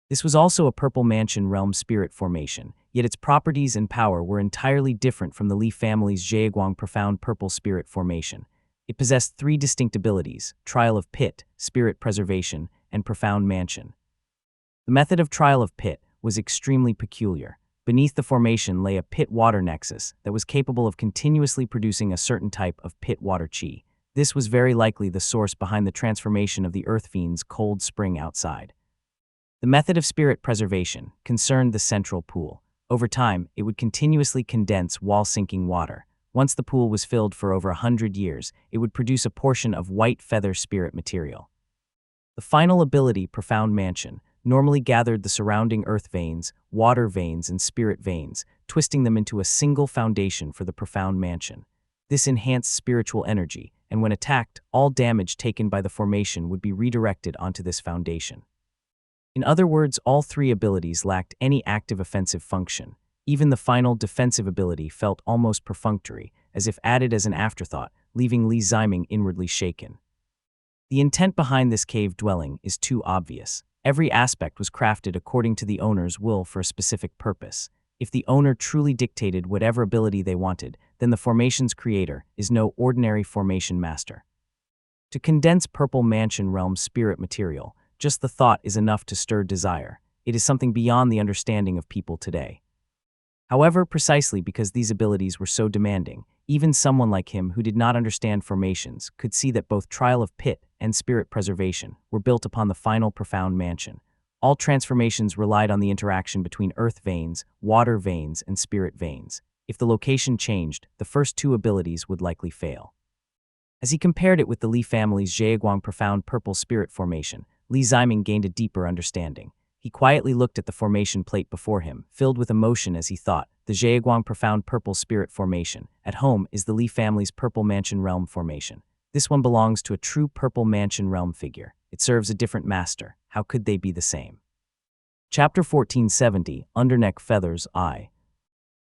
This was also a Purple Mansion Realm Spirit Formation, yet its properties and power were entirely different from the Li family's Zheguang Profound Purple Spirit Formation. It possessed 3 distinct abilities: Trial of Pit, Spirit Preservation, and Profound Mansion. The method of Trial of Pit was extremely peculiar. Beneath the formation lay a pit-water nexus that was capable of continuously producing a certain type of pit-water chi. This was very likely the source behind the transformation of the Earth Fiend's cold spring outside. The method of spirit preservation concerned the central pool. Over time, it would continuously condense wall-sinking water. Once the pool was filled for over 100 years, it would produce a portion of white feather spirit material. The final ability, Profound Mansion, normally gathered the surrounding earth veins, water veins, and spirit veins, twisting them into a single foundation for the Profound Mansion. This enhanced spiritual energy, and when attacked, all damage taken by the formation would be redirected onto this foundation. In other words, all 3 abilities lacked any active offensive function. Even the final defensive ability felt almost perfunctory, as if added as an afterthought, leaving Li Ziming inwardly shaken. The intent behind this cave dwelling is too obvious. Every aspect was crafted according to the owner's will for a specific purpose. If the owner truly dictated whatever ability they wanted, then the formation's creator is no ordinary formation master. To condense Purple Mansion Realm spirit material, just the thought is enough to stir desire. It is something beyond the understanding of people today. However, precisely because these abilities were so demanding, even someone like him who did not understand formations could see that both Trial of Pit and Spirit Preservation were built upon the final Profound Mansion. All transformations relied on the interaction between earth veins, water veins, and spirit veins. If the location changed, the first 2 abilities would likely fail. As he compared it with the Li family's Zheguang Profound Purple Spirit Formation, Li Ziming gained a deeper understanding. He quietly looked at the formation plate before him, filled with emotion as he thought, the Zheguang Profound Purple Spirit Formation. At home is the Li family's Purple Mansion Realm Formation. This one belongs to a true Purple Mansion Realm figure. It serves a different master. How could they be the same? Chapter 1470, Underneck Feathers I.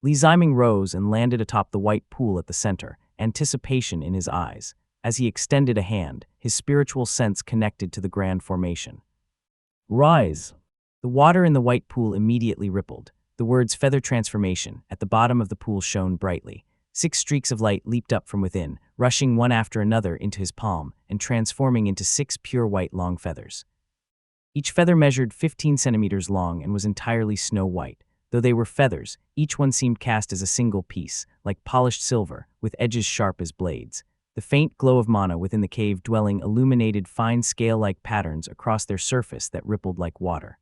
Li Ziming rose and landed atop the white pool at the center, anticipation in his eyes. As he extended a hand, his spiritual sense connected to the Grand Formation. "Rise." The water in the white pool immediately rippled. The words "feather transformation" at the bottom of the pool shone brightly. 6 streaks of light leaped up from within, rushing one after another into his palm and transforming into 6 pure white long feathers. Each feather measured 15 centimeters long and was entirely snow-white. Though they were feathers, each one seemed cast as a single piece, like polished silver, with edges sharp as blades. The faint glow of mana within the cave dwelling illuminated fine scale-like patterns across their surface that rippled like water.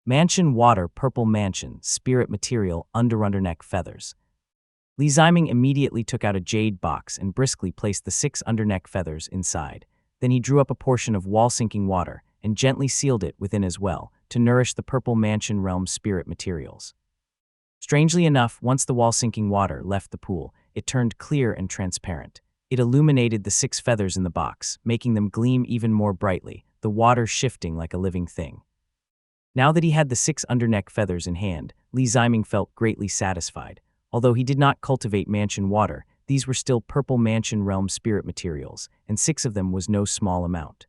Mansion Water Purple Mansion Spirit Material Underneck Feathers. Li Ziming immediately took out a jade box and briskly placed the 6 underneck feathers inside. Then he drew up a portion of wall-sinking water and gently sealed it within as well, to nourish the Purple Mansion Realm spirit materials. Strangely enough, once the wall-sinking water left the pool, it turned clear and transparent. It illuminated the 6 feathers in the box, making them gleam even more brightly, the water shifting like a living thing. Now that he had the 6 underneck feathers in hand, Li Ziming felt greatly satisfied. Although he did not cultivate mansion water, these were still purple mansion realm spirit materials, and 6 of them was no small amount.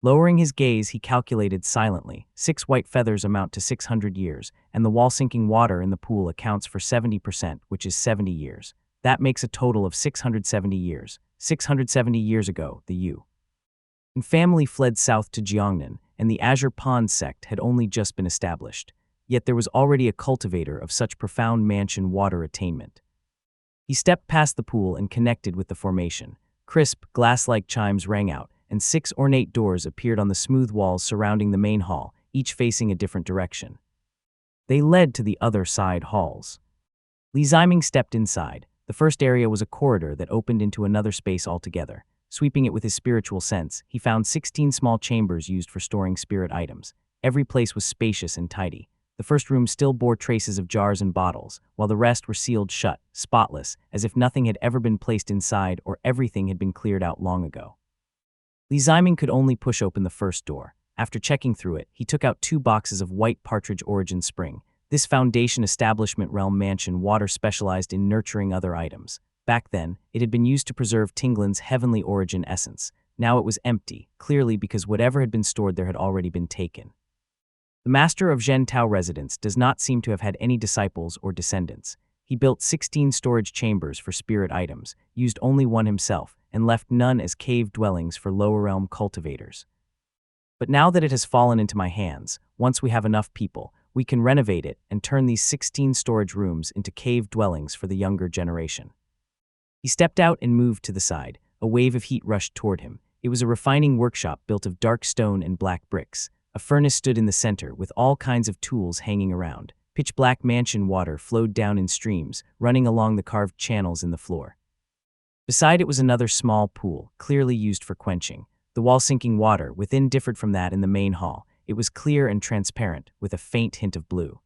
Lowering his gaze, he calculated silently. 6 white feathers amount to 600 years, and the wall-sinking water in the pool accounts for 70%, which is 70 years. That makes a total of 670 years. 670 years ago, the Yu family fled south to Jiangnan, and the Azure Pond sect had only just been established. Yet there was already a cultivator of such profound mansion water attainment. He stepped past the pool and connected with the formation. Crisp, glass-like chimes rang out, and 6 ornate doors appeared on the smooth walls surrounding the main hall, each facing a different direction. They led to the other side halls. Li Ziming stepped inside. The first area was a corridor that opened into another space altogether. Sweeping it with his spiritual sense, he found 16 small chambers used for storing spirit items. Every place was spacious and tidy. The first room still bore traces of jars and bottles, while the rest were sealed shut, spotless, as if nothing had ever been placed inside or everything had been cleared out long ago. Li Ziming could only push open the first door. After checking through it, he took out 2 boxes of white partridge origin spring. This Foundation Establishment Realm Mansion water specialized in nurturing other items. Back then, it had been used to preserve Tinglin's heavenly origin essence. Now it was empty, clearly because whatever had been stored there had already been taken. The master of Zhentao residence does not seem to have had any disciples or descendants. He built 16 storage chambers for spirit items, used only one himself, and left none as cave dwellings for lower realm cultivators. But now that it has fallen into my hands, once we have enough people, we can renovate it and turn these 16 storage rooms into cave dwellings for the younger generation. He stepped out and moved to the side. A wave of heat rushed toward him. It was a refining workshop built of dark stone and black bricks. A furnace stood in the center, with all kinds of tools hanging around. Pitch-black mansion water flowed down in streams, running along the carved channels in the floor. Beside it was another small pool, clearly used for quenching. The wall-sinking water within differed from that in the main hall. It was clear and transparent, with a faint hint of blue.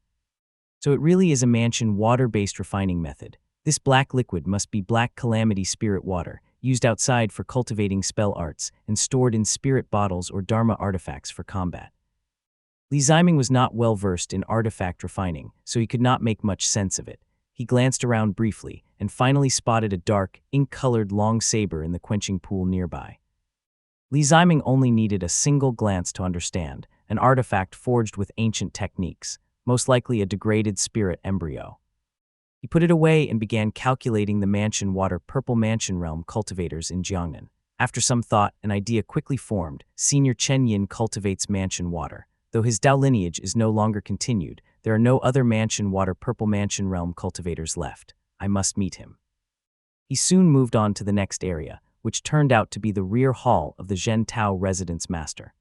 So it really is a mansion water-based refining method. This black liquid must be black calamity spirit water, used outside for cultivating spell arts, and stored in spirit bottles or dharma artifacts for combat. Li Ziming was not well versed in artifact refining, so he could not make much sense of it. He glanced around briefly, and finally spotted a dark, ink-colored long saber in the quenching pool nearby. Li Ziming only needed a single glance to understand, an artifact forged with ancient techniques, most likely a degraded spirit embryo. He put it away and began calculating the mansion water purple mansion realm cultivators in Jiangnan. After some thought, an idea quickly formed. Senior Chen Yin cultivates mansion water. Though his Dao lineage is no longer continued, there are no other mansion water purple mansion realm cultivators left. I must meet him. He soon moved on to the next area, which turned out to be the rear hall of the Zhentao residence master.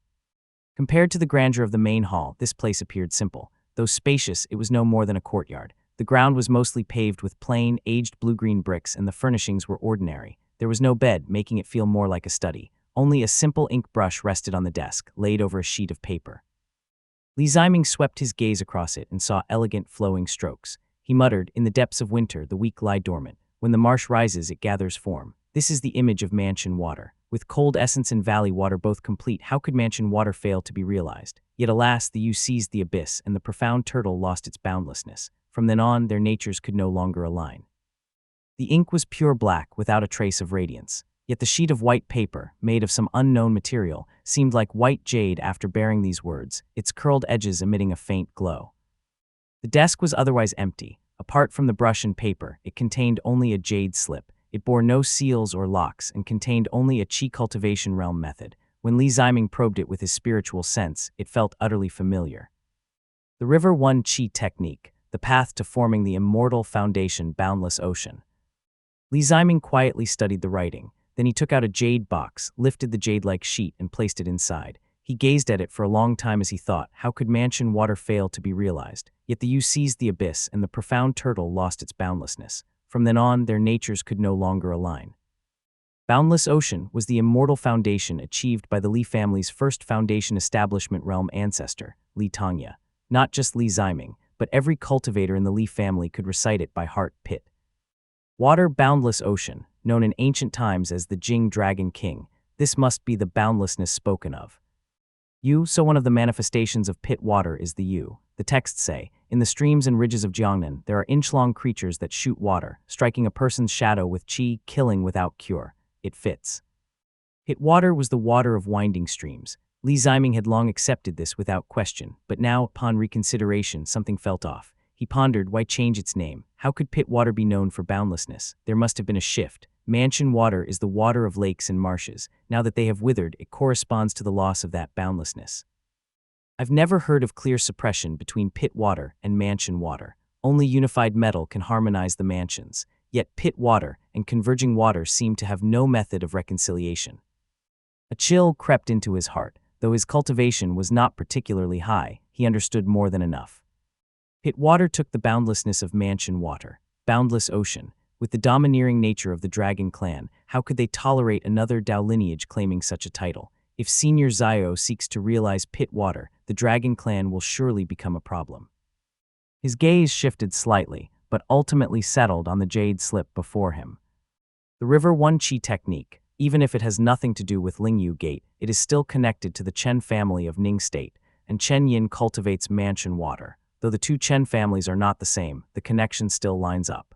Compared to the grandeur of the main hall, this place appeared simple. Though spacious, it was no more than a courtyard. The ground was mostly paved with plain, aged blue-green bricks, and the furnishings were ordinary. There was no bed, making it feel more like a study. Only a simple ink brush rested on the desk, laid over a sheet of paper. Li Ziming swept his gaze across it and saw elegant, flowing strokes. He muttered, "In the depths of winter, the weak lie dormant. When the marsh rises, it gathers form. This is the image of mansion water. With cold essence and valley water both complete, how could mansion water fail to be realized? Yet alas, the Yu seized the abyss, and the profound turtle lost its boundlessness. From then on, their natures could no longer align." The ink was pure black, without a trace of radiance. Yet the sheet of white paper, made of some unknown material, seemed like white jade after bearing these words, its curled edges emitting a faint glow. The desk was otherwise empty. Apart from the brush and paper, it contained only a jade slip. It bore no seals or locks and contained only a qi cultivation realm method. When Li Ziming probed it with his spiritual sense, it felt utterly familiar. The River One Qi technique, the path to forming the immortal foundation boundless ocean. Li Ziming quietly studied the writing. Then he took out a jade box, lifted the jade-like sheet, and placed it inside. He gazed at it for a long time as he thought, how could mansion water fail to be realized? Yet the Yu seized the abyss, and the profound turtle lost its boundlessness. From then on, their natures could no longer align. Boundless Ocean was the immortal foundation achieved by the Li family's first foundation establishment realm ancestor, Li Tongya. Not just Li Ziming, but every cultivator in the Li family could recite it by heart. Pit. Water boundless ocean, known in ancient times as the Jing Dragon King, this must be the boundlessness spoken of. So one of the manifestations of pit water is the Yu. The texts say, in the streams and ridges of Jiangnan, there are inch-long creatures that shoot water, striking a person's shadow with qi, killing without cure. It fits. Pit water was the water of winding streams. Li Ziming had long accepted this without question, but now, upon reconsideration, something felt off. He pondered, why change its name? How could pit water be known for boundlessness? There must have been a shift. Mansion water is the water of lakes and marshes. Now that they have withered, it corresponds to the loss of that boundlessness. I've never heard of clear suppression between pit water and mansion water. Only unified metal can harmonize the mansions. Yet pit water and converging water seem to have no method of reconciliation. A chill crept into his heart. Though his cultivation was not particularly high, he understood more than enough. Pit water took the boundlessness of mansion water, boundless ocean. With the domineering nature of the Dragon Clan, how could they tolerate another Dao lineage claiming such a title? If Senior Zio seeks to realize pit water, the Dragon Clan will surely become a problem. His gaze shifted slightly, but ultimately settled on the jade slip before him. The River One Qi technique, even if it has nothing to do with Lingyu Gate, it is still connected to the Chen family of Ning State, and Chen Yin cultivates mansion water. Though the two Chen families are not the same, the connection still lines up.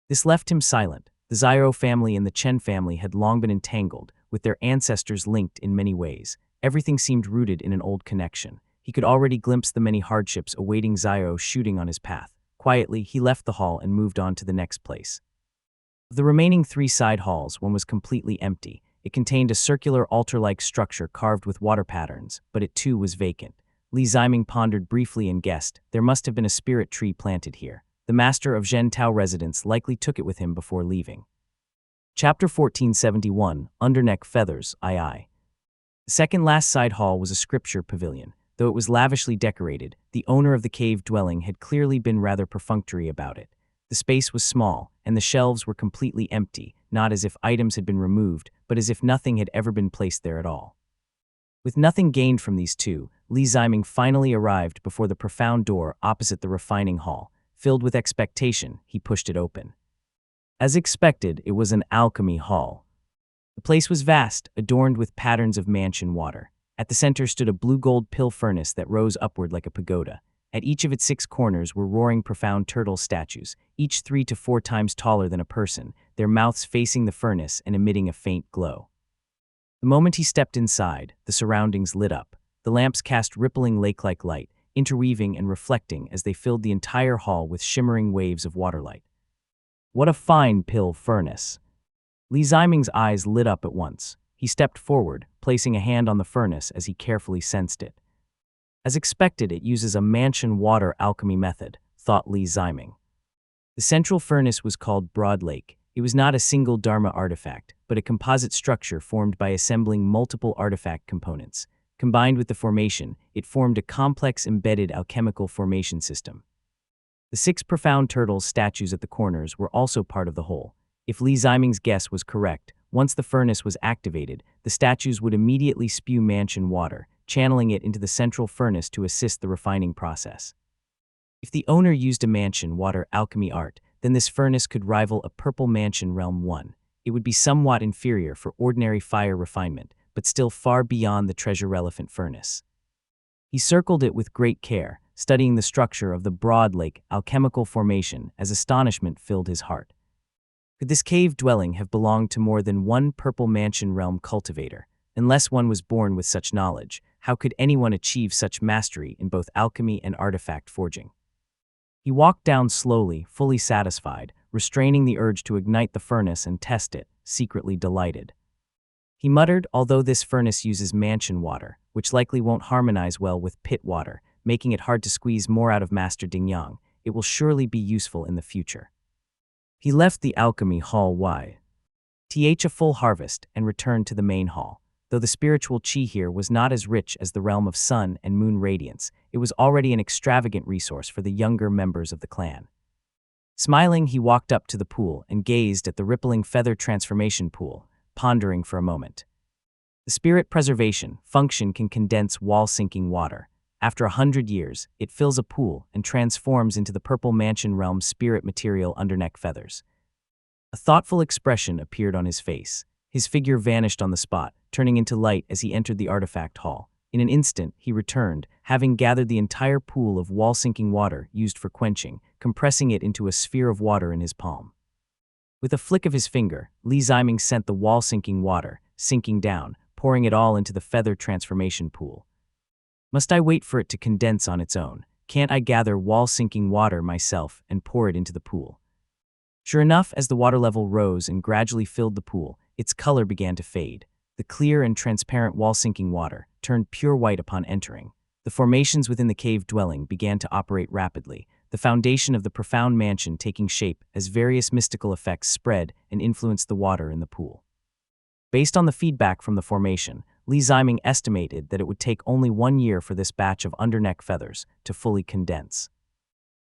This left him silent. The Zio family and the Chen family had long been entangled, with their ancestors linked in many ways. Everything seemed rooted in an old connection. He could already glimpse the many hardships awaiting Zio shooting on his path. Quietly, he left the hall and moved on to the next place. Of the remaining 3 side halls, one was completely empty. It contained a circular altar-like structure carved with water patterns, but it too was vacant. Li Ziming pondered briefly and guessed, there must have been a spirit tree planted here. The master of Zhen Tao residence likely took it with him before leaving. Chapter 1471, Underneck Feathers, II. The second last side hall was a scripture pavilion. Though it was lavishly decorated, the owner of the cave dwelling had clearly been rather perfunctory about it. The space was small, and the shelves were completely empty, not as if items had been removed, but as if nothing had ever been placed there at all. With nothing gained from these two, Li Ziming finally arrived before the profound door opposite the refining hall. Filled with expectation, he pushed it open. As expected, it was an alchemy hall. The place was vast, adorned with patterns of mansion water. At the center stood a blue-gold pill furnace that rose upward like a pagoda. At each of its 6 corners were roaring profound turtle statues, each 3 to 4 times taller than a person, their mouths facing the furnace and emitting a faint glow. The moment he stepped inside, the surroundings lit up. The lamps cast rippling lake-like light, interweaving and reflecting as they filled the entire hall with shimmering waves of waterlight. What a fine pill furnace! Li Ziming's eyes lit up at once. He stepped forward, placing a hand on the furnace as he carefully sensed it. As expected, it uses a mansion water alchemy method, thought Li Ziming. The central furnace was called Broad Lake. It was not a single Dharma artifact, but a composite structure formed by assembling multiple artifact components. Combined with the formation, it formed a complex embedded alchemical formation system. The 6 profound turtles statues at the corners were also part of the whole. If Li Ziming's guess was correct, once the furnace was activated, the statues would immediately spew mansion water, channeling it into the central furnace to assist the refining process. If the owner used a mansion water alchemy art, then this furnace could rival a purple mansion realm 1. It would be somewhat inferior for ordinary fire refinement, but still far beyond the treasure-relevant furnace. He circled it with great care, studying the structure of the Broad Lake alchemical formation as astonishment filled his heart. Could this cave dwelling have belonged to more than one purple mansion realm cultivator? Unless one was born with such knowledge, how could anyone achieve such mastery in both alchemy and artifact forging? He walked down slowly, fully satisfied, restraining the urge to ignite the furnace and test it, secretly delighted. He muttered, although this furnace uses mansion water, which likely won't harmonize well with pit water, making it hard to squeeze more out of Master Dingyang, it will surely be useful in the future. He left the alchemy hall th a full harvest and returned to the main hall. Though the spiritual qi here was not as rich as the realm of sun and moon radiance, it was already an extravagant resource for the younger members of the clan. Smiling, he walked up to the pool and gazed at the rippling feather transformation pool, pondering for a moment. The spirit preservation function can condense wall-sinking water. After 100 years, it fills a pool and transforms into the purple mansion realm spirit material Underneck Feathers. A thoughtful expression appeared on his face. His figure vanished on the spot, turning into light as he entered the artifact hall. In an instant, he returned, having gathered the entire pool of wall-sinking water used for quenching, compressing it into a sphere of water in his palm. With a flick of his finger, Li Ziming sent the wall-sinking water, sinking down, pouring it all into the feather transformation pool. Must I wait for it to condense on its own? Can't I gather wall-sinking water myself and pour it into the pool? Sure enough, as the water level rose and gradually filled the pool, its color began to fade. The clear and transparent wall-sinking water turned pure white upon entering. The formations within the cave dwelling began to operate rapidly, the foundation of the profound mansion taking shape as various mystical effects spread and influenced the water in the pool. Based on the feedback from the formation, Li Ziming estimated that it would take only 1 year for this batch of underneck feathers to fully condense.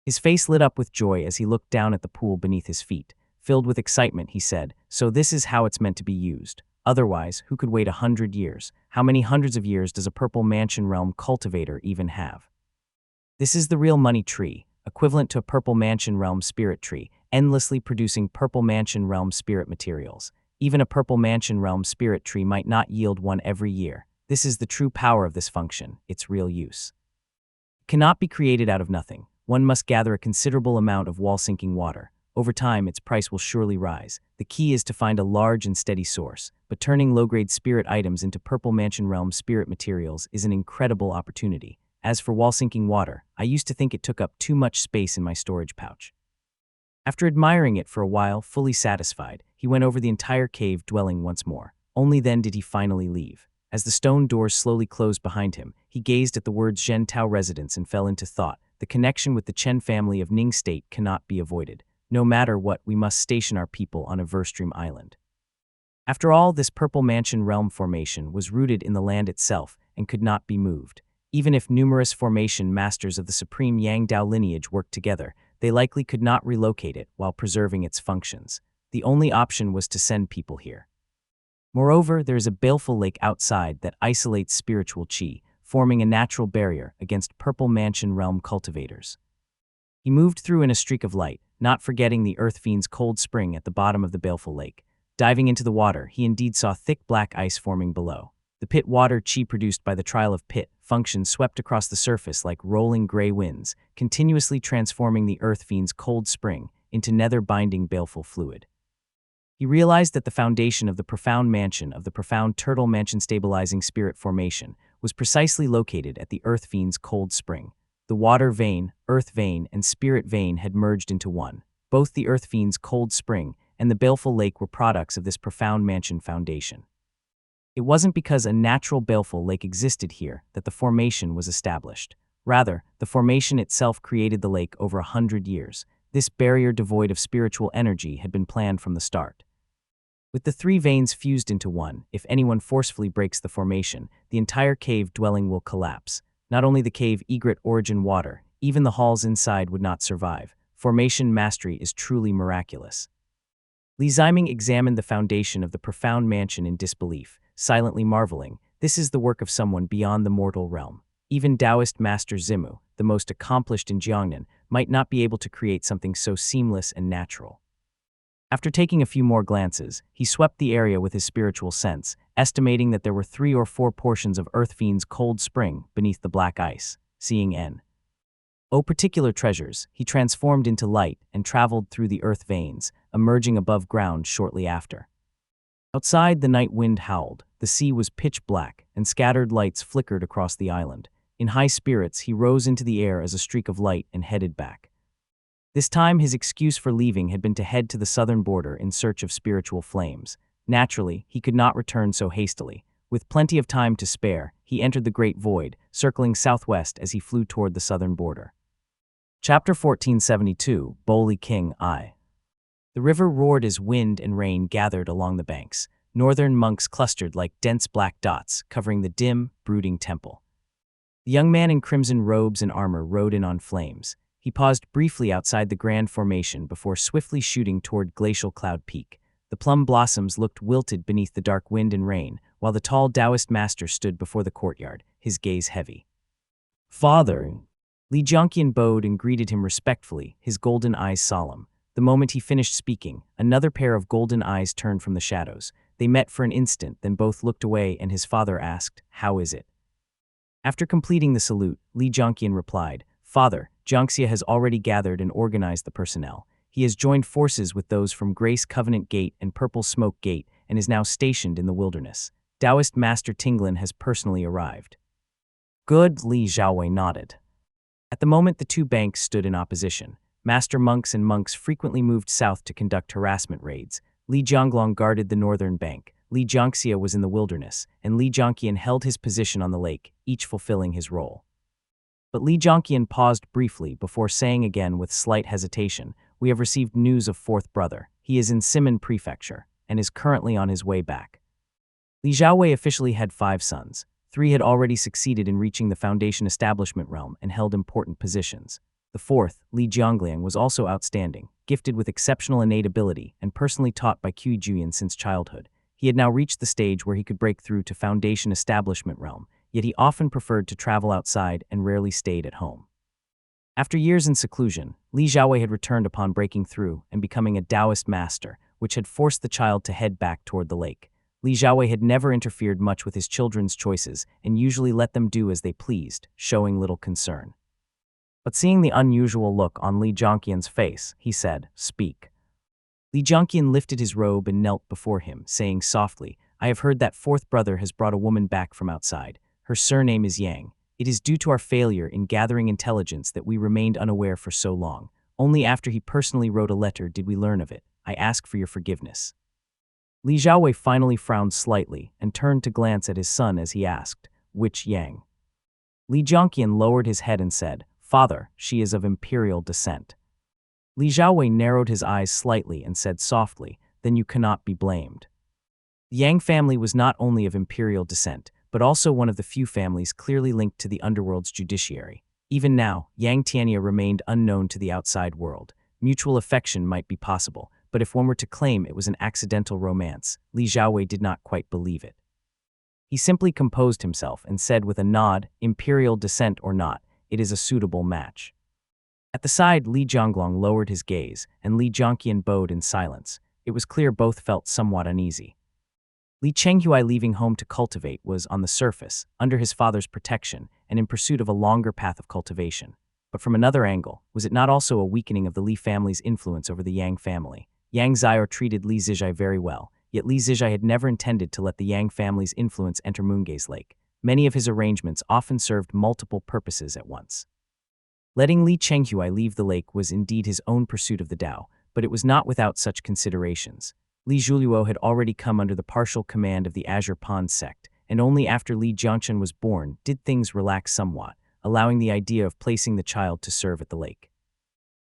His face lit up with joy as he looked down at the pool beneath his feet. Filled with excitement, he said, "So this is how it's meant to be used. Otherwise, who could wait 100 years? How many hundreds of years does a Purple Mansion Realm cultivator even have? This is the real money tree, equivalent to a Purple Mansion Realm spirit tree, endlessly producing Purple Mansion Realm spirit materials. Even a Purple Mansion Realm spirit tree might not yield one every year. This is the true power of this function, its real use. It cannot be created out of nothing. One must gather a considerable amount of wall-sinking water. Over time, its price will surely rise. The key is to find a large and steady source, but turning low-grade spirit items into Purple Mansion Realm spirit materials is an incredible opportunity. As for wall-sinking water, I used to think it took up too much space in my storage pouch." After admiring it for a while, fully satisfied, he went over the entire cave dwelling once more. Only then did he finally leave. As the stone doors slowly closed behind him, he gazed at the words Zhen Tao residence and fell into thought. The connection with the Chen family of Ning State cannot be avoided. No matter what, we must station our people on Everstream Island. After all, this Purple Mansion Realm formation was rooted in the land itself and could not be moved. Even if numerous formation masters of the Supreme Yang Dao lineage worked together, they likely could not relocate it while preserving its functions. The only option was to send people here. Moreover, there is a baleful lake outside that isolates spiritual qi, forming a natural barrier against Purple Mansion Realm cultivators. He moved through in a streak of light, not forgetting the Earth Fiend's cold spring at the bottom of the baleful lake. Diving into the water, he indeed saw thick black ice forming below. The pit water qi produced by the trial of pit function swept across the surface like rolling gray winds, continuously transforming the Earth Fiend's cold spring into nether-binding baleful fluid. He realized that the foundation of the profound mansion of the profound turtle mansion stabilizing spirit formation was precisely located at the Earth Fiend's cold spring. The water vein, earth vein, and spirit vein had merged into one. Both the Earth Fiend's cold spring and the baleful lake were products of this profound mansion foundation. It wasn't because a natural baleful lake existed here that the formation was established. Rather, the formation itself created the lake over 100 years. This barrier devoid of spiritual energy had been planned from the start. With the 3 veins fused into one, if anyone forcefully breaks the formation, the entire cave dwelling will collapse. Not only the cave egret origin water, even the halls inside would not survive. Formation mastery is truly miraculous. Li Ziming examined the foundation of the profound mansion in disbelief, silently marveling, this is the work of someone beyond the mortal realm. Even Taoist Master Zimu, the most accomplished in Jiangnan, might not be able to create something so seamless and natural. After taking a few more glances, he swept the area with his spiritual sense, estimating that there were 3 or 4 portions of Earth Fiend's cold spring beneath the black ice. Seeing O particular treasures, he transformed into light and traveled through the earth veins, emerging above ground shortly after. Outside, the night wind howled, the sea was pitch black, and scattered lights flickered across the island. In high spirits, he rose into the air as a streak of light and headed back. This time, his excuse for leaving had been to head to the southern border in search of spiritual flames. Naturally, he could not return so hastily. With plenty of time to spare, he entered the Great Void, circling southwest as he flew toward the southern border. Chapter 1472, Boli King I. The river roared as wind and rain gathered along the banks. Northern monks clustered like dense black dots, covering the dim, brooding temple. The young man in crimson robes and armor rode in on flames. He paused briefly outside the grand formation before swiftly shooting toward Glacial Cloud Peak. The plum blossoms looked wilted beneath the dark wind and rain, while the tall Taoist master stood before the courtyard, his gaze heavy. "Father!" Li Jianqian bowed and greeted him respectfully, his golden eyes solemn. The moment he finished speaking, another pair of golden eyes turned from the shadows. They met for an instant, then both looked away, and his father asked, "How is it?" After completing the salute, Li Jiangqian replied, "Father, Jiangxia has already gathered and organized the personnel. He has joined forces with those from Grace Covenant Gate and Purple Smoke Gate and is now stationed in the wilderness. Taoist Master Tinglin has personally arrived." Good, Li Xiaowei nodded. At the moment the two banks stood in opposition. Master monks and monks frequently moved south to conduct harassment raids. Li Jianglong guarded the northern bank, Li Jiangxia was in the wilderness, and Li Jiangqian held his position on the lake, each fulfilling his role. But Li Jiangqian paused briefly before saying again with slight hesitation, "We have received news of fourth brother. He is in Simen Prefecture, and is currently on his way back." Li Xiaowei officially had 5 sons. 3 had already succeeded in reaching the Foundation establishment realm and held important positions. The fourth, Li Jiangliang, was also outstanding, gifted with exceptional innate ability and personally taught by Qi Juyan since childhood. He had now reached the stage where he could break through to Foundation establishment realm, yet he often preferred to travel outside and rarely stayed at home. After years in seclusion, Li Xiaowei had returned upon breaking through and becoming a Taoist master, which had forced the child to head back toward the lake. Li Xiaowei had never interfered much with his children's choices and usually let them do as they pleased, showing little concern. But seeing the unusual look on Li Jiangqian's face, he said, "Speak." Li Jiangqian lifted his robe and knelt before him, saying softly, "I have heard that fourth brother has brought a woman back from outside. Her surname is Yang. It is due to our failure in gathering intelligence that we remained unaware for so long. Only after he personally wrote a letter did we learn of it. I ask for your forgiveness." Li Xiaowei finally frowned slightly and turned to glance at his son as he asked, "Which Yang?" Li Jiangqian lowered his head and said, "Father, she is of imperial descent." Li Xiaowei narrowed his eyes slightly and said softly, "Then you cannot be blamed." The Yang family was not only of imperial descent, but also one of the few families clearly linked to the underworld's judiciary. Even now, Yang Tiania remained unknown to the outside world. Mutual affection might be possible, but if one were to claim it was an accidental romance, Li Xiaowei did not quite believe it. He simply composed himself and said with a nod, "Imperial descent or not, it is a suitable match." At the side, Li Jianglong lowered his gaze, and Li Jiangqian bowed in silence. It was clear both felt somewhat uneasy. Li Chenghui, leaving home to cultivate, was, on the surface, under his father's protection and in pursuit of a longer path of cultivation. But from another angle, was it not also a weakening of the Li family's influence over the Yang family? Yang Xiao treated Li Zizhai very well, yet Li Zizhai had never intended to let the Yang family's influence enter Moongaze Lake. Many of his arrangements often served multiple purposes at once. Letting Li Chenghui leave the lake was indeed his own pursuit of the Tao, but it was not without such considerations. Li Zhuluo had already come under the partial command of the Azure Pond sect, and only after Li Jiangchen was born did things relax somewhat, allowing the idea of placing the child to serve at the lake.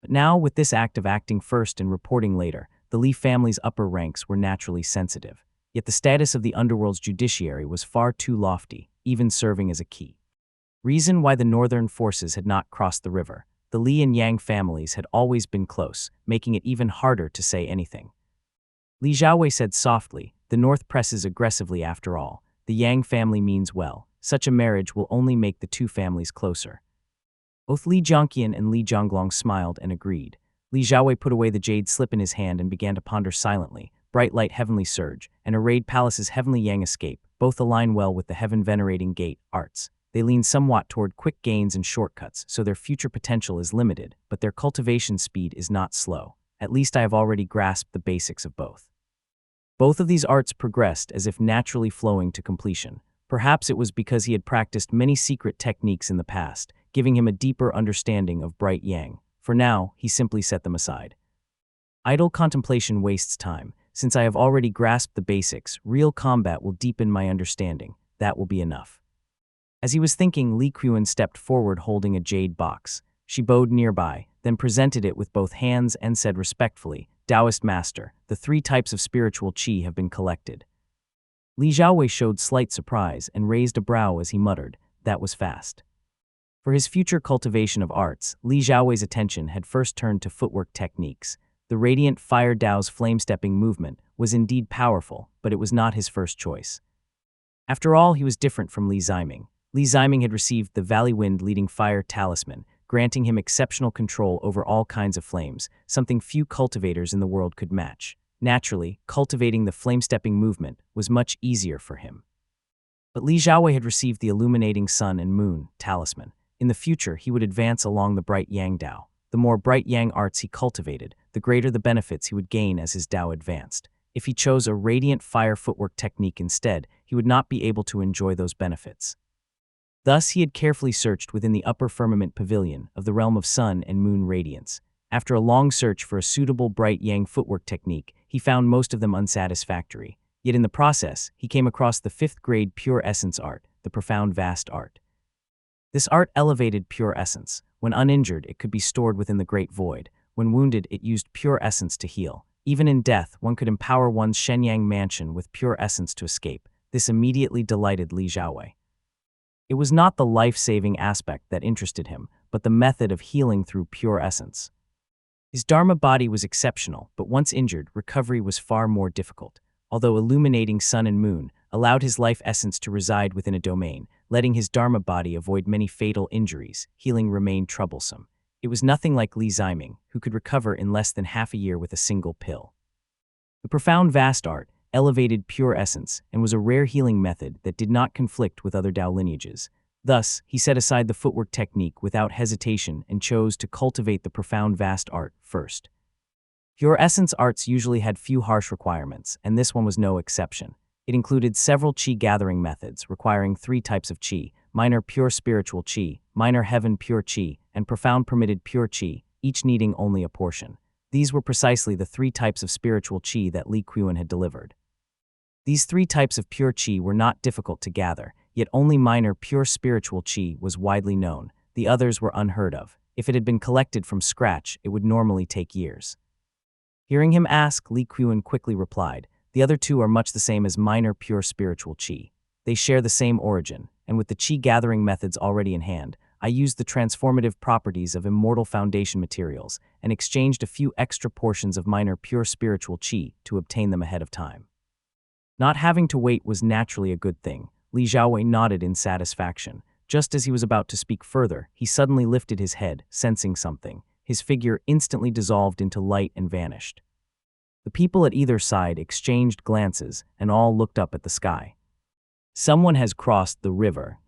But now, with this act of acting first and reporting later, the Li family's upper ranks were naturally sensitive. Yet the status of the underworld's judiciary was far too lofty, even serving as a key reason why the northern forces had not crossed the river. The Li and Yang families had always been close, making it even harder to say anything. Li Xiaowei said softly, "The north presses aggressively after all. The Yang family means well. Such a marriage will only make the two families closer." Both Li Jiangqian and Li Jianglong smiled and agreed. Li Xiaowei put away the jade slip in his hand and began to ponder silently. Bright light heavenly surge, and arrayed palace's heavenly Yang escape, both align well with the heaven-venerating gate, arts. They lean somewhat toward quick gains and shortcuts, so their future potential is limited, but their cultivation speed is not slow. At least I have already grasped the basics of both. Both of these arts progressed as if naturally flowing to completion. Perhaps it was because he had practiced many secret techniques in the past, giving him a deeper understanding of bright Yang. For now, he simply set them aside. Idle contemplation wastes time. Since I have already grasped the basics, real combat will deepen my understanding. That will be enough. As he was thinking, Li Qiuan stepped forward holding a jade box. She bowed nearby, then presented it with both hands and said respectfully, "Taoist Master, the 3 types of spiritual qi have been collected." Li Xiaowei showed slight surprise and raised a brow as he muttered, "That was fast." For his future cultivation of arts, Li Xiaowei's attention had first turned to footwork techniques. The radiant Fire Dao's flame-stepping movement was indeed powerful, but it was not his first choice. After all, he was different from Li Ziming. Li Ziming had received the Valley Wind Leading Fire Talisman, granting him exceptional control over all kinds of flames, something few cultivators in the world could match. Naturally, cultivating the flame-stepping movement was much easier for him. But Li Xiaowei had received the illuminating sun and moon talisman. In the future, he would advance along the bright Yang Dao. The more bright Yang arts he cultivated, the greater the benefits he would gain as his Dao advanced. If he chose a radiant fire footwork technique instead, he would not be able to enjoy those benefits. Thus, he had carefully searched within the upper firmament pavilion of the realm of sun and moon radiance. After a long search for a suitable bright Yang footwork technique, he found most of them unsatisfactory. Yet in the process, he came across the 5th grade pure essence art, the profound vast art. This art elevated pure essence. When uninjured, it could be stored within the great void. When wounded, it used pure essence to heal. Even in death, one could empower one's Shenyang mansion with pure essence to escape. This immediately delighted Li Xiaowei. It was not the life-saving aspect that interested him, but the method of healing through pure essence. His Dharma body was exceptional, but once injured, recovery was far more difficult. Although illuminating sun and moon allowed his life essence to reside within a domain, letting his Dharma body avoid many fatal injuries, healing remained troublesome. It was nothing like Li Ziming, who could recover in less than half a year with a single pill. The profound vast art elevated pure essence and was a rare healing method that did not conflict with other Dao lineages. Thus, he set aside the footwork technique without hesitation and chose to cultivate the profound vast art first. Pure essence arts usually had few harsh requirements, and this one was no exception. It included several qi gathering methods requiring 3 types of qi: minor pure spiritual qi, minor heaven pure qi, and profound permitted pure qi, each needing only a portion. These were precisely the 3 types of spiritual qi that Li Qiuan had delivered. These 3 types of pure qi were not difficult to gather, yet only minor pure spiritual qi was widely known. The others were unheard of. If it had been collected from scratch, it would normally take years. Hearing him ask, Li Qiuan quickly replied, "The other 2 are much the same as minor pure spiritual qi. They share the same origin, and with the qi gathering methods already in hand, I used the transformative properties of immortal foundation materials and exchanged a few extra portions of minor pure spiritual qi to obtain them ahead of time." Not having to wait was naturally a good thing. Li Xiaowei nodded in satisfaction. Just as he was about to speak further, he suddenly lifted his head, sensing something. His figure instantly dissolved into light and vanished. The people at either side exchanged glances, and all looked up at the sky. Someone has crossed the river.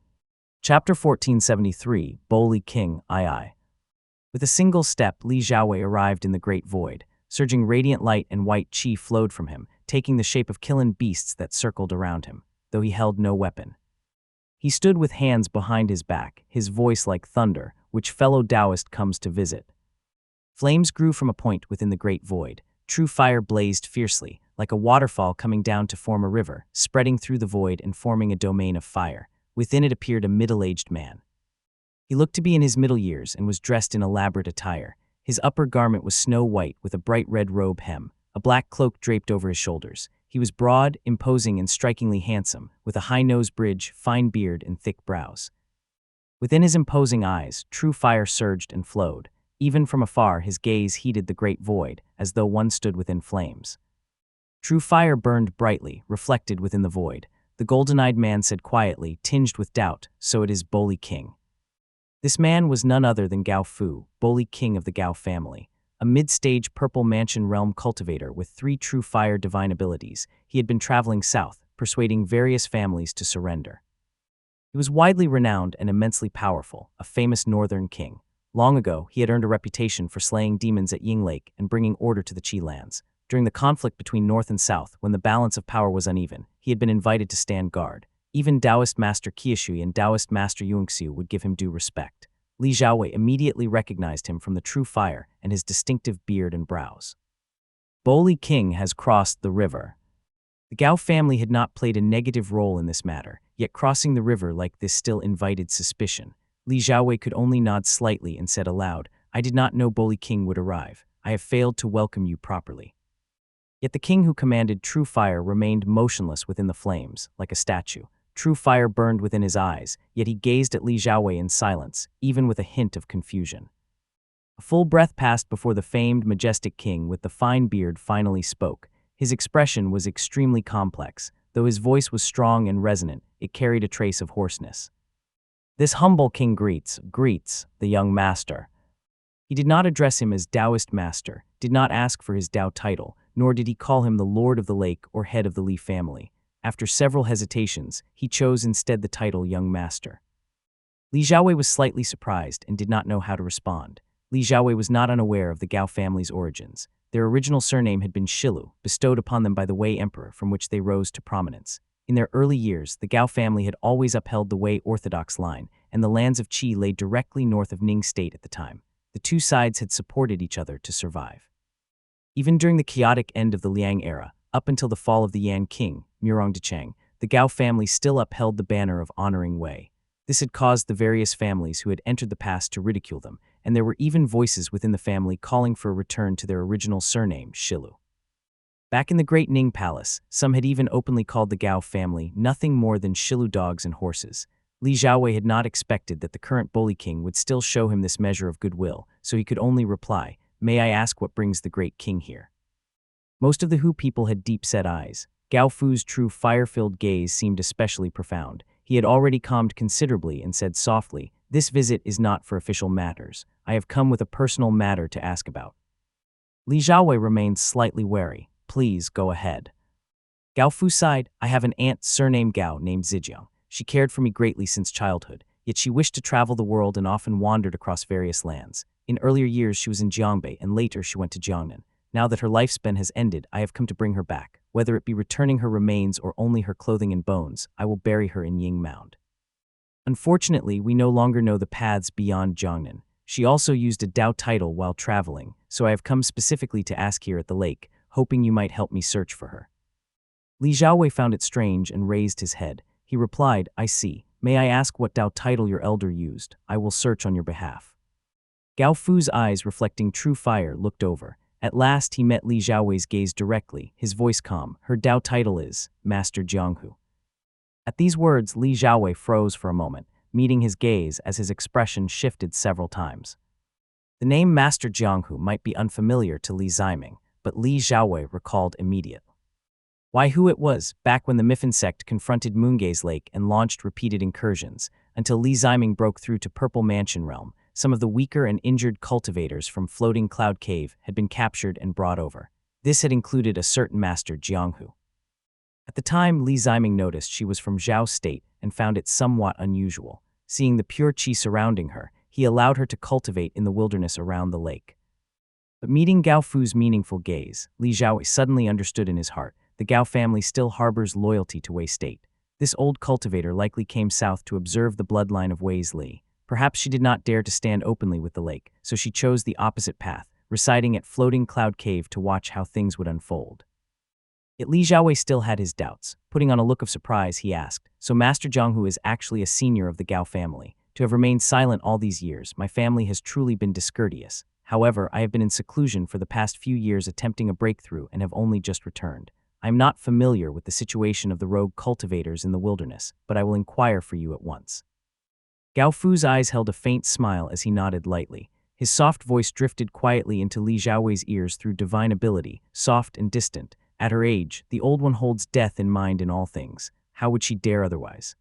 Chapter 1473, Boli King, II. With a single step, Li Xiaowei arrived in the great void. Surging radiant light and white qi flowed from him, taking the shape of killing beasts that circled around him, though he held no weapon. He stood with hands behind his back, his voice like thunder, which fellow Taoist comes to visit. Flames grew from a point within the great void. True fire blazed fiercely, like a waterfall coming down to form a river, spreading through the void and forming a domain of fire. Within it appeared a middle-aged man. He looked to be in his middle years and was dressed in elaborate attire. His upper garment was snow-white with a bright red robe hem, a black cloak draped over his shoulders. He was broad, imposing, and strikingly handsome, with a high nose bridge, fine beard, and thick brows. Within his imposing eyes, true fire surged and flowed. Even from afar, his gaze heated the great void, as though one stood within flames. True fire burned brightly, reflected within the void. The golden-eyed man said quietly, tinged with doubt, "So it is Boli King." This man was none other than Gao Fu, Boli King of the Gao family. A mid-stage purple mansion realm cultivator with 3 true fire divine abilities, he had been traveling south, persuading various families to surrender. He was widely renowned and immensely powerful, a famous northern king. Long ago, he had earned a reputation for slaying demons at Ying Lake and bringing order to the Qi lands. During the conflict between North and South, when the balance of power was uneven, he had been invited to stand guard. Even Taoist Master Qiushui and Taoist Master Yunxiu would give him due respect. Li Xiaowei immediately recognized him from the true fire and his distinctive beard and brows. Boli King has crossed the river. The Gao family had not played a negative role in this matter, yet crossing the river like this still invited suspicion. Li Xiaowei could only nod slightly and said aloud, "I did not know Boli King would arrive. I have failed to welcome you properly." Yet the king who commanded true fire remained motionless within the flames, like a statue. True fire burned within his eyes, yet he gazed at Li Xiaowei in silence, even with a hint of confusion. A full breath passed before the famed, majestic king with the fine beard finally spoke. His expression was extremely complex. Though his voice was strong and resonant, it carried a trace of hoarseness. "This humble king greets the young master." He did not address him as Taoist master, did not ask for his Tao title, nor did he call him the Lord of the Lake or head of the Li family. After several hesitations, he chose instead the title Young Master. Li Xiaowei was slightly surprised and did not know how to respond. Li Xiaowei was not unaware of the Gao family's origins. Their original surname had been Shilu, bestowed upon them by the Wei Emperor, from which they rose to prominence. In their early years, the Gao family had always upheld the Wei orthodox line, and the lands of Qi lay directly north of Ning State at the time. The two sides had supported each other to survive. Even during the chaotic end of the Liang era, up until the fall of the Yan king, Murong Dichang, the Gao family still upheld the banner of honoring Wei. This had caused the various families who had entered the past to ridicule them, and there were even voices within the family calling for a return to their original surname, Shilu. Back in the Great Ning Palace, some had even openly called the Gao family nothing more than Shilu dogs and horses. Li Xiaowei had not expected that the current bully king would still show him this measure of goodwill, so he could only reply, "May I ask what brings the great king here?" Most of the Hu people had deep-set eyes. Gao Fu's true fire-filled gaze seemed especially profound. He had already calmed considerably and said softly, "This visit is not for official matters. I have come with a personal matter to ask about." Li Xiaowei remained slightly wary. "Please, go ahead." Gao Fu sighed. "I have an aunt surnamed Gao named Zijiang. She cared for me greatly since childhood, yet she wished to travel the world and often wandered across various lands. In earlier years she was in Jiangbei and later she went to Jiangnan. Now that her lifespan has ended, I have come to bring her back. Whether it be returning her remains or only her clothing and bones, I will bury her in Ying Mound. Unfortunately, we no longer know the paths beyond Jiangnan. She also used a Dao title while traveling, so I have come specifically to ask here at the lake, hoping you might help me search for her." Li Xiaowei found it strange and raised his head. He replied, "I see. May I ask what Dao title your elder used? I will search on your behalf." Gao Fu's eyes, reflecting true fire, looked over. At last he met Li Xiaowei's gaze directly, his voice calm. "Her Dao title is Master Jianghu." At these words, Li Xiaowei froze for a moment, meeting his gaze as his expression shifted several times. The name Master Jianghu might be unfamiliar to Li Ziming, but Li Xiaowei recalled immediately why who it was, back when the Miffin sect confronted Moongaze Lake and launched repeated incursions, until Li Ziming broke through to Purple Mansion realm. Some of the weaker and injured cultivators from Floating Cloud Cave had been captured and brought over. This had included a certain Master Jianghu. At the time, Li Ziming noticed she was from Zhao State and found it somewhat unusual. Seeing the pure qi surrounding her, he allowed her to cultivate in the wilderness around the lake. But meeting Gao Fu's meaningful gaze, Li Xiaowei suddenly understood in his heart, the Gao family still harbors loyalty to Wei State. This old cultivator likely came south to observe the bloodline of Wei's Li. Perhaps she did not dare to stand openly with the lake, so she chose the opposite path, residing at Floating Cloud Cave to watch how things would unfold. Yet Li Xiaowei still had his doubts. Putting on a look of surprise, he asked, "So Master Jianghu is actually a senior of the Gao family. To have remained silent all these years, my family has truly been discourteous. However, I have been in seclusion for the past few years attempting a breakthrough and have only just returned. I am not familiar with the situation of the rogue cultivators in the wilderness, but I will inquire for you at once." Gao Fu's eyes held a faint smile as he nodded lightly. His soft voice drifted quietly into Li Xiaowei's ears through divine ability, soft and distant. "At her age, the old one holds death in mind in all things. How would she dare otherwise?"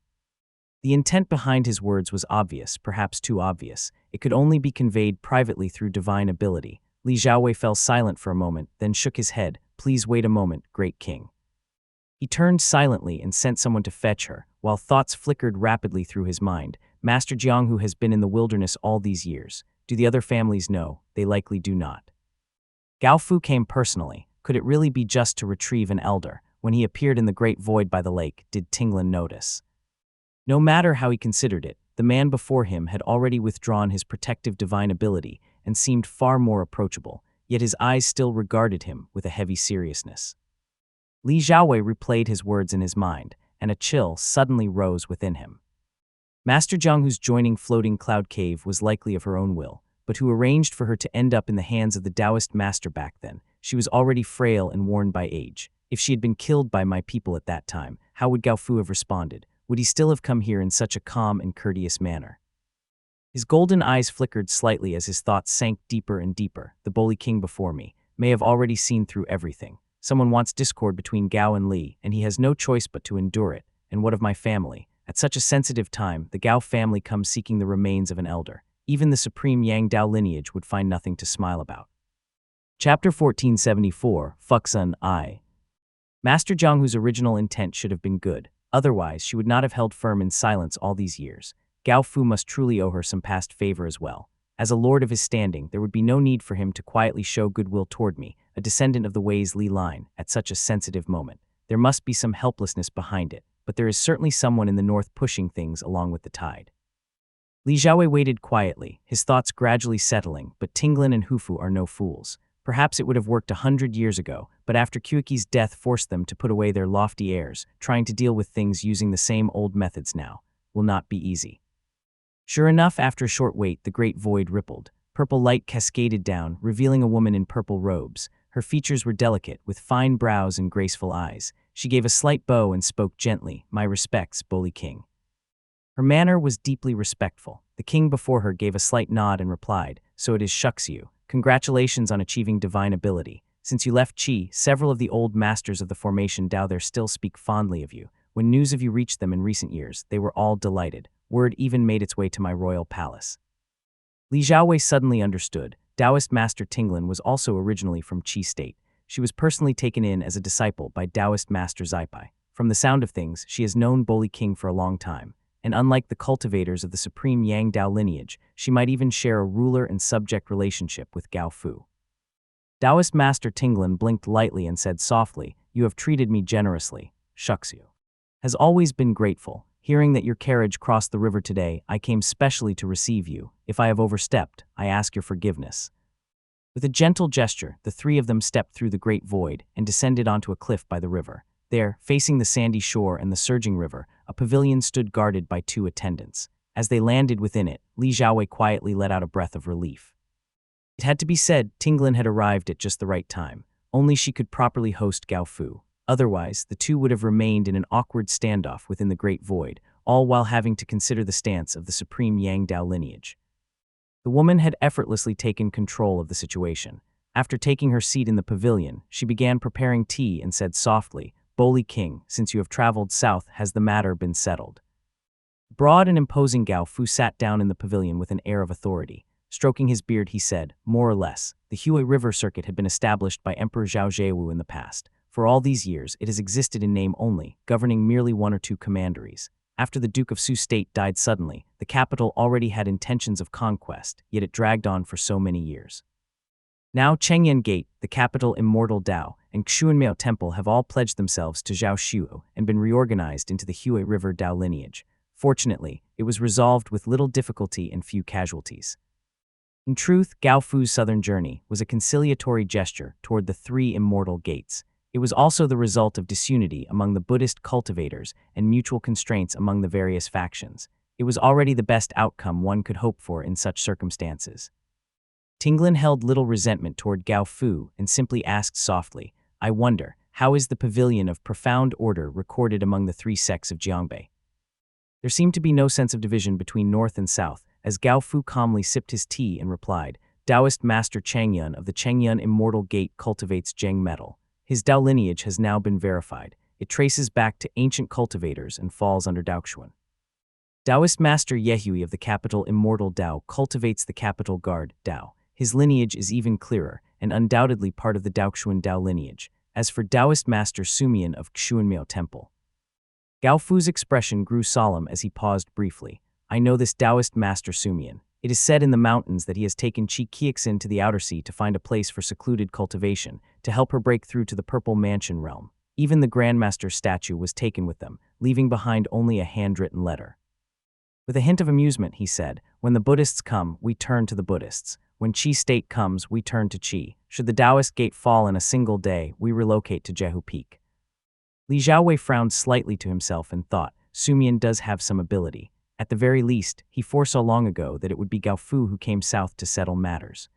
The intent behind his words was obvious, perhaps too obvious. It could only be conveyed privately through divine ability. Li Xiaowei fell silent for a moment, then shook his head. "Please wait a moment, great king." He turned silently and sent someone to fetch her, while thoughts flickered rapidly through his mind. Master Jianghu has been in the wilderness all these years. Do the other families know? They likely do not. Gao Fu came personally. Could it really be just to retrieve an elder? When he appeared in the great void by the lake, did Tinglin notice? No matter how he considered it, the man before him had already withdrawn his protective divine ability and seemed far more approachable, yet his eyes still regarded him with a heavy seriousness. Li Xiaowei replayed his words in his mind, and a chill suddenly rose within him. Master Jianghu's joining Floating Cloud Cave was likely of her own will, but who arranged for her to end up in the hands of the Taoist master back then? She was already frail and worn by age. If she had been killed by my people at that time, how would Gao Fu have responded? Would he still have come here in such a calm and courteous manner? His golden eyes flickered slightly as his thoughts sank deeper and deeper. The bully king before me may have already seen through everything. Someone wants discord between Gao and Li, and he has no choice but to endure it. And what of my family? At such a sensitive time, the Gao family comes seeking the remains of an elder. Even the supreme Yang Dao lineage would find nothing to smile about. Chapter 1474, Fuxun I. Master Jianghu's original intent should have been good, otherwise she would not have held firm in silence all these years. Gao Fu must truly owe her some past favor as well. As a lord of his standing, there would be no need for him to quietly show goodwill toward me, a descendant of the Wei's Li line, at such a sensitive moment. There must be some helplessness behind it, but there is certainly someone in the north pushing things along with the tide. Li Xiaowei waited quietly, his thoughts gradually settling, but Tinglin and Hufu are no fools. Perhaps it would have worked 100 years ago, but after Qiuqi's death forced them to put away their lofty airs, trying to deal with things using the same old methods now will not be easy. Sure enough, after a short wait, the great void rippled. Purple light cascaded down, revealing a woman in purple robes. Her features were delicate, with fine brows and graceful eyes. She gave a slight bow and spoke gently, "My respects, Boli King." Her manner was deeply respectful. The king before her gave a slight nod and replied, "So it is Shuxiu. Congratulations on achieving divine ability. Since you left Qi, several of the old masters of the formation Dao there still speak fondly of you. When news of you reached them in recent years, they were all delighted. Word even made its way to my royal palace." Li Xiaowei suddenly understood. Taoist Master Tinglin was also originally from Qi State. She was personally taken in as a disciple by Taoist Master Zaipai. From the sound of things, she has known Boli King for a long time, and unlike the cultivators of the supreme Yang Dao lineage, she might even share a ruler and subject relationship with Gao Fu. Taoist Master Tinglin blinked lightly and said softly, "You have treated me generously. Shuxiu has always been grateful. Hearing that your carriage crossed the river today, I came specially to receive you. If I have overstepped, I ask your forgiveness." With a gentle gesture, the three of them stepped through the great void and descended onto a cliff by the river. There, facing the sandy shore and the surging river, a pavilion stood guarded by two attendants. As they landed within it, Li Xiaowei quietly let out a breath of relief. It had to be said, Tinglin had arrived at just the right time. Only she could properly host Gao Fu. Otherwise, the two would have remained in an awkward standoff within the great void, all while having to consider the stance of the supreme Yang Dao lineage. The woman had effortlessly taken control of the situation. After taking her seat in the pavilion, she began preparing tea and said softly, "Boli King, since you have traveled south, has the matter been settled?" Broad and imposing Gao Fu sat down in the pavilion with an air of authority. Stroking his beard, he said, "More or less, the Hui River Circuit had been established by Emperor Zhao Zhewu in the past. For all these years, it has existed in name only, governing merely one or two commanderies. After the Duke of Su State died suddenly, the capital already had intentions of conquest, yet it dragged on for so many years. Now Chengyan Gate, the capital Immortal Dao, and Xuanmiao Temple have all pledged themselves to Zhao Xiu and been reorganized into the Hui River Dao lineage. Fortunately, it was resolved with little difficulty and few casualties." In truth, Gao Fu's southern journey was a conciliatory gesture toward the three immortal gates. It was also the result of disunity among the Buddhist cultivators and mutual constraints among the various factions. It was already the best outcome one could hope for in such circumstances. Tinglin held little resentment toward Gao Fu and simply asked softly, "I wonder, how is the pavilion of profound order recorded among the three sects of Jiangbei?" There seemed to be no sense of division between north and south, as Gao Fu calmly sipped his tea and replied, "Taoist Master Chengyun of the Chengyun Immortal Gate cultivates Zheng metal. His Dao lineage has now been verified. It traces back to ancient cultivators and falls under Daoxuan. Taoist Master Yehui of the capital Immortal Dao cultivates the capital Guard Dao. His lineage is even clearer, and undoubtedly part of the Daoxuan Dao lineage. As for Taoist Master Sumian of Xuanmiao Temple." Gao Fu's expression grew solemn as he paused briefly. "I know this Taoist Master Sumian. It is said in the mountains that he has taken Qi Qiuxin to the outer sea to find a place for secluded cultivation, to help her break through to the Purple Mansion realm. Even the Grandmaster's statue was taken with them, leaving behind only a handwritten letter." With a hint of amusement, he said, "When the Buddhists come, we turn to the Buddhists. When Qi State comes, we turn to Qi. Should the Taoist gate fall in a single day, we relocate to Jehu Peak." Li Xiaowei frowned slightly to himself and thought, Sumian does have some ability. At the very least, he foresaw long ago that it would be Gao Fu who came south to settle matters.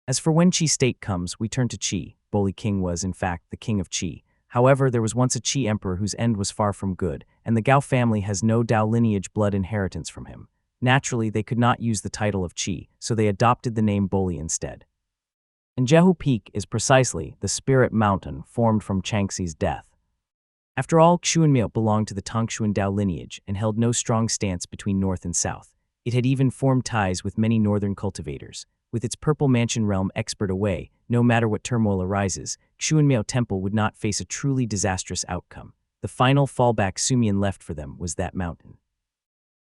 As for when Qi State comes, we turn to Qi. Boli King was, in fact, the king of Qi. However, there was once a Qi emperor whose end was far from good, and the Gao family has no Dao lineage blood inheritance from him. Naturally, they could not use the title of Qi, so they adopted the name Boli instead. And Jehu Peak is precisely the spirit mountain formed from Changxi's death. After all, Xuanmiao belonged to the Tongxuan Dao lineage and held no strong stance between north and south. It had even formed ties with many northern cultivators. With its Purple Mansion realm expert away, no matter what turmoil arises, Xuanmiao Temple would not face a truly disastrous outcome. The final fallback Sumian left for them was that mountain.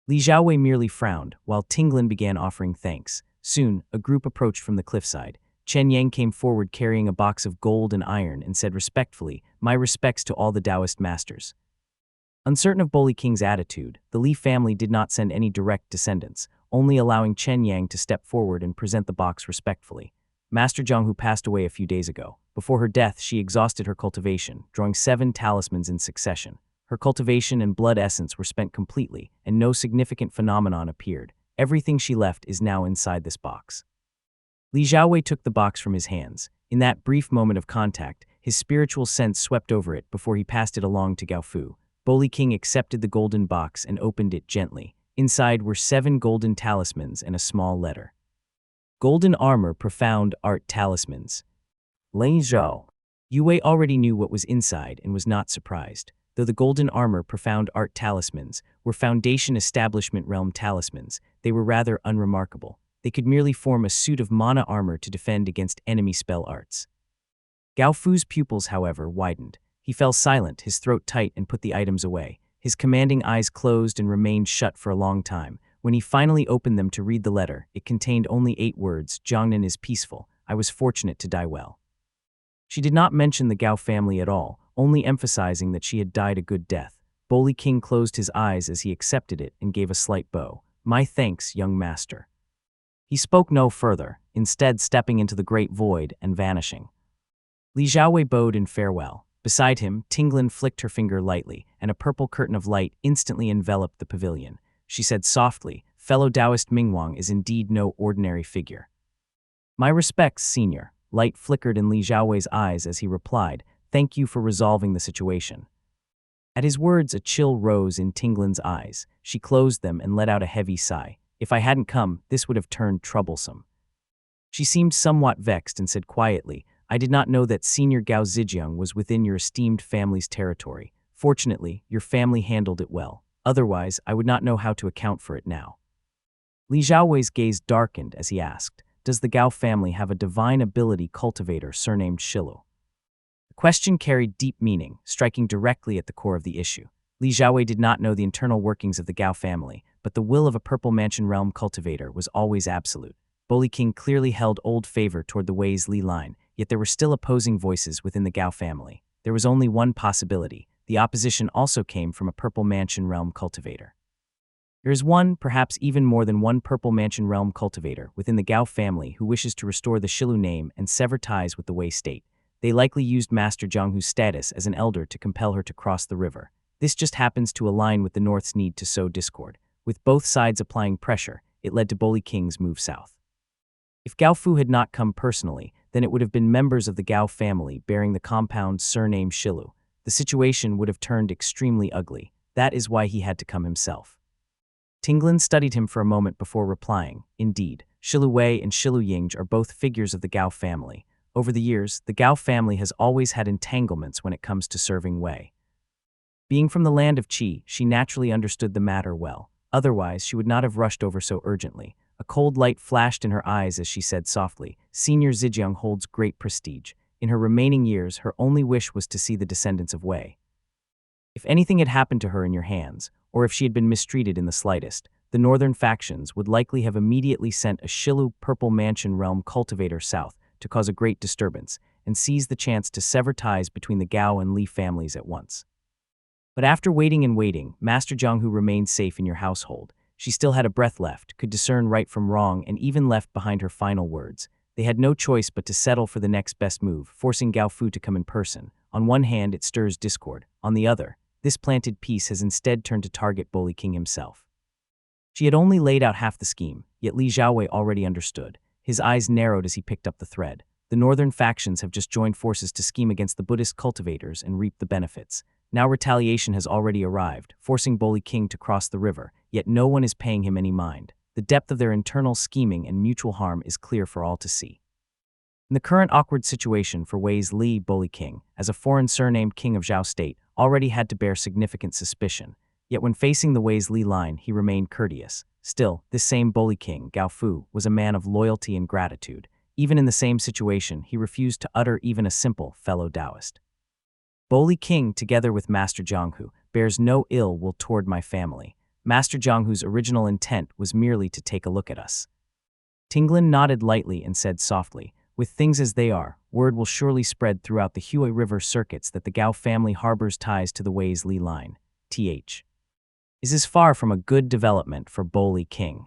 Li Xiaowei merely frowned, while Tinglin began offering thanks. Soon, a group approached from the cliffside. Chen Yang came forward carrying a box of gold and iron and said respectfully, "My respects to all the Taoist masters." Uncertain of Boli King's attitude, the Li family did not send any direct descendants, only allowing Chen Yang to step forward and present the box respectfully. Master Zhang, who passed away a few days ago. Before her death, she exhausted her cultivation, drawing 7 talismans in succession. Her cultivation and blood essence were spent completely, and no significant phenomenon appeared. Everything she left is now inside this box. Li Xiaowei took the box from his hands. In that brief moment of contact, his spiritual sense swept over it before he passed it along to Gao Fu. Boli King accepted the golden box and opened it gently. Inside were 7 golden talismans and a small letter. Golden Armor Profound Art Talismans. Lei Zhou. Yue already knew what was inside and was not surprised. Though the Golden Armor Profound Art Talismans were Foundation Establishment Realm talismans, they were rather unremarkable. They could merely form a suit of mana armor to defend against enemy spell arts. Gao Fu's pupils, however, widened. He fell silent, his throat tight, and put the items away. His commanding eyes closed and remained shut for a long time. When he finally opened them to read the letter, it contained only 8 words: "Jiangnan is peaceful. I was fortunate to die well." She did not mention the Gao family at all, only emphasizing that she had died a good death. Boli King closed his eyes as he accepted it and gave a slight bow. "My thanks, young master." He spoke no further, instead stepping into the great void and vanishing. Li Xiaowei bowed in farewell. Beside him, Tinglin flicked her finger lightly, and a purple curtain of light instantly enveloped the pavilion. She said softly, "Fellow Taoist Mingwang is indeed no ordinary figure." "My respects, senior." Light flickered in Li Xiaowei's eyes as he replied, "Thank you for resolving the situation." At his words, a chill rose in Tinglin's eyes. She closed them and let out a heavy sigh. "If I hadn't come, this would have turned troublesome." She seemed somewhat vexed and said quietly, "I did not know that Senior Gao Zijiang was within your esteemed family's territory. Fortunately, your family handled it well. Otherwise, I would not know how to account for it now." Li Xiaowei's gaze darkened as he asked, "Does the Gao family have a divine ability cultivator surnamed Shilu?" The question carried deep meaning, striking directly at the core of the issue. Li Xiaowei did not know the internal workings of the Gao family, but the will of a Purple Mansion realm cultivator was always absolute. Boli King clearly held old favor toward the Wei's Li line, yet there were still opposing voices within the Gao family. There was only one possibility. The opposition also came from a Purple Mansion realm cultivator. There is one, perhaps even more than one Purple Mansion realm cultivator within the Gao family who wishes to restore the Shilu name and sever ties with the Wei state. They likely used Master Zhanghu's status as an elder to compel her to cross the river. This just happens to align with the North's need to sow discord. With both sides applying pressure, it led to Boli King's move south. If Gao Fu had not come personally, then it would have been members of the Gao family bearing the compound surname Shilu. The situation would have turned extremely ugly. That is why he had to come himself. Tinglin studied him for a moment before replying. Indeed, Shilu Wei and Shilu Ying are both figures of the Gao family. Over the years, the Gao family has always had entanglements when it comes to serving Wei. Being from the land of Qi, she naturally understood the matter well. Otherwise, she would not have rushed over so urgently. A cold light flashed in her eyes as she said softly, "Senior Zijiang holds great prestige. In her remaining years, her only wish was to see the descendants of Wei. If anything had happened to her in your hands, or if she had been mistreated in the slightest, the northern factions would likely have immediately sent a Shilu Purple Mansion realm cultivator south to cause a great disturbance and seize the chance to sever ties between the Gao and Li families at once. But after waiting and waiting, Master Zhanghu remained safe in your household. She still had a breath left, could discern right from wrong, and even left behind her final words. They had no choice but to settle for the next best move, forcing Gao Fu to come in person. On one hand, it stirs discord. On the other, this planted peace has instead turned to target Boli King himself. She had only laid out half the scheme, yet Li Xiaowei already understood. His eyes narrowed as he picked up the thread. The northern factions have just joined forces to scheme against the Buddhist cultivators and reap the benefits. Now retaliation has already arrived, forcing Boli King to cross the river, yet no one is paying him any mind. The depth of their internal scheming and mutual harm is clear for all to see. In the current awkward situation for Wei's Li, Boli King, as a foreign surnamed king of Zhao state, already had to bear significant suspicion. Yet when facing the Wei's Li line, he remained courteous. Still, this same Bully King, Gao Fu, was a man of loyalty and gratitude. Even in the same situation, he refused to utter even a simple fellow Taoist. Bully King, together with Master Jianghu, bears no ill will toward my family. Master Jianghu's original intent was merely to take a look at us. Tinglin nodded lightly and said softly, with things as they are, word will surely spread throughout the Hue River circuits that the Gao family harbors ties to the Wei's Li line. Th. Is as far from a good development for Bully King.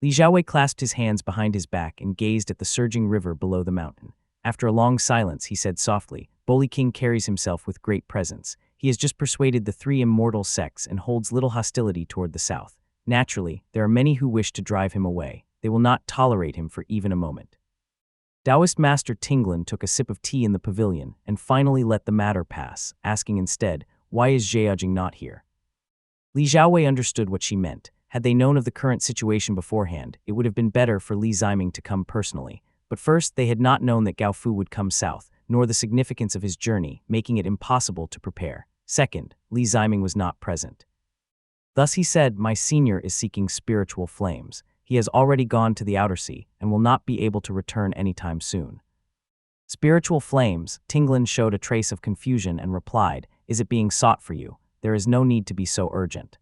Li Xiaowei clasped his hands behind his back and gazed at the surging river below the mountain. After a long silence, he said softly, Bully King carries himself with great presence. He has just persuaded the 3 immortal sects and holds little hostility toward the south. Naturally, there are many who wish to drive him away. They will not tolerate him for even a moment. Taoist Master Tinglin took a sip of tea in the pavilion and finally let the matter pass, asking instead, why is Zhejiang not here? Li Xiaowei understood what she meant. Had they known of the current situation beforehand, it would have been better for Li Ziming to come personally. But first, they had not known that Gao Fu would come south, nor the significance of his journey, making it impossible to prepare. Second, Li Ziming was not present. Thus he said, my senior is seeking spiritual flames. He has already gone to the outer sea and will not be able to return anytime soon. Spiritual flames, Tinglin showed a trace of confusion and replied, is it being sought for you? There is no need to be so urgent.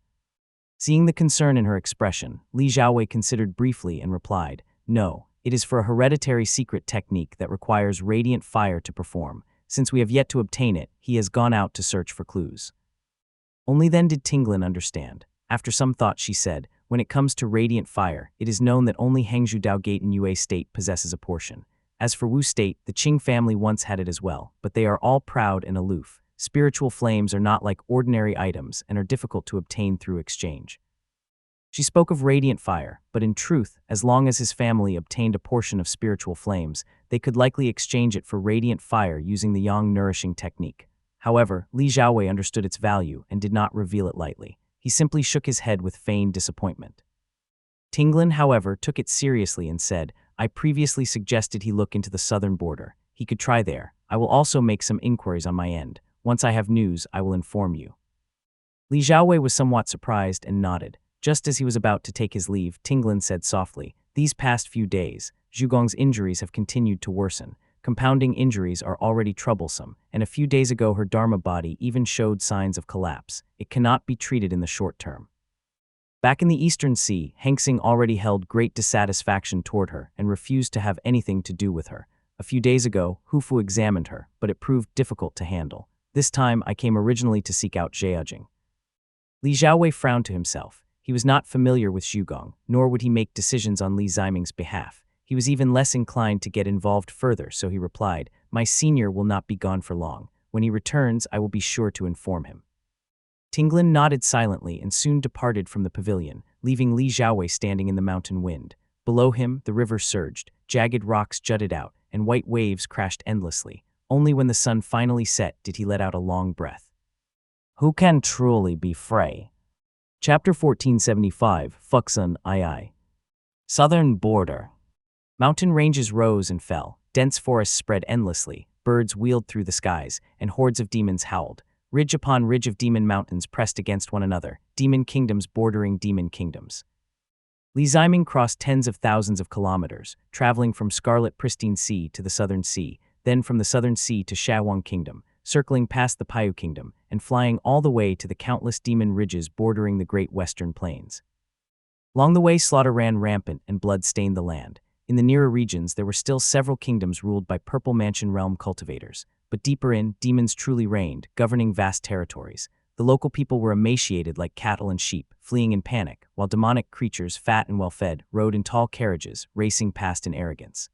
Seeing the concern in her expression, Li Xiaowei considered briefly and replied, no, it is for a hereditary secret technique that requires radiant fire to perform. Since we have yet to obtain it, he has gone out to search for clues. Only then did Tinglin understand. After some thought she said, when it comes to radiant fire, it is known that only Hangzhou Dao Gate in Yue State possesses a portion. As for Wu State, the Qing family once had it as well, but they are all proud and aloof. Spiritual flames are not like ordinary items and are difficult to obtain through exchange. She spoke of radiant fire, but in truth, as long as his family obtained a portion of spiritual flames, they could likely exchange it for radiant fire using the yang nourishing technique. However, Li Xiaowei understood its value and did not reveal it lightly. He simply shook his head with feigned disappointment. Tinglin, however, took it seriously and said, I previously suggested he look into the southern border. He could try there. I will also make some inquiries on my end. Once I have news, I will inform you. Li Xiaowei was somewhat surprised and nodded. Just as he was about to take his leave, Tinglin said softly, these past few days, Zhugong's injuries have continued to worsen. Compounding injuries are already troublesome, and a few days ago her Dharma body even showed signs of collapse. It cannot be treated in the short term. Back in the Eastern Sea, Hengxing already held great dissatisfaction toward her and refused to have anything to do with her. A few days ago, Hufu examined her, but it proved difficult to handle. This time, I came originally to seek out Zhejiang. Li Xiaowei frowned to himself. He was not familiar with Zhugong, nor would he make decisions on Li Ziming's behalf. He was even less inclined to get involved further, so he replied, my senior will not be gone for long. When he returns, I will be sure to inform him. Tinglin nodded silently and soon departed from the pavilion, leaving Li Xiaowei standing in the mountain wind. Below him, the river surged, jagged rocks jutted out, and white waves crashed endlessly. Only when the sun finally set did he let out a long breath. Who can truly be Frey? Chapter 1475, Fuxun II. Southern Border. Mountain ranges rose and fell, dense forests spread endlessly, birds wheeled through the skies, and hordes of demons howled. Ridge upon ridge of demon mountains pressed against one another, demon kingdoms bordering demon kingdoms. Li Ziming crossed tens of thousands of kilometers, traveling from Scarlet Pristine Sea to the Southern Sea, then from the Southern Sea to Shawang Kingdom, circling past the Paiyu Kingdom, and flying all the way to the countless demon ridges bordering the Great Western Plains. Along the way, slaughter ran rampant and blood stained the land. In the nearer regions, there were still several kingdoms ruled by Purple Mansion realm cultivators, but deeper in, demons truly reigned, governing vast territories. The local people were emaciated like cattle and sheep, fleeing in panic, while demonic creatures, fat and well-fed, rode in tall carriages, racing past in arrogance.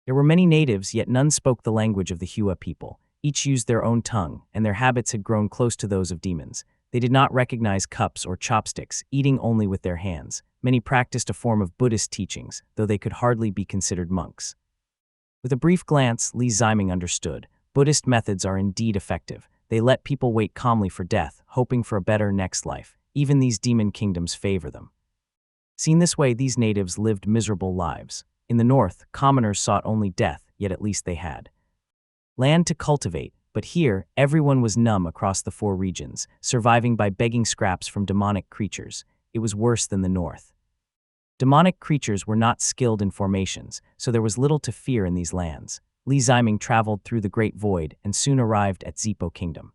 There were many natives, yet none spoke the language of the Hua people. Each used their own tongue, and their habits had grown close to those of demons. They did not recognize cups or chopsticks, eating only with their hands. Many practiced a form of Buddhist teachings, though they could hardly be considered monks. With a brief glance, Li Ziming understood. Buddhist methods are indeed effective. They let people wait calmly for death, hoping for a better next life. Even these demon kingdoms favor them. Seen this way, these natives lived miserable lives. In the north, commoners sought only death, yet at least they had land to cultivate, But here, everyone was numb across the 4 regions, surviving by begging scraps from demonic creatures. It was worse than the north. Demonic creatures were not skilled in formations, so there was little to fear in these lands. Li Ziming traveled through the Great Void and soon arrived at Zipo Kingdom.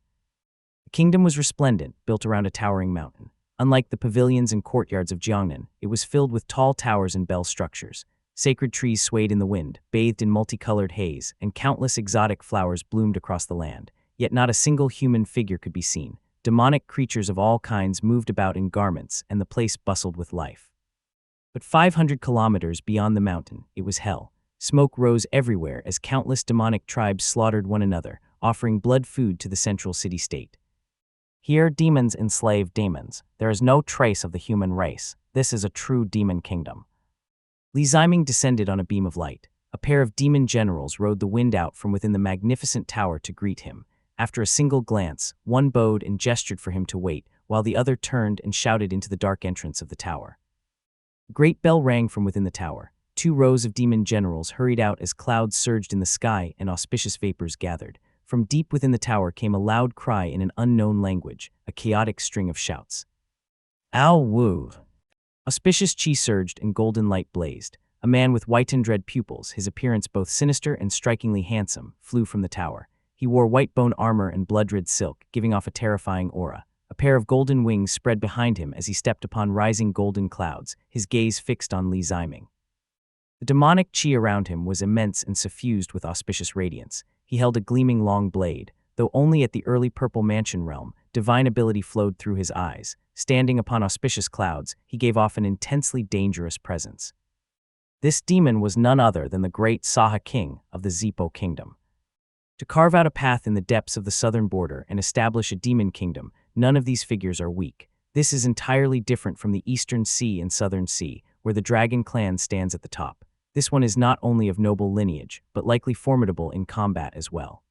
The kingdom was resplendent, built around a towering mountain. Unlike the pavilions and courtyards of Jiangnan, it was filled with tall towers and bell structures. Sacred trees swayed in the wind, bathed in multicolored haze, and countless exotic flowers bloomed across the land. Yet not a single human figure could be seen. Demonic creatures of all kinds moved about in garments, and the place bustled with life. But 500 kilometers beyond the mountain, it was hell. Smoke rose everywhere as countless demonic tribes slaughtered one another, offering blood food to the central city-state. Here, demons enslave demons. There is no trace of the human race. This is a true demon kingdom. Li Ziming descended on a beam of light. A pair of demon generals rode the wind out from within the magnificent tower to greet him. After a single glance, one bowed and gestured for him to wait, while the other turned and shouted into the dark entrance of the tower. A great bell rang from within the tower. 2 rows of demon generals hurried out as clouds surged in the sky and auspicious vapors gathered. From deep within the tower came a loud cry in an unknown language, a chaotic string of shouts. Ao Wu! Auspicious chi surged and golden light blazed. A man with whitened red pupils, his appearance both sinister and strikingly handsome, flew from the tower. He wore white bone armor and blood-red silk, giving off a terrifying aura. A pair of golden wings spread behind him as he stepped upon rising golden clouds, his gaze fixed on Li Ziming. The demonic chi around him was immense and suffused with auspicious radiance. He held a gleaming long blade. Though only at the early purple mansion realm, divine ability flowed through his eyes. Standing upon auspicious clouds, he gave off an intensely dangerous presence. This demon was none other than the great Saha King of the Zipo Kingdom. To carve out a path in the depths of the southern border and establish a demon kingdom, none of these figures are weak. This is entirely different from the Eastern Sea and Southern Sea, where the Dragon Clan stands at the top. This one is not only of noble lineage, but likely formidable in combat as well.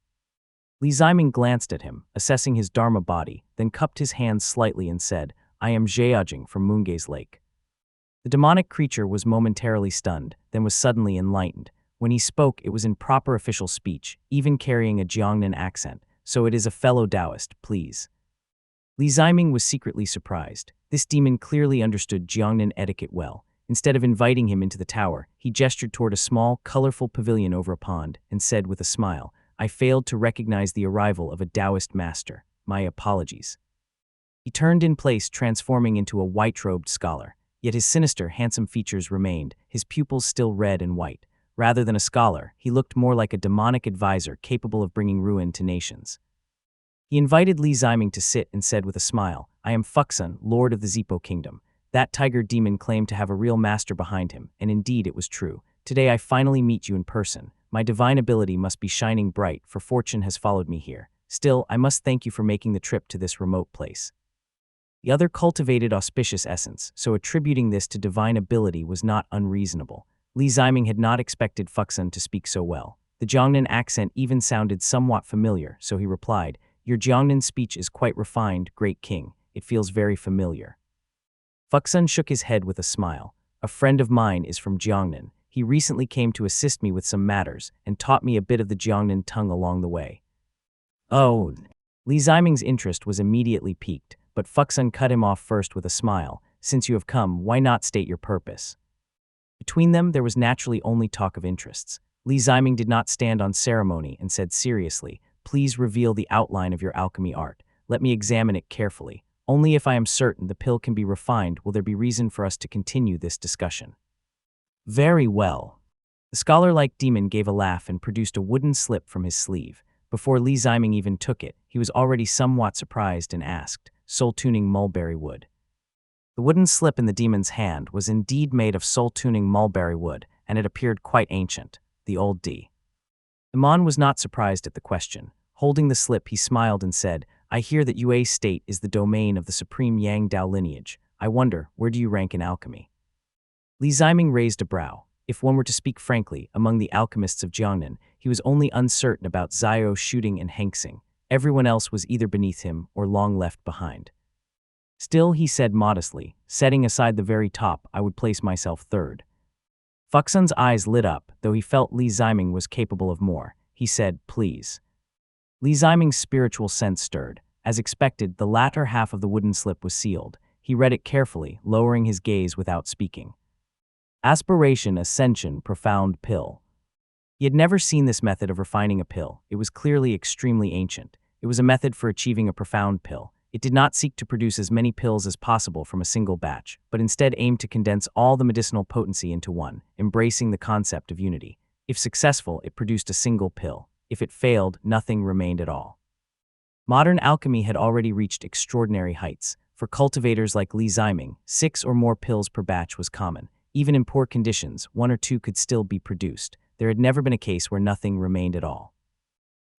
Li Ziming glanced at him, assessing his Dharma body, then cupped his hands slightly and said, I am Zheajing from Moongaze Lake. The demonic creature was momentarily stunned, then was suddenly enlightened. When he spoke, it was in proper official speech, even carrying a Jiangnan accent, so it is a fellow Taoist, please. Li Ziming was secretly surprised. This demon clearly understood Jiangnan etiquette well. Instead of inviting him into the tower, he gestured toward a small, colorful pavilion over a pond and said with a smile, I failed to recognize the arrival of a Taoist master. My apologies. He turned in place, transforming into a white-robed scholar. Yet his sinister, handsome features remained, his pupils still red and white. Rather than a scholar, he looked more like a demonic advisor capable of bringing ruin to nations. He invited Li Ziming to sit and said with a smile, I am Fuxun, Lord of the Zipo Kingdom. That tiger demon claimed to have a real master behind him, and indeed it was true. Today I finally meet you in person. My divine ability must be shining bright, for fortune has followed me here. Still, I must thank you for making the trip to this remote place. The other cultivated auspicious essence, so attributing this to divine ability was not unreasonable. Li Ziming had not expected Fuxun to speak so well. The Jiangnan accent even sounded somewhat familiar, so he replied, Your Jiangnan speech is quite refined, great king. It feels very familiar. Fuxun shook his head with a smile. A friend of mine is from Jiangnan. He recently came to assist me with some matters and taught me a bit of the Jiangnan tongue along the way. Oh, Li Ziming's interest was immediately piqued, but Fuxun cut him off first with a smile. Since you have come, why not state your purpose? Between them, there was naturally only talk of interests. Li Ziming did not stand on ceremony and said seriously, Please reveal the outline of your alchemy art. Let me examine it carefully. Only if I am certain the pill can be refined will there be reason for us to continue this discussion. Very well. The scholar-like demon gave a laugh and produced a wooden slip from his sleeve. Before Li Ziming even took it, he was already somewhat surprised and asked, soul-tuning mulberry wood. The wooden slip in the demon's hand was indeed made of soul-tuning mulberry wood, and it appeared quite ancient, the old D. Iman was not surprised at the question. Holding the slip, he smiled and said, I hear that Yue State is the domain of the supreme Yang Dao lineage. I wonder, where do you rank in alchemy? Li Ziming raised a brow. If one were to speak frankly, among the alchemists of Jiangnan, he was only uncertain about Zhao Shooting and Hengxing. Everyone else was either beneath him or long left behind. Still, he said modestly, setting aside the very top, I would place myself third. Fuxun's eyes lit up, though he felt Li Ziming was capable of more. He said, Please. Li Ziming's spiritual sense stirred. As expected, the latter half of the wooden slip was sealed. He read it carefully, lowering his gaze without speaking. Aspiration, ascension, profound pill. He had never seen this method of refining a pill. It was clearly extremely ancient. It was a method for achieving a profound pill. It did not seek to produce as many pills as possible from a single batch, but instead aimed to condense all the medicinal potency into one, embracing the concept of unity. If successful, it produced a single pill. If it failed, nothing remained at all. Modern alchemy had already reached extraordinary heights. For cultivators like Li Ziming, 6 or more pills per batch was common. Even in poor conditions, 1 or 2 could still be produced. There had never been a case where nothing remained at all.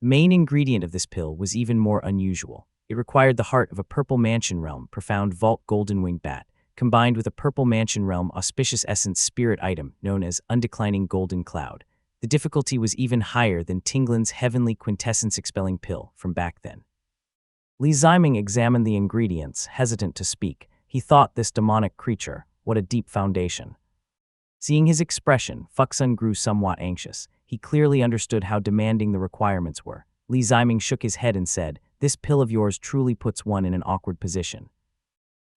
The main ingredient of this pill was even more unusual. It required the heart of a Purple Mansion Realm Profound Vault Golden-Winged Bat, combined with a Purple Mansion Realm Auspicious Essence spirit item known as Undeclining Golden Cloud. The difficulty was even higher than Tinglin's Heavenly Quintessence-expelling pill from back then. Li Ziming examined the ingredients, hesitant to speak. He thought, this demonic creature, what a deep foundation. Seeing his expression, Fuxun grew somewhat anxious. He clearly understood how demanding the requirements were. Li Ziming shook his head and said, "This pill of yours truly puts one in an awkward position."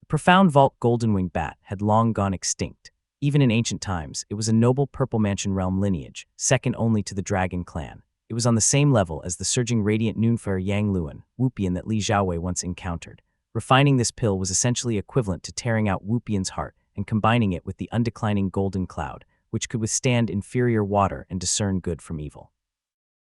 The Profound Vault Golden-Winged Bat had long gone extinct. Even in ancient times, it was a noble Purple Mansion Realm lineage, second only to the Dragon Clan. It was on the same level as the surging radiant Noonfair Yang Luan, Wupian that Li Xiaowei once encountered. Refining this pill was essentially equivalent to tearing out Wupian's heart and combining it with the Undeclining Golden Cloud, which could withstand inferior water and discern good from evil.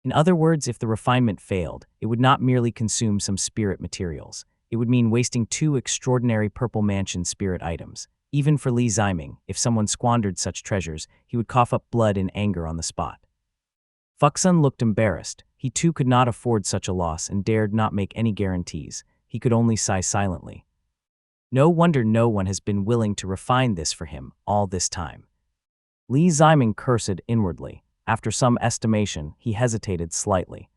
In other words, if the refinement failed, it would not merely consume some spirit materials. It would mean wasting 2 extraordinary Purple Mansion spirit items. Even for Li Ziming, if someone squandered such treasures, he would cough up blood in anger on the spot. Fuxun looked embarrassed. He too could not afford such a loss and dared not make any guarantees. He could only sigh silently. No wonder no one has been willing to refine this for him all this time. Li Ziming cursed inwardly. After some estimation, he hesitated slightly.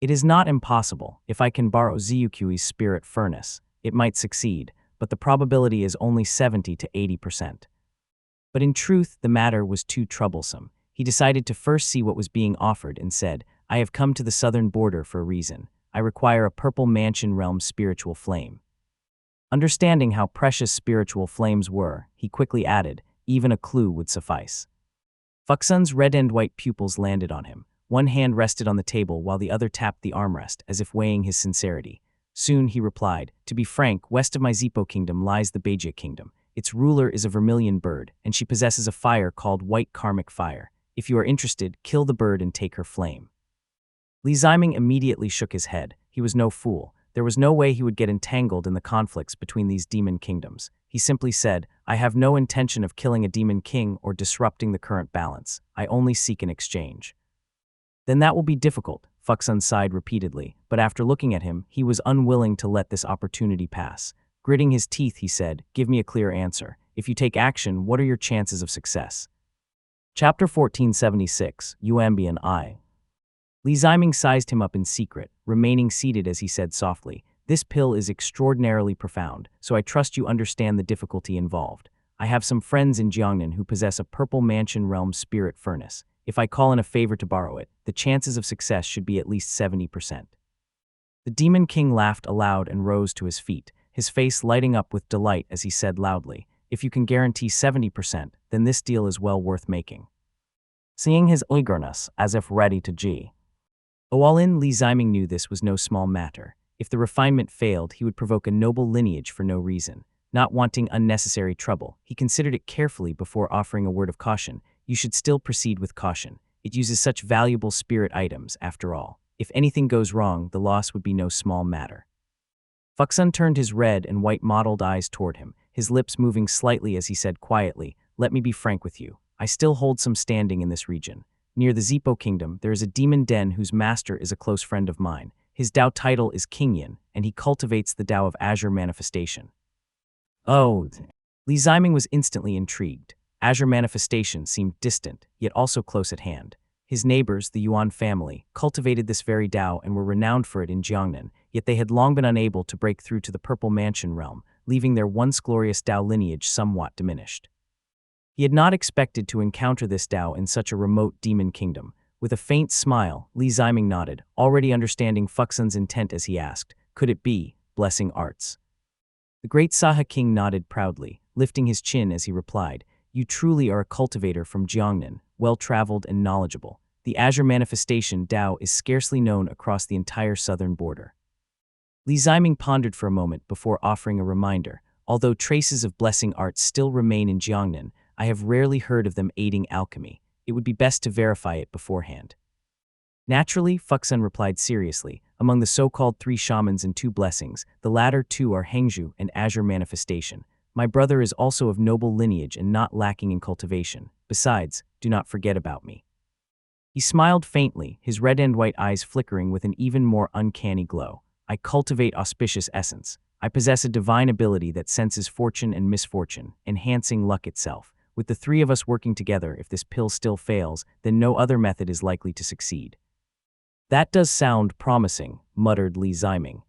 It is not impossible. If I can borrow Ziyuqi's spirit furnace, it might succeed, but the probability is only 70 to 80%. But in truth, the matter was too troublesome. He decided to first see what was being offered and said, "I have come to the southern border for a reason. I require a Purple Mansion Realm spiritual flame." Understanding how precious spiritual flames were, he quickly added, "Even a clue would suffice." Fuxun's red and white pupils landed on him. One hand rested on the table while the other tapped the armrest, as if weighing his sincerity. Soon he replied, "To be frank, west of my Zipo kingdom lies the Beijia kingdom. Its ruler is a vermilion bird, and she possesses a fire called White Karmic Fire. If you are interested, kill the bird and take her flame." Li Ziming immediately shook his head. He was no fool. There was no way he would get entangled in the conflicts between these demon kingdoms. He simply said, "I have no intention of killing a demon king or disrupting the current balance. I only seek an exchange." "Then that will be difficult," Fuxun sighed repeatedly, but after looking at him, he was unwilling to let this opportunity pass. Gritting his teeth, he said, "Give me a clear answer. If you take action, what are your chances of success?" Chapter 1476, Yuanbian I. Li Ziming sized him up in secret, remaining seated as he said softly, "This pill is extraordinarily profound, so I trust you understand the difficulty involved. I have some friends in Jiangnan who possess a Purple Mansion Realm spirit furnace. If I call in a favor to borrow it, the chances of success should be at least 70%. The Demon King laughed aloud and rose to his feet, his face lighting up with delight as he said loudly, "If you can guarantee 70%, then this deal is well worth making." Seeing his eagerness, as if ready to all in, Li Ziming knew this was no small matter. If the refinement failed, he would provoke a noble lineage for no reason. Not wanting unnecessary trouble, he considered it carefully before offering a word of caution. "You should still proceed with caution. It uses such valuable spirit items, after all. If anything goes wrong, the loss would be no small matter." Fuxun turned his red and white mottled eyes toward him, his lips moving slightly as he said quietly, "Let me be frank with you. I still hold some standing in this region. Near the Zipo kingdom, there is a demon den whose master is a close friend of mine. His Dao title is Qingyan, and he cultivates the Dao of Azure Manifestation." Oh! Li Ziming was instantly intrigued. Azure Manifestation seemed distant, yet also close at hand. His neighbors, the Yuan family, cultivated this very Dao and were renowned for it in Jiangnan, yet they had long been unable to break through to the Purple Mansion realm, leaving their once glorious Dao lineage somewhat diminished. He had not expected to encounter this Dao in such a remote demon kingdom. With a faint smile, Li Ziming nodded, already understanding Fuxun's intent as he asked, "Could it be blessing arts?" The great Saha king nodded proudly, lifting his chin as he replied, "You truly are a cultivator from Jiangnan, well-traveled and knowledgeable. The Azure Manifestation Dao is scarcely known across the entire southern border." Li Ziming pondered for a moment before offering a reminder. "Although traces of blessing arts still remain in Jiangnan, I have rarely heard of them aiding alchemy. It would be best to verify it beforehand." Naturally, Fuxun replied seriously. "Among the so-called 3 shamans and 2 blessings, the latter 2 are Hengzhu and Azure Manifestation. My brother is also of noble lineage and not lacking in cultivation. Besides, do not forget about me." He smiled faintly, his red and white eyes flickering with an even more uncanny glow. "I cultivate auspicious essence. I possess a divine ability that senses fortune and misfortune, enhancing luck itself. With the 3 of us working together, if this pill still fails, then no other method is likely to succeed." "That does sound promising," muttered Li Ziming.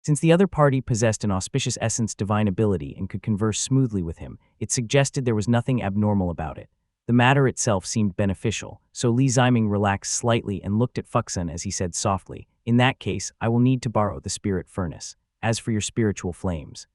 Since the other party possessed an auspicious essence divine ability and could converse smoothly with him, it suggested there was nothing abnormal about it. The matter itself seemed beneficial, so Li Ziming relaxed slightly and looked at Fuxun as he said softly, "In that case, I will need to borrow the spirit furnace. As for your spiritual flames."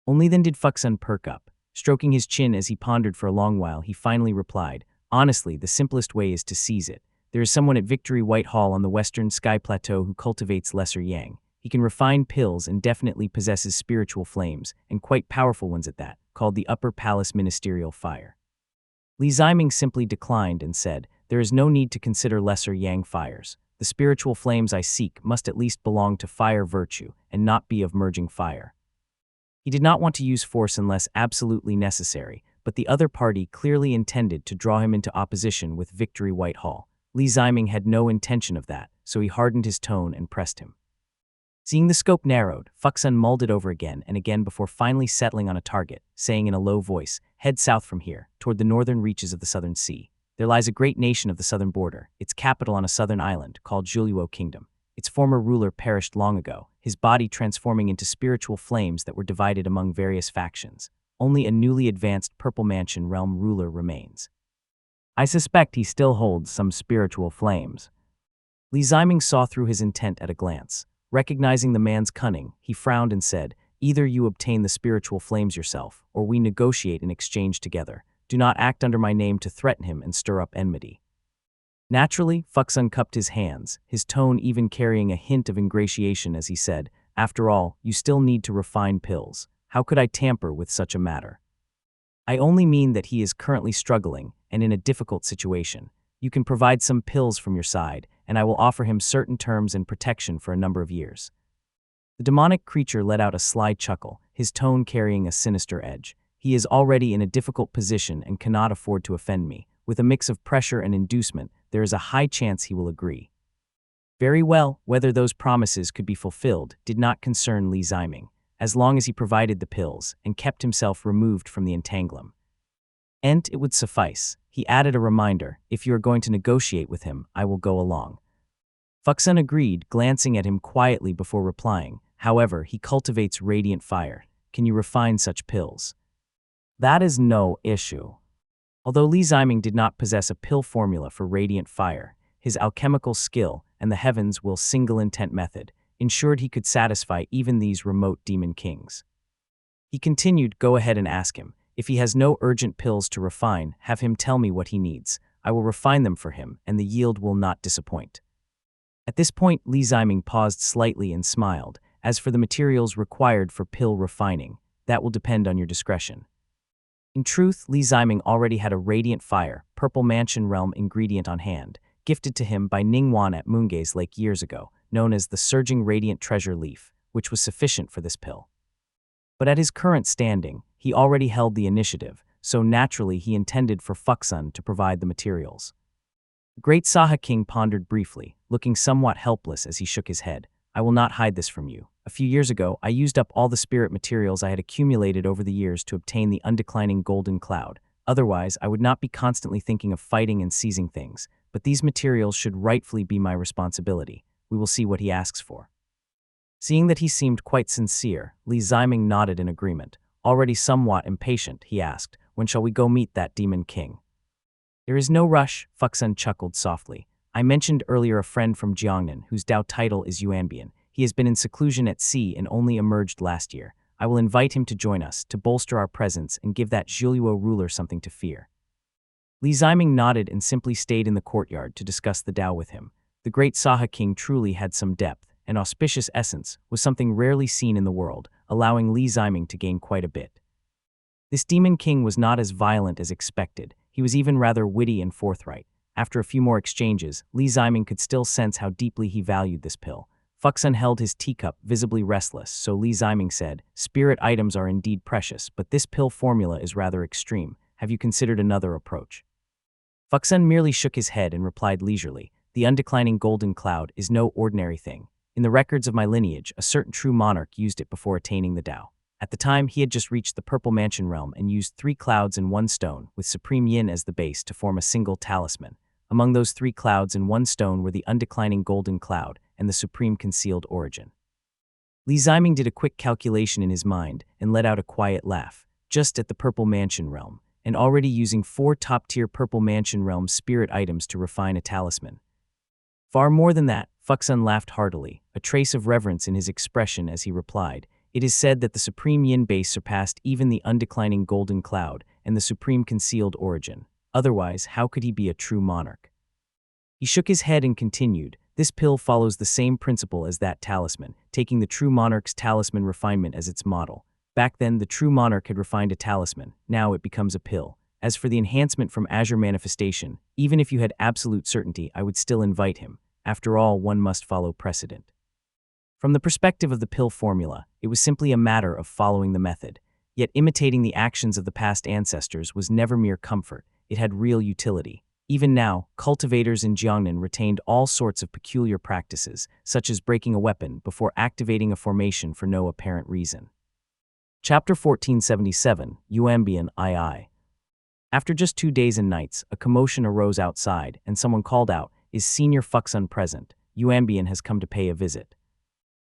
Only then did Fuxun perk up. Stroking his chin as he pondered for a long while, he finally replied, "Honestly, the simplest way is to seize it. There is someone at Victory Whitehall on the Western Sky Plateau who cultivates lesser yang. He can refine pills and definitely possesses spiritual flames, and quite powerful ones at that, called the Upper Palace Ministerial Fire." Li Ziming simply declined and said, "There is no need to consider lesser yang fires. The spiritual flames I seek must at least belong to fire virtue and not be of merging fire." He did not want to use force unless absolutely necessary, but the other party clearly intended to draw him into opposition with Victory Whitehall. Li Ziming had no intention of that, so he hardened his tone and pressed him. Seeing the scope narrowed, Fuxun mulled it over again and again before finally settling on a target, saying in a low voice, "Head south from here, toward the northern reaches of the southern sea. There lies a great nation of the southern border, its capital on a southern island called Zhuluo Kingdom. Its former ruler perished long ago, his body transforming into spiritual flames that were divided among various factions. Only a newly advanced Purple Mansion realm ruler remains. I suspect he still holds some spiritual flames." Li Ziming saw through his intent at a glance. Recognizing the man's cunning, he frowned and said, "Either you obtain the spiritual flames yourself, or we negotiate in exchange together. Do not act under my name to threaten him and stir up enmity." Naturally, Fuxun cupped his hands, his tone even carrying a hint of ingratiation as he said, "After all, you still need to refine pills. How could I tamper with such a matter? I only mean that he is currently struggling and in a difficult situation. You can provide some pills from your side, and I will offer him certain terms and protection for a number of years." The demonic creature let out a sly chuckle, his tone carrying a sinister edge. "He is already in a difficult position and cannot afford to offend me. With a mix of pressure and inducement, there is a high chance he will agree." Very well, whether those promises could be fulfilled did not concern Li Ziming, as long as he provided the pills and kept himself removed from the entanglement. And it would suffice. He added a reminder, "If you are going to negotiate with him, I will go along." Fuxun agreed, glancing at him quietly before replying, "However, he cultivates radiant fire. Can you refine such pills?" "That is no issue." Although Li Ziming did not possess a pill formula for radiant fire, his alchemical skill and the heavens will single intent method ensured he could satisfy even these remote demon kings. He continued, "Go ahead and ask him. If he has no urgent pills to refine, have him tell me what he needs. I will refine them for him, and the yield will not disappoint." At this point, Li Ziming paused slightly and smiled. "As for the materials required for pill refining, that will depend on your discretion." In truth, Li Ziming already had a radiant fire, Purple Mansion realm ingredient on hand, gifted to him by Ningguan at Moongaze Lake years ago, known as the Surging Radiant Treasure Leaf, which was sufficient for this pill. But at his current standing, he already held the initiative, so naturally he intended for Fuxun to provide the materials. The great Saha King pondered briefly, looking somewhat helpless as he shook his head. "I will not hide this from you. A few years ago, I used up all the spirit materials I had accumulated over the years to obtain the undeclining golden cloud. Otherwise, I would not be constantly thinking of fighting and seizing things, but these materials should rightfully be my responsibility. We will see what he asks for." Seeing that he seemed quite sincere, Li Ziming nodded in agreement. Already somewhat impatient, he asked, "When shall we go meet that demon king?" "There is no rush," Fuxun chuckled softly. I mentioned earlier a friend from Jiangnan whose Dao title is Yuanbian. He has been in seclusion at sea and only emerged last year. I will invite him to join us, to bolster our presence and give that Zhiluo ruler something to fear." Li Ziming nodded and simply stayed in the courtyard to discuss the Dao with him. The great Saha king truly had some depth, and auspicious essence was something rarely seen in the world, allowing Li Ziming to gain quite a bit. This demon king was not as violent as expected. He was even rather witty and forthright. After a few more exchanges, Li Ziming could still sense how deeply he valued this pill. Fuxun held his teacup, visibly restless, so Li Ziming said, "Spirit items are indeed precious, but this pill formula is rather extreme. Have you considered another approach?" Fuxun merely shook his head and replied leisurely, "The undeclining golden cloud is no ordinary thing. In the records of my lineage, a certain true monarch used it before attaining the Dao. At the time, he had just reached the Purple Mansion realm and used 3 clouds and 1 stone, with Supreme Yin as the base, to form a single talisman. Among those 3 clouds and 1 stone were the undeclining golden cloud and the supreme concealed origin." Li Ziming did a quick calculation in his mind and let out a quiet laugh. Just at the Purple Mansion realm, and already using 4 top-tier Purple Mansion realm spirit items to refine a talisman. Far more than that, Fuxun laughed heartily, a trace of reverence in his expression as he replied, "It is said that the Supreme Yin base surpassed even the undeclining golden cloud and the supreme concealed origin. Otherwise, how could he be a true monarch?" He shook his head and continued, "This pill follows the same principle as that talisman, taking the true monarch's talisman refinement as its model. Back then, the true monarch had refined a talisman. Now it becomes a pill. As for the enhancement from Azure Manifestation, even if you had absolute certainty, I would still invite him. After all, one must follow precedent." From the perspective of the pill formula, it was simply a matter of following the method. Yet imitating the actions of the past ancestors was never mere comfort, it had real utility. Even now, cultivators in Jiangnan retained all sorts of peculiar practices, such as breaking a weapon before activating a formation for no apparent reason. Chapter 1477, Yuanbian II. After just 2 days and nights, a commotion arose outside, and someone called out, "Is Senior Fuxun present? Yuanbian has come to pay a visit."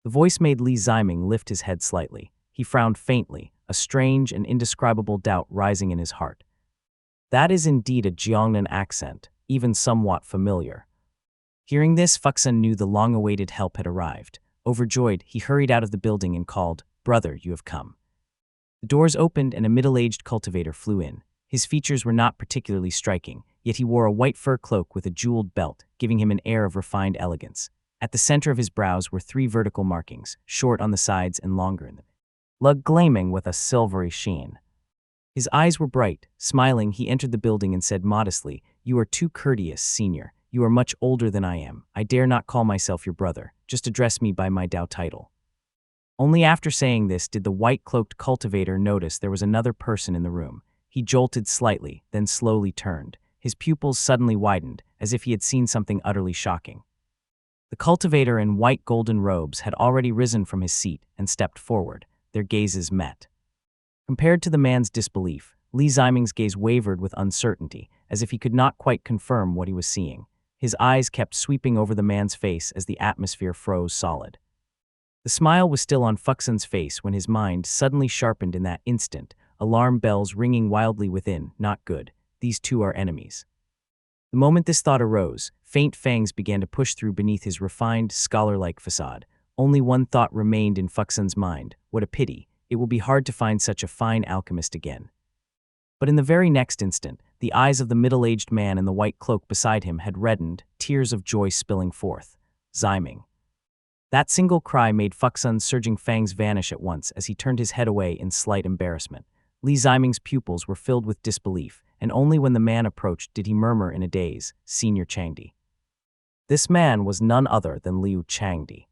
The voice made Li Ziming lift his head slightly. He frowned faintly, a strange and indescribable doubt rising in his heart. That is indeed a Jiangnan accent, even somewhat familiar. Hearing this, Fuxun knew the long-awaited help had arrived. Overjoyed, he hurried out of the building and called, "Brother, you have come." The doors opened and a middle-aged cultivator flew in. His features were not particularly striking, yet he wore a white fur cloak with a jeweled belt, giving him an air of refined elegance. At the center of his brows were 3 vertical markings, short on the sides and longer in the lug, gleaming with a silvery sheen. His eyes were bright. Smiling, he entered the building and said modestly, "You are too courteous, Senior. You are much older than I am. I dare not call myself your brother. Just address me by my Dao title." Only after saying this did the white-cloaked cultivator notice there was another person in the room. He jolted slightly, then slowly turned. His pupils suddenly widened, as if he had seen something utterly shocking. The cultivator in white golden robes had already risen from his seat and stepped forward. Their gazes met. Compared to the man's disbelief, Li Ziming's gaze wavered with uncertainty, as if he could not quite confirm what he was seeing. His eyes kept sweeping over the man's face as the atmosphere froze solid. The smile was still on Fuxun's face when his mind suddenly sharpened in that instant, alarm bells ringing wildly within. Not good. These 2 are enemies. The moment this thought arose, faint fangs began to push through beneath his refined, scholar-like facade. Only one thought remained in Fuxun's mind. What a pity. It will be hard to find such a fine alchemist again. But in the very next instant, the eyes of the middle-aged man in the white cloak beside him had reddened, tears of joy spilling forth. Ziming. That single cry made Fuxun's surging fangs vanish at once as he turned his head away in slight embarrassment. Li Ziming's pupils were filled with disbelief, and only when the man approached did he murmur in a daze, "Senior Changdi." This man was none other than Liu Changdi.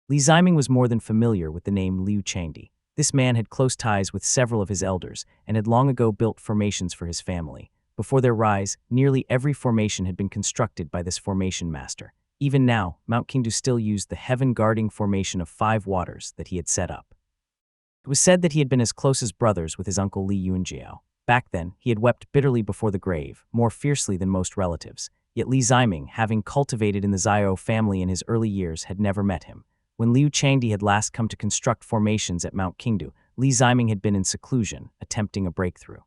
Li Ziming was more than familiar with the name Liu Changdi. This man had close ties with several of his elders and had long ago built formations for his family. Before their rise, nearly every formation had been constructed by this formation master. Even now, Mount Qingdu still used the heaven-guarding formation of 5 waters that he had set up. It was said that he had been as close as brothers with his uncle Li Yunjiao. Back then, he had wept bitterly before the grave, more fiercely than most relatives. Yet Li Ziming, having cultivated in the Zhao family in his early years, had never met him. When Liu Changdi had last come to construct formations at Mount Qingdu, Li Ziming had been in seclusion, attempting a breakthrough.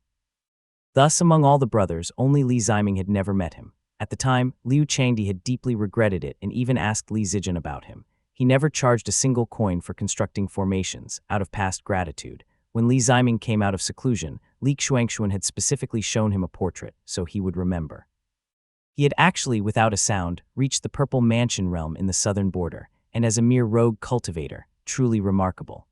Thus, among all the brothers, only Li Ziming had never met him. At the time, Liu Changdi had deeply regretted it and even asked Li Zijian about him. He never charged a single coin for constructing formations, out of past gratitude. When Li Ziming came out of seclusion, Li Xuanxuan had specifically shown him a portrait, so he would remember. He had actually, without a sound, reached the Purple Mansion realm in the southern border, and as a mere rogue cultivator, truly remarkable.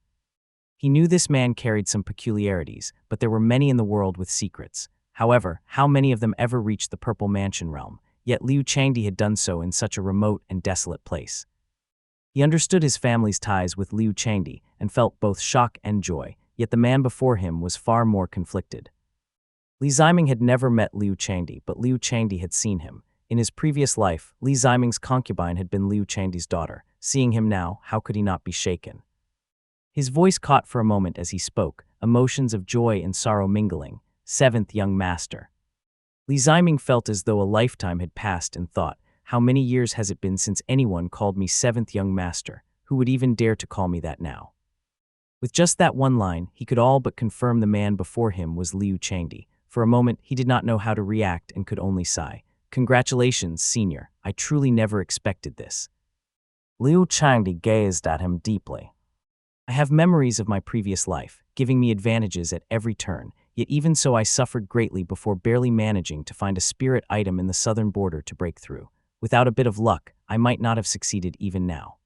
He knew this man carried some peculiarities, but there were many in the world with secrets. However, how many of them ever reached the Purple Mansion realm? Yet Liu Changdi had done so in such a remote and desolate place. He understood his family's ties with Liu Changdi and felt both shock and joy, yet the man before him was far more conflicted. Li Ziming had never met Liu Changdi, but Liu Changdi had seen him. In his previous life, Li Ziming's concubine had been Liu Changdi's daughter. Seeing him now, how could he not be shaken? His voice caught for a moment as he spoke, emotions of joy and sorrow mingling. Seventh young master. Li Ziming felt as though a lifetime had passed and thought, how many years has it been since anyone called me seventh young master? Who would even dare to call me that now? With just that one line, he could all but confirm the man before him was Liu Changdi. For a moment, he did not know how to react and could only sigh. Congratulations, senior. I truly never expected this. Liu Changdi gazed at him deeply. I have memories of my previous life, giving me advantages at every turn, yet even so I suffered greatly before barely managing to find a spirit item in the southern border to break through. Without a bit of luck, I might not have succeeded even now.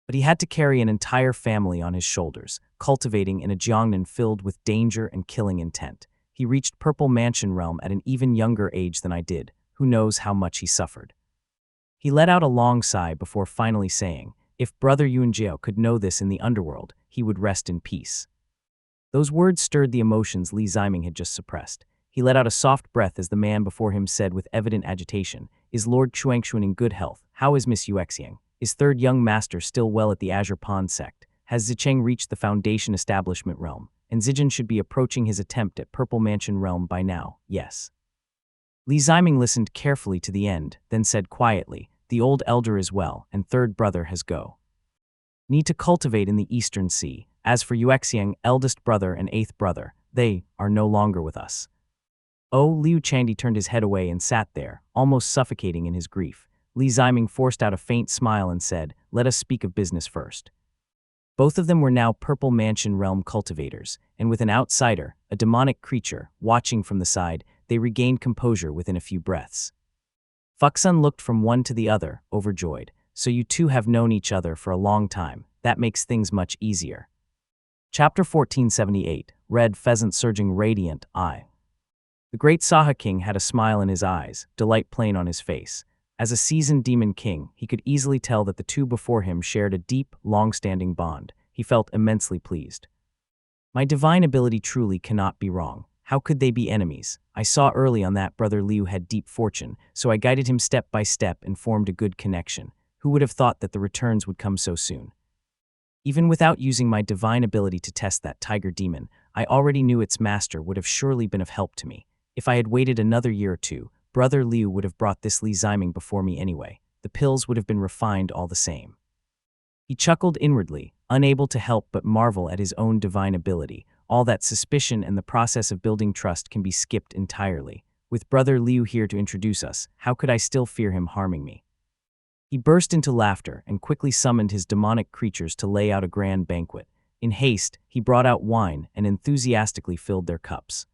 But he had to carry an entire family on his shoulders, cultivating in a Jiangnan filled with danger and killing intent. He reached Purple Mansion realm at an even younger age than I did. Who knows how much he suffered? He let out a long sigh before finally saying, if Brother Yunjiao could know this in the underworld, he would rest in peace. Those words stirred the emotions Li Ziming had just suppressed. He let out a soft breath as the man before him said with evident agitation, is Lord Xuanxuan in good health? How is Miss Yuexiang? Is third young master still well at the Azure Pond sect? Has Zicheng reached the Foundation Establishment realm? And Zijian should be approaching his attempt at Purple Mansion realm by now, yes. Li Ziming listened carefully to the end, then said quietly, the old elder is well, and third brother has go. Need to cultivate in the Eastern Sea. As for Yuexiang, eldest brother and eighth brother, they are no longer with us. Oh, Liu Changdi turned his head away and sat there, almost suffocating in his grief. Li Ziming forced out a faint smile and said, let us speak of business first. Both of them were now Purple Mansion realm cultivators, and with an outsider, a demonic creature, watching from the side, they regained composure within a few breaths. Fuxun looked from one to the other, overjoyed. So you two have known each other for a long time. That makes things much easier. Chapter 1478, Red Pheasant Surging Radiant Eye. The great Saha King had a smile in his eyes, delight plain on his face. As a seasoned demon king, he could easily tell that the two before him shared a deep, long-standing bond. He felt immensely pleased. My divine ability truly cannot be wrong. How could they be enemies? I saw early on that Brother Liu had deep fortune, so I guided him step by step and formed a good connection. Who would have thought that the returns would come so soon? Even without using my divine ability to test that tiger demon, I already knew its master would have surely been of help to me. If I had waited another year or two, Brother Liu would have brought this Li Ziming before me anyway. The pills would have been refined all the same. He chuckled inwardly, unable to help but marvel at his own divine ability. All that suspicion and the process of building trust can be skipped entirely. With Brother Liu here to introduce us, how could I still fear him harming me? He burst into laughter and quickly summoned his demonic creatures to lay out a grand banquet. In haste, he brought out wine and enthusiastically filled their cups.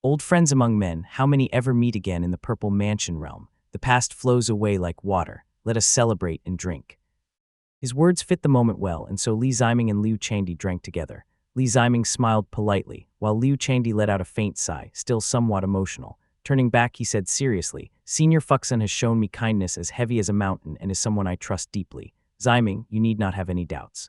Old friends among men, how many ever meet again in the Purple Mansion realm? The past flows away like water. Let us celebrate and drink. His words fit the moment well, and so Li Ziming and Liu Changdi drank together. Li Ziming smiled politely, while Liu Changdi let out a faint sigh, still somewhat emotional. Turning back, he said seriously, Senior Fuxun has shown me kindness as heavy as a mountain and is someone I trust deeply. Ziming, you need not have any doubts.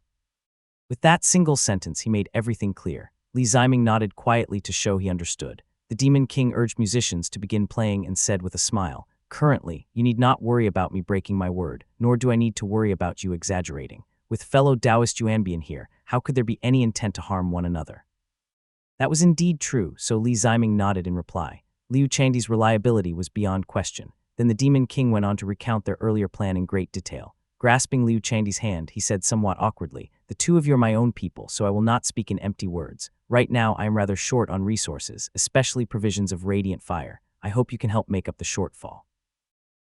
With that single sentence, he made everything clear. Li Ziming nodded quietly to show he understood. The Demon King urged musicians to begin playing and said with a smile, currently, you need not worry about me breaking my word, nor do I need to worry about you exaggerating. With fellow Taoist Yuanbian here, how could there be any intent to harm one another? That was indeed true, so Li Ziming nodded in reply. Liu Changdi's reliability was beyond question. Then the Demon King went on to recount their earlier plan in great detail. Grasping Liu Changdi's hand, he said somewhat awkwardly, the two of you are my own people, so I will not speak in empty words. Right now, I am rather short on resources, especially provisions of radiant fire. I hope you can help make up the shortfall.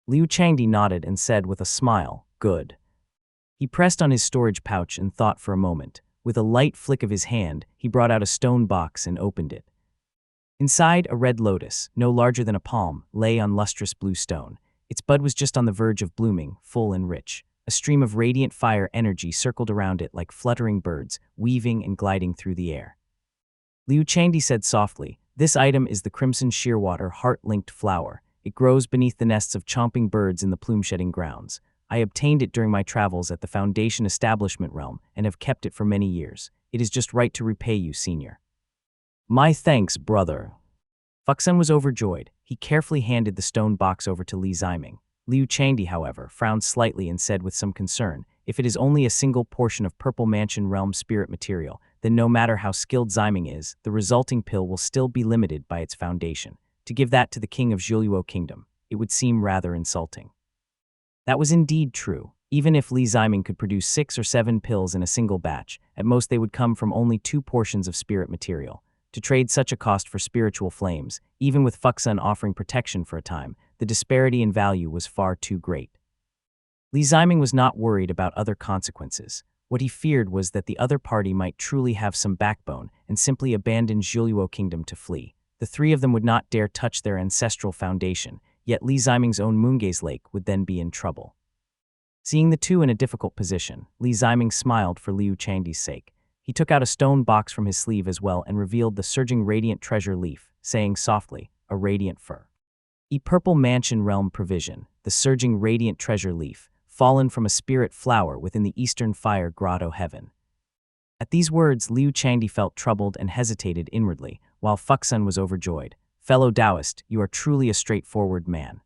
Liu Changdi nodded and said with a smile, "Good." He pressed on his storage pouch and thought for a moment. With a light flick of his hand, he brought out a stone box and opened it. Inside, a red lotus, no larger than a palm, lay on lustrous blue stone. Its bud was just on the verge of blooming, full and rich. A stream of radiant fire energy circled around it like fluttering birds, weaving and gliding through the air. Liu Changdi said softly, "This item is the crimson shearwater heart-linked flower. It grows beneath the nests of chomping birds in the plume-shedding grounds. I obtained it during my travels at the Foundation Establishment Realm and have kept it for many years. It is just right to repay you, senior." "My thanks, brother." Fuxun was overjoyed. He carefully handed the stone box over to Li Ziming. Liu Changdi, however, frowned slightly and said with some concern, "If it is only a single portion of Purple Mansion Realm spirit material, then no matter how skilled Ziming is, the resulting pill will still be limited by its foundation. To give that to the king of Zhuluo Kingdom, it would seem rather insulting." That was indeed true. Even if Li Ziming could produce 6 or 7 pills in a single batch, at most they would come from only 2 portions of spirit material. To trade such a cost for spiritual flames, even with Fuxun offering protection for a time, the disparity in value was far too great. Li Ziming was not worried about other consequences. What he feared was that the other party might truly have some backbone and simply abandon Zhuluo Kingdom to flee. The 3 of them would not dare touch their ancestral foundation, yet Li Ziming's own Moongaze Lake would then be in trouble. Seeing the 2 in a difficult position, Li Ziming smiled for Liu Changdi's sake. He took out a stone box from his sleeve as well and revealed the surging radiant treasure leaf, saying softly, "A radiant fur. E Purple Mansion Realm provision, the surging radiant treasure leaf, fallen from a spirit flower within the Eastern Fire Grotto heaven." At these words, Liu Changdi felt troubled and hesitated inwardly, while Fuxun was overjoyed. "Fellow Taoist, you are truly a straightforward man."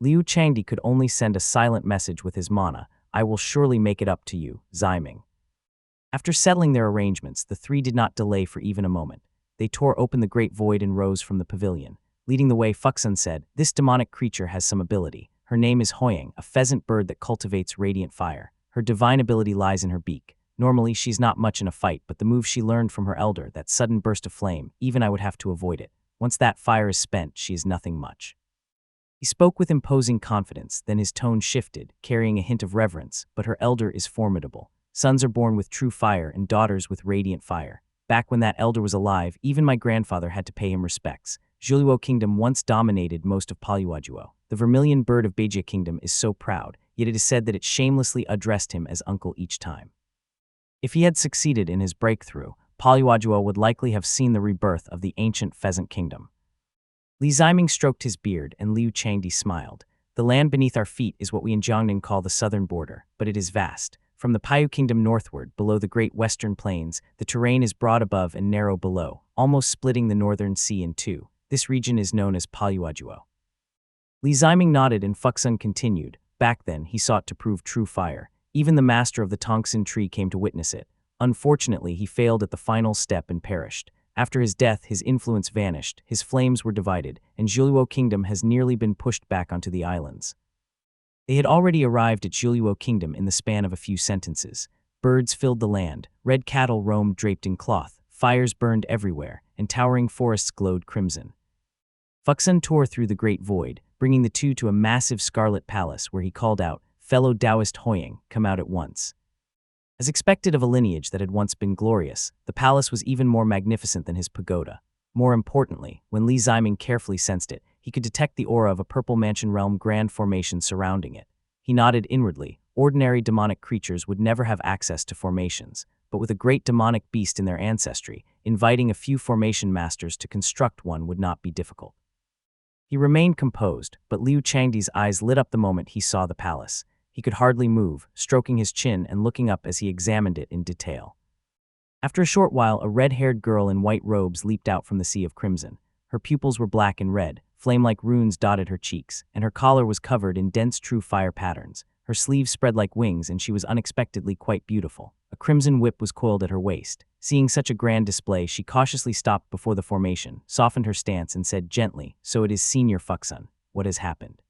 Liu Changdi could only send a silent message with his mana, "I will surely make it up to you, Ziming." After settling their arrangements, the 3 did not delay for even a moment. They tore open the great void and rose from the pavilion. Leading the way, Fuxun said, "This demonic creature has some ability. Her name is Hoyang, a pheasant bird that cultivates radiant fire. Her divine ability lies in her beak. Normally, she's not much in a fight, but the move she learned from her elder, that sudden burst of flame, even I would have to avoid it. Once that fire is spent, she is nothing much." He spoke with imposing confidence, then his tone shifted, carrying a hint of reverence, "But her elder is formidable. Sons are born with true fire and daughters with radiant fire. Back when that elder was alive, even my grandfather had to pay him respects. Zhuluo Kingdom once dominated most of Paluajuo. The vermilion bird of Beijia Kingdom is so proud, yet it is said that it shamelessly addressed him as uncle each time." If he had succeeded in his breakthrough, Paluajuo would likely have seen the rebirth of the ancient Pheasant Kingdom. Li Ziming stroked his beard and Liu Changdi smiled. "The land beneath our feet is what we in Jiangnan call the southern border, but it is vast. From the Paiyu Kingdom northward, below the great western plains, the terrain is broad above and narrow below, almost splitting the northern sea in 2. This region is known as Paluajuo." Li Ziming nodded and Fuxun continued. "Back then, he sought to prove true fire. Even the master of the Tongxin tree came to witness it. Unfortunately, he failed at the final step and perished. After his death, his influence vanished, his flames were divided, and Zhuluo Kingdom has nearly been pushed back onto the islands." They had already arrived at Zhuluo Kingdom in the span of a few sentences. Birds filled the land, red cattle roamed draped in cloth, fires burned everywhere, and towering forests glowed crimson. Fuxun tore through the great void, bringing the 2 to a massive scarlet palace where he called out, "Fellow Taoist Hoyang, come out at once." As expected of a lineage that had once been glorious, the palace was even more magnificent than his pagoda. More importantly, when Li Ziming carefully sensed it, he could detect the aura of a Purple Mansion Realm grand formation surrounding it. He nodded inwardly. Ordinary demonic creatures would never have access to formations, but with a great demonic beast in their ancestry, inviting a few formation masters to construct one would not be difficult. He remained composed, but Liu Changdi's eyes lit up the moment he saw the palace. He could hardly move, stroking his chin and looking up as he examined it in detail. After a short while, a red-haired girl in white robes leaped out from the sea of crimson. Her pupils were black and red, flame-like runes dotted her cheeks, and her collar was covered in dense true fire patterns. Her sleeves spread like wings, and she was unexpectedly quite beautiful. A crimson whip was coiled at her waist. Seeing such a grand display, she cautiously stopped before the formation, softened her stance, and said gently, "So it is Senior Fuxun. What has happened?"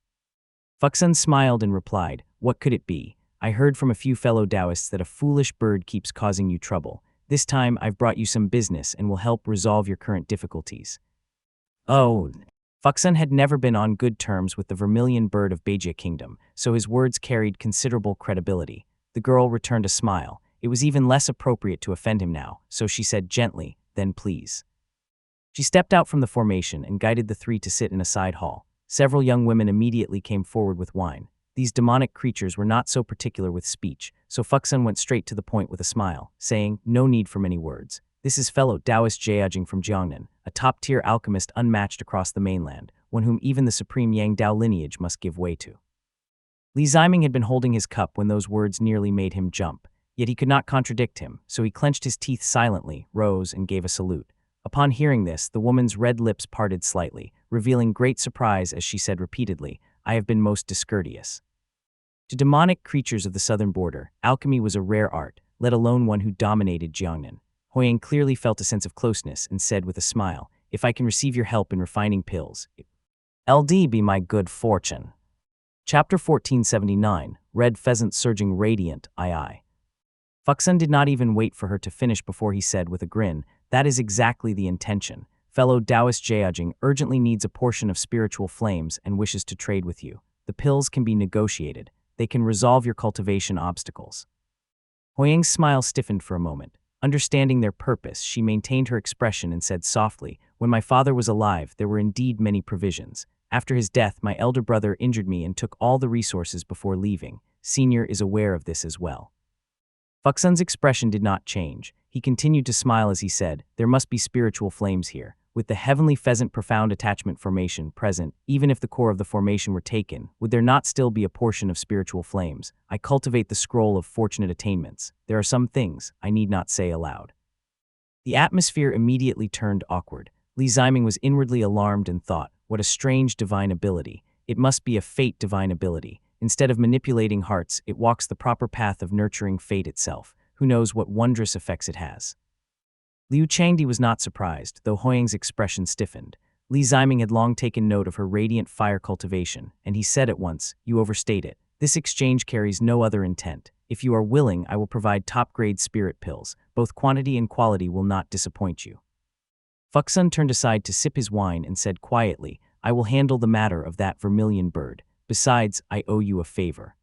Fuxun smiled and replied, "What could it be? I heard from a few fellow Taoists that a foolish bird keeps causing you trouble. This time, I've brought you some business and will help resolve your current difficulties." "Oh." Fuxun had never been on good terms with the vermilion bird of Beijia Kingdom, so his words carried considerable credibility. The girl returned a smile. It was even less appropriate to offend him now, so she said gently, "Then please." She stepped out from the formation and guided the three to sit in a side hall. Several young women immediately came forward with wine. These demonic creatures were not so particular with speech, so Fuxun went straight to the point with a smile, saying, "No need for many words. This is fellow Taoist Jiajing from Jiangnan, a top-tier alchemist unmatched across the mainland, one whom even the supreme Yang Dao lineage must give way to." Li Ziming had been holding his cup when those words nearly made him jump, yet he could not contradict him, so he clenched his teeth silently, rose, and gave a salute. Upon hearing this, the woman's red lips parted slightly, revealing great surprise as she said repeatedly, "I have been most discourteous." To demonic creatures of the southern border, alchemy was a rare art, let alone one who dominated Jiangnan. Huiyang clearly felt a sense of closeness and said with a smile, "If I can receive your help in refining pills, LD be my good fortune." Chapter 1479, Red Pheasant Surging Radiant, II. Fuxun did not even wait for her to finish before he said with a grin, "That is exactly the intention. Fellow Taoist Jiajing urgently needs a portion of spiritual flames and wishes to trade with you. The pills can be negotiated. They can resolve your cultivation obstacles." Huiyang's smile stiffened for a moment. Understanding their purpose, she maintained her expression and said softly, "When my father was alive, there were indeed many provisions. After his death, my elder brother injured me and took all the resources before leaving. Senior is aware of this as well." Fuxun's expression did not change. He continued to smile as he said, "There must be spiritual flames here. With the heavenly pheasant profound attachment formation present, even if the core of the formation were taken, would there not still be a portion of spiritual flames? I cultivate the scroll of fortunate attainments. There are some things I need not say aloud." The atmosphere immediately turned awkward. Li Ziming was inwardly alarmed and thought, "What a strange divine ability. It must be a fate divine ability. Instead of manipulating hearts, it walks the proper path of nurturing fate itself. Who knows what wondrous effects it has?" Liu Changdi was not surprised, though Huiyang's expression stiffened. Li Ziming had long taken note of her radiant fire cultivation, and he said at once, "You overstate it. This exchange carries no other intent. If you are willing, I will provide top-grade spirit pills. Both quantity and quality will not disappoint you." Fuxun turned aside to sip his wine and said quietly, "I will handle the matter of that vermilion bird. Besides, I owe you a favor."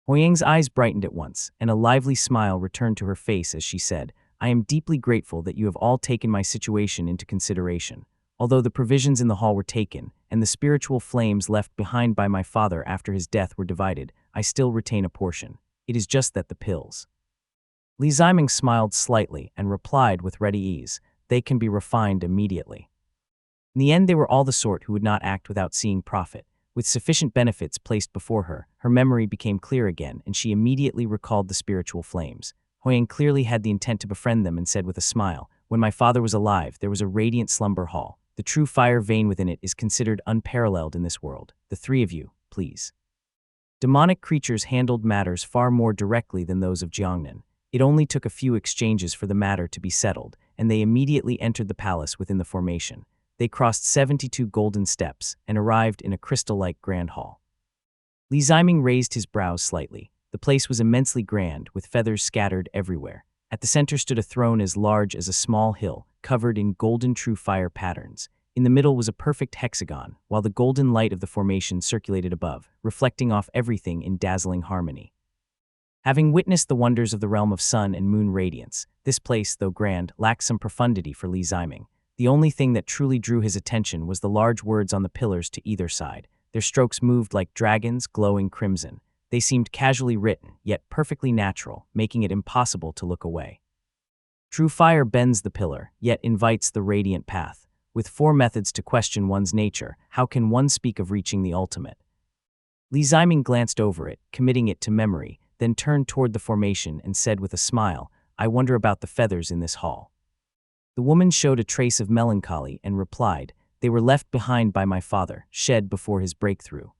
Huiyang's eyes brightened at once, and a lively smile returned to her face as she said, "I am deeply grateful that you have all taken my situation into consideration. Although the provisions in the hall were taken, and the spiritual flames left behind by my father after his death were divided, I still retain a portion. It is just that the pills." Li Ziming smiled slightly and replied with ready ease, "They can be refined immediately." In the end, they were all the sort who would not act without seeing profit. With sufficient benefits placed before her, her memory became clear again, and she immediately recalled the spiritual flames. Huiyang clearly had the intent to befriend them and said with a smile, "When my father was alive, there was a radiant slumber hall. The true fire vein within it is considered unparalleled in this world. The three of you, please." Demonic creatures handled matters far more directly than those of Jiangnan. It only took a few exchanges for the matter to be settled, and they immediately entered the palace within the formation. They crossed 72 golden steps and arrived in a crystal-like grand hall. Li Ziming raised his brows slightly. The place was immensely grand, with feathers scattered everywhere. At the center stood a throne as large as a small hill, covered in golden true fire patterns. In the middle was a perfect hexagon, while the golden light of the formation circulated above, reflecting off everything in dazzling harmony. Having witnessed the wonders of the realm of sun and moon radiance, this place, though grand, lacked some profundity for Li Ziming. The only thing that truly drew his attention was the large words on the pillars to either side. Their strokes moved like dragons, glowing crimson. They seemed casually written, yet perfectly natural, making it impossible to look away. True fire bends the pillar, yet invites the radiant path. With 4 methods to question one's nature, how can one speak of reaching the ultimate? Li Ziming glanced over it, committing it to memory, then turned toward the formation and said with a smile, "I wonder about the feathers in this hall." The woman showed a trace of melancholy and replied, "They were left behind by my father, shed before his breakthrough."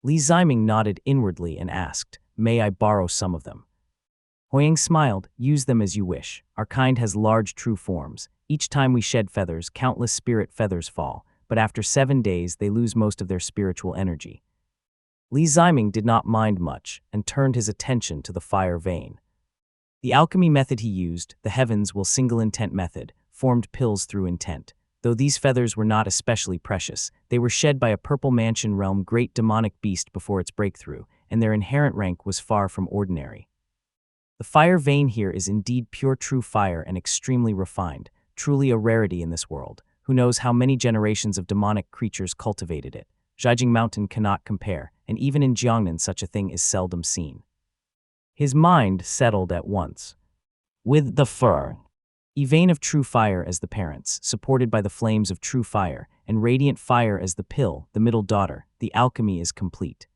Li Ziming nodded inwardly and asked, "May I borrow some of them?" Huiyang smiled, "Use them as you wish. Our kind has large true forms. Each time we shed feathers, countless spirit feathers fall, but after 7 days they lose most of their spiritual energy." Li Ziming did not mind much and turned his attention to the fire vein. The alchemy method he used, the heavens will single intent method, formed pills through intent. Though these feathers were not especially precious, they were shed by a Purple Mansion realm great demonic beast before its breakthrough, and their inherent rank was far from ordinary. The fire vein here is indeed pure true fire and extremely refined, truly a rarity in this world. Who knows how many generations of demonic creatures cultivated it? Zhaijing Mountain cannot compare, and even in Jiangnan such a thing is seldom seen. His mind settled at once. With the fur, a vein of true fire as the parents, supported by the flames of true fire, and radiant fire as the pill, the middle daughter, the alchemy is complete.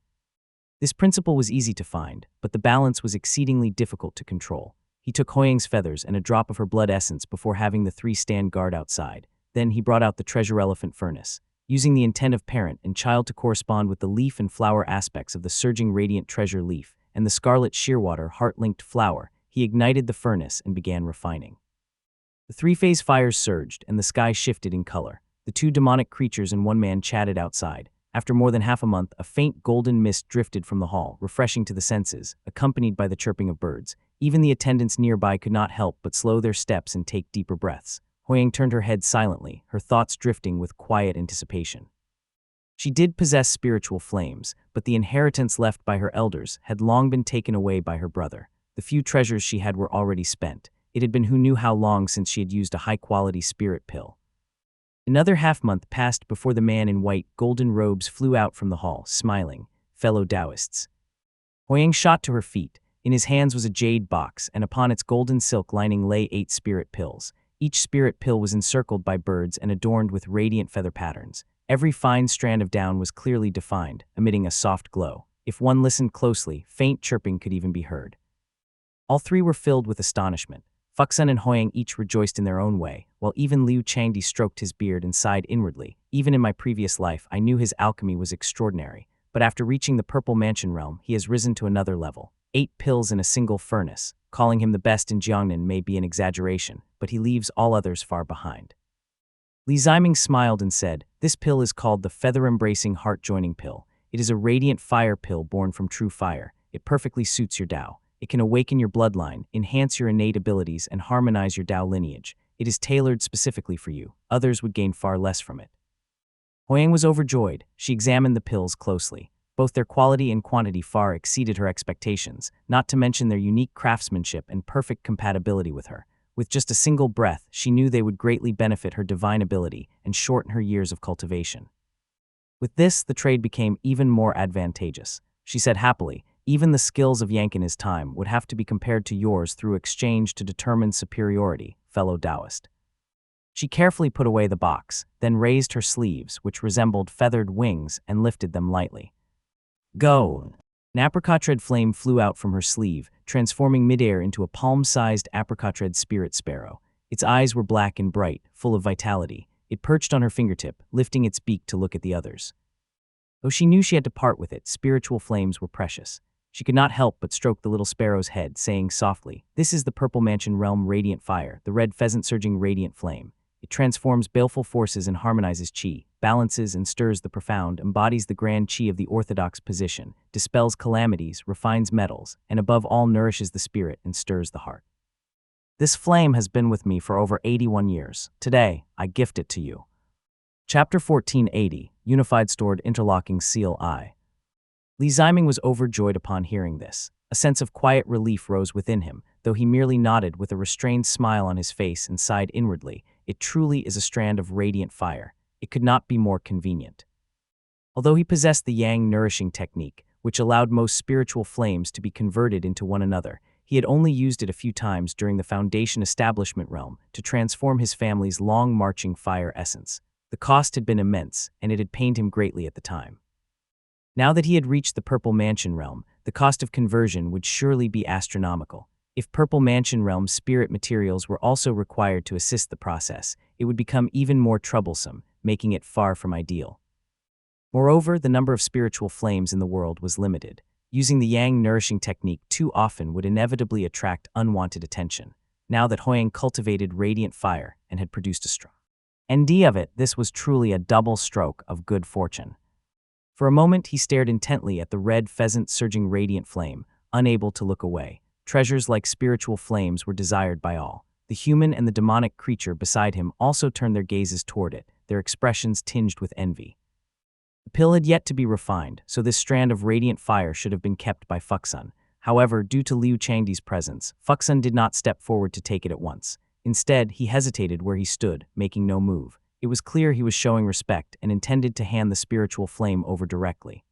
This principle was easy to find, but the balance was exceedingly difficult to control. He took Huiyang's feathers and a drop of her blood essence before having the three stand guard outside. Then he brought out the treasure elephant furnace. Using the intent of parent and child to correspond with the leaf and flower aspects of the surging radiant treasure leaf and the scarlet shearwater heart-linked flower, he ignited the furnace and began refining. The three-phase fires surged and the sky shifted in color. The two demonic creatures and one man chatted outside. After more than half a month, a faint golden mist drifted from the hall, refreshing to the senses, accompanied by the chirping of birds. Even the attendants nearby could not help but slow their steps and take deeper breaths. Huiyang turned her head silently, her thoughts drifting with quiet anticipation. She did possess spiritual flames, but the inheritance left by her elders had long been taken away by her brother. The few treasures she had were already spent. It had been who knew how long since she had used a high-quality spirit pill. Another half-month passed before the man in white, golden robes flew out from the hall, smiling. Fellow Taoists. Huiyang shot to her feet. In his hands was a jade box, and upon its golden silk lining lay 8 spirit pills. Each spirit pill was encircled by birds and adorned with radiant feather patterns. Every fine strand of down was clearly defined, emitting a soft glow. If one listened closely, faint chirping could even be heard. All three were filled with astonishment. Fuxun and Huiyang each rejoiced in their own way, while even Liu Changdi stroked his beard and sighed inwardly. Even in my previous life, I knew his alchemy was extraordinary, but after reaching the Purple Mansion realm, he has risen to another level. 8 pills in a single furnace. Calling him the best in Jiangnan may be an exaggeration, but he leaves all others far behind. Li Ziming smiled and said, "This pill is called the Feather-Embracing Heart-Joining Pill. It is a radiant fire pill born from true fire. It perfectly suits your Tao. It can awaken your bloodline, enhance your innate abilities, and harmonize your Tao lineage. It is tailored specifically for you. Others would gain far less from it." Huiyang was overjoyed. She examined the pills closely. Both their quality and quantity far exceeded her expectations, not to mention their unique craftsmanship and perfect compatibility with her. With just a single breath, she knew they would greatly benefit her divine ability and shorten her years of cultivation. With this, the trade became even more advantageous. She said happily, "Even the skills of Yank in his time would have to be compared to yours through exchange to determine superiority, fellow Taoist." She carefully put away the box, then raised her sleeves, which resembled feathered wings, and lifted them lightly. "Go!" An apricot red flame flew out from her sleeve, transforming midair into a palm-sized apricot red spirit sparrow. Its eyes were black and bright, full of vitality. It perched on her fingertip, lifting its beak to look at the others. Though she knew she had to part with it, spiritual flames were precious. She could not help but stroke the little sparrow's head, saying softly, "This is the Purple Mansion realm radiant fire, the red pheasant surging radiant flame. It transforms baleful forces and harmonizes qi, balances and stirs the profound, embodies the grand qi of the orthodox position, dispels calamities, refines metals, and above all nourishes the spirit and stirs the heart. This flame has been with me for over 81 years. Today, I gift it to you." Chapter 1480, Unified Stored Interlocking Seal I. Li Ziming was overjoyed upon hearing this. A sense of quiet relief rose within him, though he merely nodded with a restrained smile on his face and sighed inwardly. It truly is a strand of radiant fire. It could not be more convenient. Although he possessed the Yang nourishing technique, which allowed most spiritual flames to be converted into one another, he had only used it a few times during the Foundation Establishment realm to transform his family's long-marching fire essence. The cost had been immense, and it had pained him greatly at the time. Now that he had reached the Purple Mansion realm, the cost of conversion would surely be astronomical. If Purple Mansion realm spirit materials were also required to assist the process, it would become even more troublesome, making it far from ideal. Moreover, the number of spiritual flames in the world was limited. Using the Yang nourishing technique too often would inevitably attract unwanted attention. Now that Huiyang cultivated radiant fire and had produced a strong ND of it, this was truly a double stroke of good fortune. For a moment he stared intently at the red pheasant surging radiant flame, unable to look away. Treasures like spiritual flames were desired by all. The human and the demonic creature beside him also turned their gazes toward it, their expressions tinged with envy. The pill had yet to be refined, so this strand of radiant fire should have been kept by Fuxun. However, due to Liu Changdi's presence, Fuxun did not step forward to take it at once. Instead, he hesitated where he stood, making no move. It was clear he was showing respect and intended to hand the spiritual flame over directly.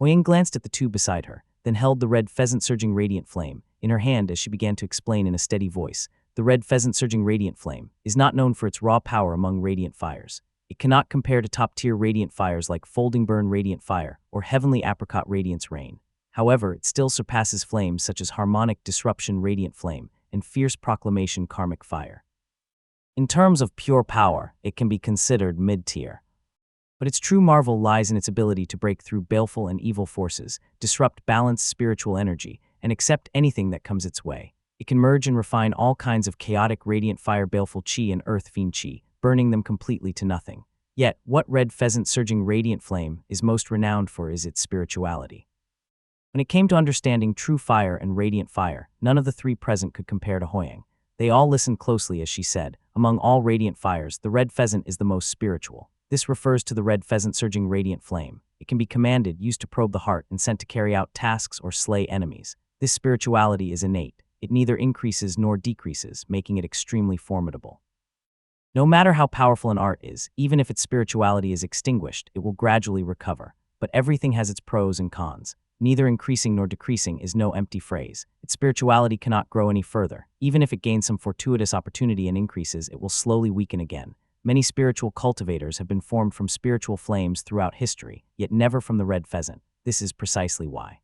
Huiying glanced at the two beside her, then held the red pheasant surging radiant flame in her hand as she began to explain in a steady voice. The red pheasant surging radiant flame is not known for its raw power among radiant fires. It cannot compare to top-tier radiant fires like Folding Burn Radiant Fire or Heavenly Apricot Radiance Rain. However, it still surpasses flames such as Harmonic Disruption Radiant Flame and Fierce Proclamation Karmic Fire. In terms of pure power, it can be considered mid-tier. But its true marvel lies in its ability to break through baleful and evil forces, disrupt balanced spiritual energy, and accept anything that comes its way. It can merge and refine all kinds of chaotic radiant fire baleful chi and earth fiend chi, burning them completely to nothing. Yet, what red pheasant surging radiant flame is most renowned for is its spirituality. When it came to understanding true fire and radiant fire, none of the three present could compare to Huiying. They all listened closely as she said, among all radiant fires, the red pheasant is the most spiritual. This refers to the red pheasant surging radiant flame. It can be commanded, used to probe the heart, and sent to carry out tasks or slay enemies. This spirituality is innate. It neither increases nor decreases, making it extremely formidable. No matter how powerful an art is, even if its spirituality is extinguished, it will gradually recover. But everything has its pros and cons. Neither increasing nor decreasing is no empty phrase. Its spirituality cannot grow any further. Even if it gains some fortuitous opportunity and increases, it will slowly weaken again. Many spiritual cultivators have been formed from spiritual flames throughout history, yet never from the red pheasant. This is precisely why.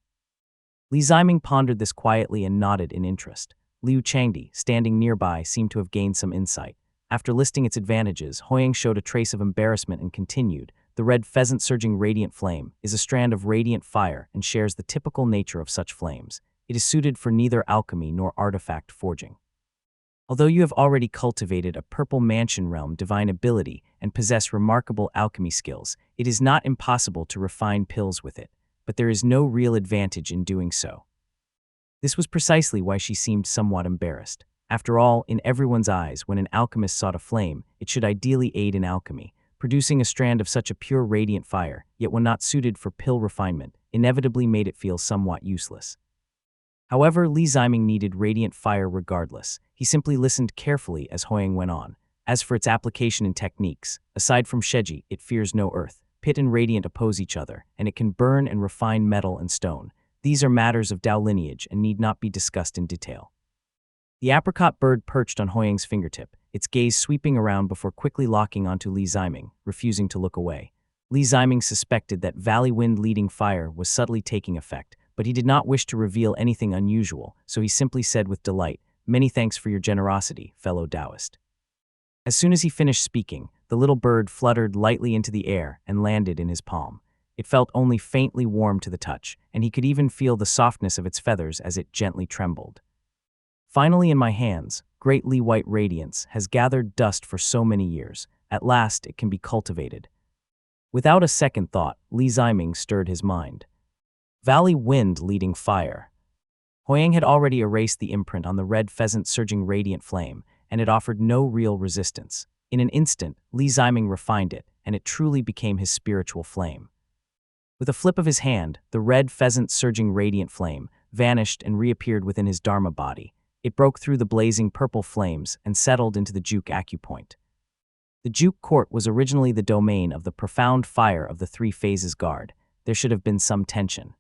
Li Ziming pondered this quietly and nodded in interest. Liu Changdi, standing nearby, seemed to have gained some insight. After listing its advantages, Huiying showed a trace of embarrassment and continued, the red pheasant surging radiant flame is a strand of radiant fire and shares the typical nature of such flames. It is suited for neither alchemy nor artifact forging. Although you have already cultivated a purple mansion realm divine ability and possess remarkable alchemy skills, it is not impossible to refine pills with it, but there is no real advantage in doing so. This was precisely why she seemed somewhat embarrassed. After all, in everyone's eyes, when an alchemist sought a flame, it should ideally aid in alchemy. Producing a strand of such a pure radiant fire, yet when not suited for pill refinement, inevitably made it feel somewhat useless. However, Li Ziming needed radiant fire regardless. He simply listened carefully as Huiying went on. As for its application and techniques, aside from Sheji, it fears no earth. Pit and radiant oppose each other, and it can burn and refine metal and stone. These are matters of Dao lineage and need not be discussed in detail. The apricot bird perched on Huiying's fingertip, its gaze sweeping around before quickly locking onto Li Ziming, refusing to look away. Li Ziming suspected that valley wind leading fire was subtly taking effect, but he did not wish to reveal anything unusual, so he simply said with delight, "Many thanks for your generosity, fellow Taoist." As soon as he finished speaking, the little bird fluttered lightly into the air and landed in his palm. It felt only faintly warm to the touch, and he could even feel the softness of its feathers as it gently trembled. Finally in my hands, great Li White Radiance has gathered dust for so many years. At last it can be cultivated. Without a second thought, Li Ziming stirred his mind. Valley wind leading fire. Huiying had already erased the imprint on the red pheasant surging radiant flame, and it offered no real resistance. In an instant, Li Ziming refined it, and it truly became his spiritual flame. With a flip of his hand, the red pheasant surging radiant flame vanished and reappeared within his Dharma body. It broke through the blazing purple flames and settled into the Juk acupoint. The Juk court was originally the domain of the profound fire of the Three Phases Guard. There should have been some tension.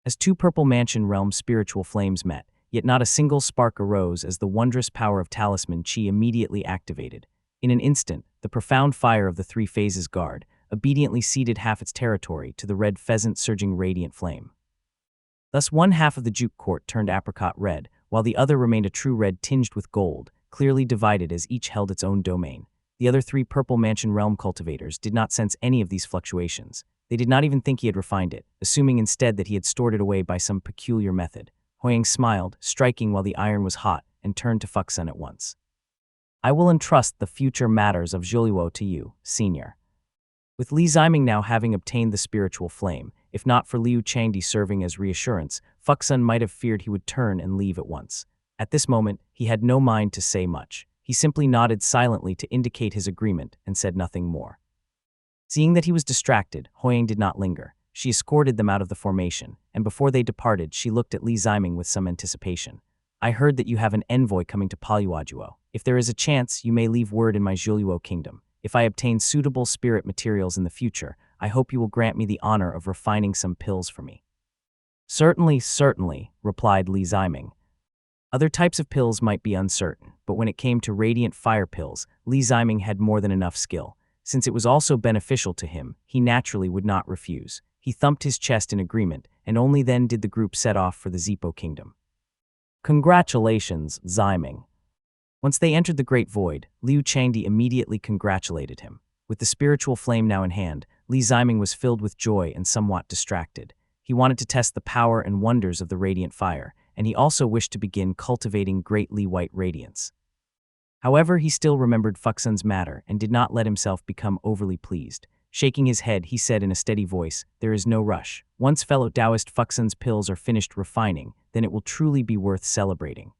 As two purple mansion realm spiritual flames met, yet not a single spark arose as the wondrous power of talisman chi immediately activated. In an instant, the profound fire of the Three Phases Guard obediently ceded half its territory to the red pheasant surging radiant flame. Thus one half of the Juk court turned apricot red, while the other remained a true red tinged with gold, clearly divided as each held its own domain. The other three purple mansion realm cultivators did not sense any of these fluctuations. They did not even think he had refined it, assuming instead that he had stored it away by some peculiar method. Huiying smiled, striking while the iron was hot, and turned to Fuxun at once. "I will entrust the future matters of Zhuliwo to you, senior." With Li Ziming now having obtained the spiritual flame, if not for Liu Changdi serving as reassurance, Fuxun might have feared he would turn and leave at once. At this moment, he had no mind to say much. He simply nodded silently to indicate his agreement and said nothing more. Seeing that he was distracted, Hoyang did not linger. She escorted them out of the formation, and before they departed, she looked at Li Ziming with some anticipation. I heard that you have an envoy coming to Paluajuo. If there is a chance, you may leave word in my Zhuluo kingdom. If I obtain suitable spirit materials in the future, I hope you will grant me the honor of refining some pills for me. Certainly, replied Li Ziming. Other types of pills might be uncertain, but when it came to radiant fire pills, Li Ziming had more than enough skill. Since it was also beneficial to him, he naturally would not refuse. He thumped his chest in agreement, and only then did the group set off for the Zipo kingdom. Congratulations, Ziming. Once they entered the Great Void, Liu Changdi immediately congratulated him. With the spiritual flame now in hand, Li Ziming was filled with joy and somewhat distracted. He wanted to test the power and wonders of the radiant fire, and he also wished to begin cultivating Great Li White Radiance. However, he still remembered Fuxin's matter and did not let himself become overly pleased. Shaking his head, he said in a steady voice, "There is no rush. Once fellow Taoist Fuxin's pills are finished refining, then it will truly be worth celebrating."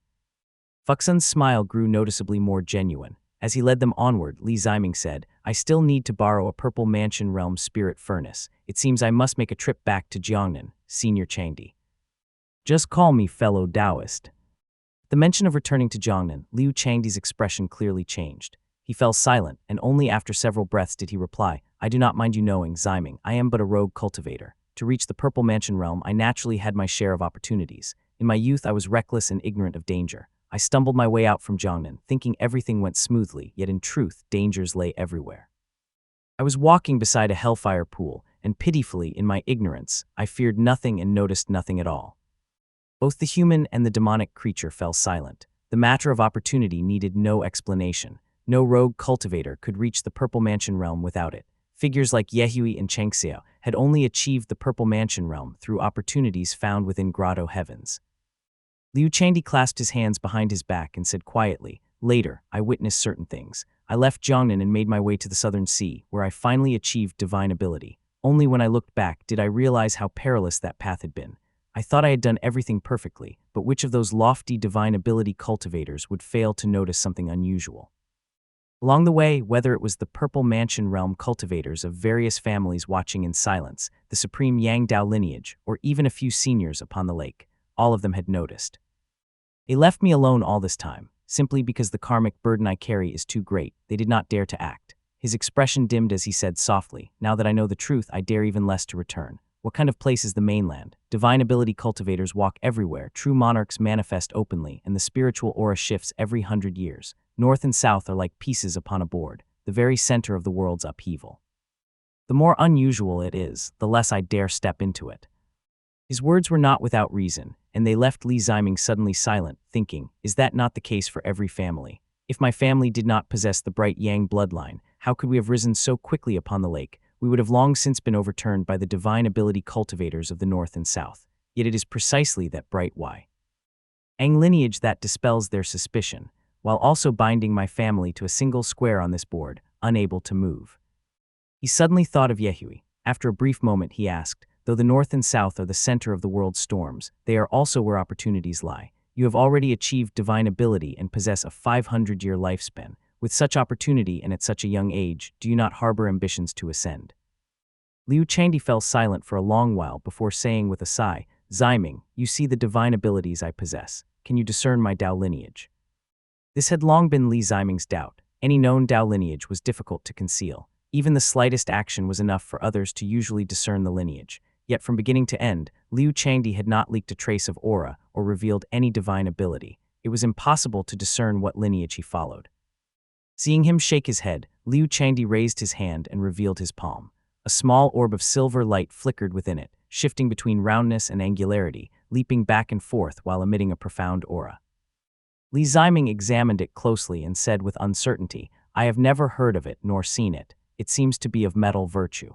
Fuxin's smile grew noticeably more genuine. As he led them onward, Li Ziming said, "I still need to borrow a Purple Mansion Realm spirit furnace. It seems I must make a trip back to Jiangnan, Senior Changdi. Just call me fellow Taoist." The mention of returning to Jiangnan, Liu Changdi's expression clearly changed. He fell silent, and only after several breaths did he reply, "I do not mind you knowing, Ziming, I am but a rogue cultivator. To reach the Purple Mansion Realm, I naturally had my share of opportunities. In my youth, I was reckless and ignorant of danger. I stumbled my way out from Jiangnan, thinking everything went smoothly, yet in truth, dangers lay everywhere. I was walking beside a hellfire pool, and pitifully, in my ignorance, I feared nothing and noticed nothing at all." Both the human and the demonic creature fell silent. The matter of opportunity needed no explanation. No rogue cultivator could reach the Purple Mansion Realm without it. Figures like Yehui and Chengxiao had only achieved the Purple Mansion Realm through opportunities found within Grotto Heavens. Liu Changdi clasped his hands behind his back and said quietly, "Later, I witnessed certain things. I left Jiangnan and made my way to the Southern Sea, where I finally achieved divine ability. Only when I looked back did I realize how perilous that path had been. I thought I had done everything perfectly, but which of those lofty divine ability cultivators would fail to notice something unusual? Along the way, whether it was the Purple Mansion Realm cultivators of various families watching in silence, the supreme Yang Dao lineage, or even a few seniors upon the lake, all of them had noticed. They left me alone all this time, simply because the karmic burden I carry is too great. They did not dare to act." His expression dimmed as he said softly, "Now that I know the truth, I dare even less to return. What kind of place is the mainland? Divine ability cultivators walk everywhere, true monarchs manifest openly, and the spiritual aura shifts every 100 years. North and south are like pieces upon a board, the very center of the world's upheaval. The more unusual it is, the less I dare step into it." His words were not without reason, and they left Li Ziming suddenly silent, thinking, is that not the case for every family? If my family did not possess the bright Yang bloodline, how could we have risen so quickly upon the lake? We would have long since been overturned by the divine ability cultivators of the north and south. Yet it is precisely that bright Yang lineage that dispels their suspicion, while also binding my family to a single square on this board, unable to move. He suddenly thought of Yehui. After a brief moment, he asked, "Though the north and south are the center of the world's storms, they are also where opportunities lie. You have already achieved divine ability and possess a 500-year lifespan. With such opportunity and at such a young age, do you not harbor ambitions to ascend?" Liu Changdi fell silent for a long while before saying with a sigh, "Ziming, you see the divine abilities I possess. Can you discern my Dao lineage?" This had long been Li Ziming's doubt. Any known Dao lineage was difficult to conceal. Even the slightest action was enough for others to usually discern the lineage. Yet from beginning to end, Liu Changdi had not leaked a trace of aura or revealed any divine ability. It was impossible to discern what lineage he followed. Seeing him shake his head, Liu Changdi raised his hand and revealed his palm. A small orb of silver light flickered within it, shifting between roundness and angularity, leaping back and forth while emitting a profound aura. Li Ziming examined it closely and said with uncertainty, "I have never heard of it nor seen it. It seems to be of metal virtue."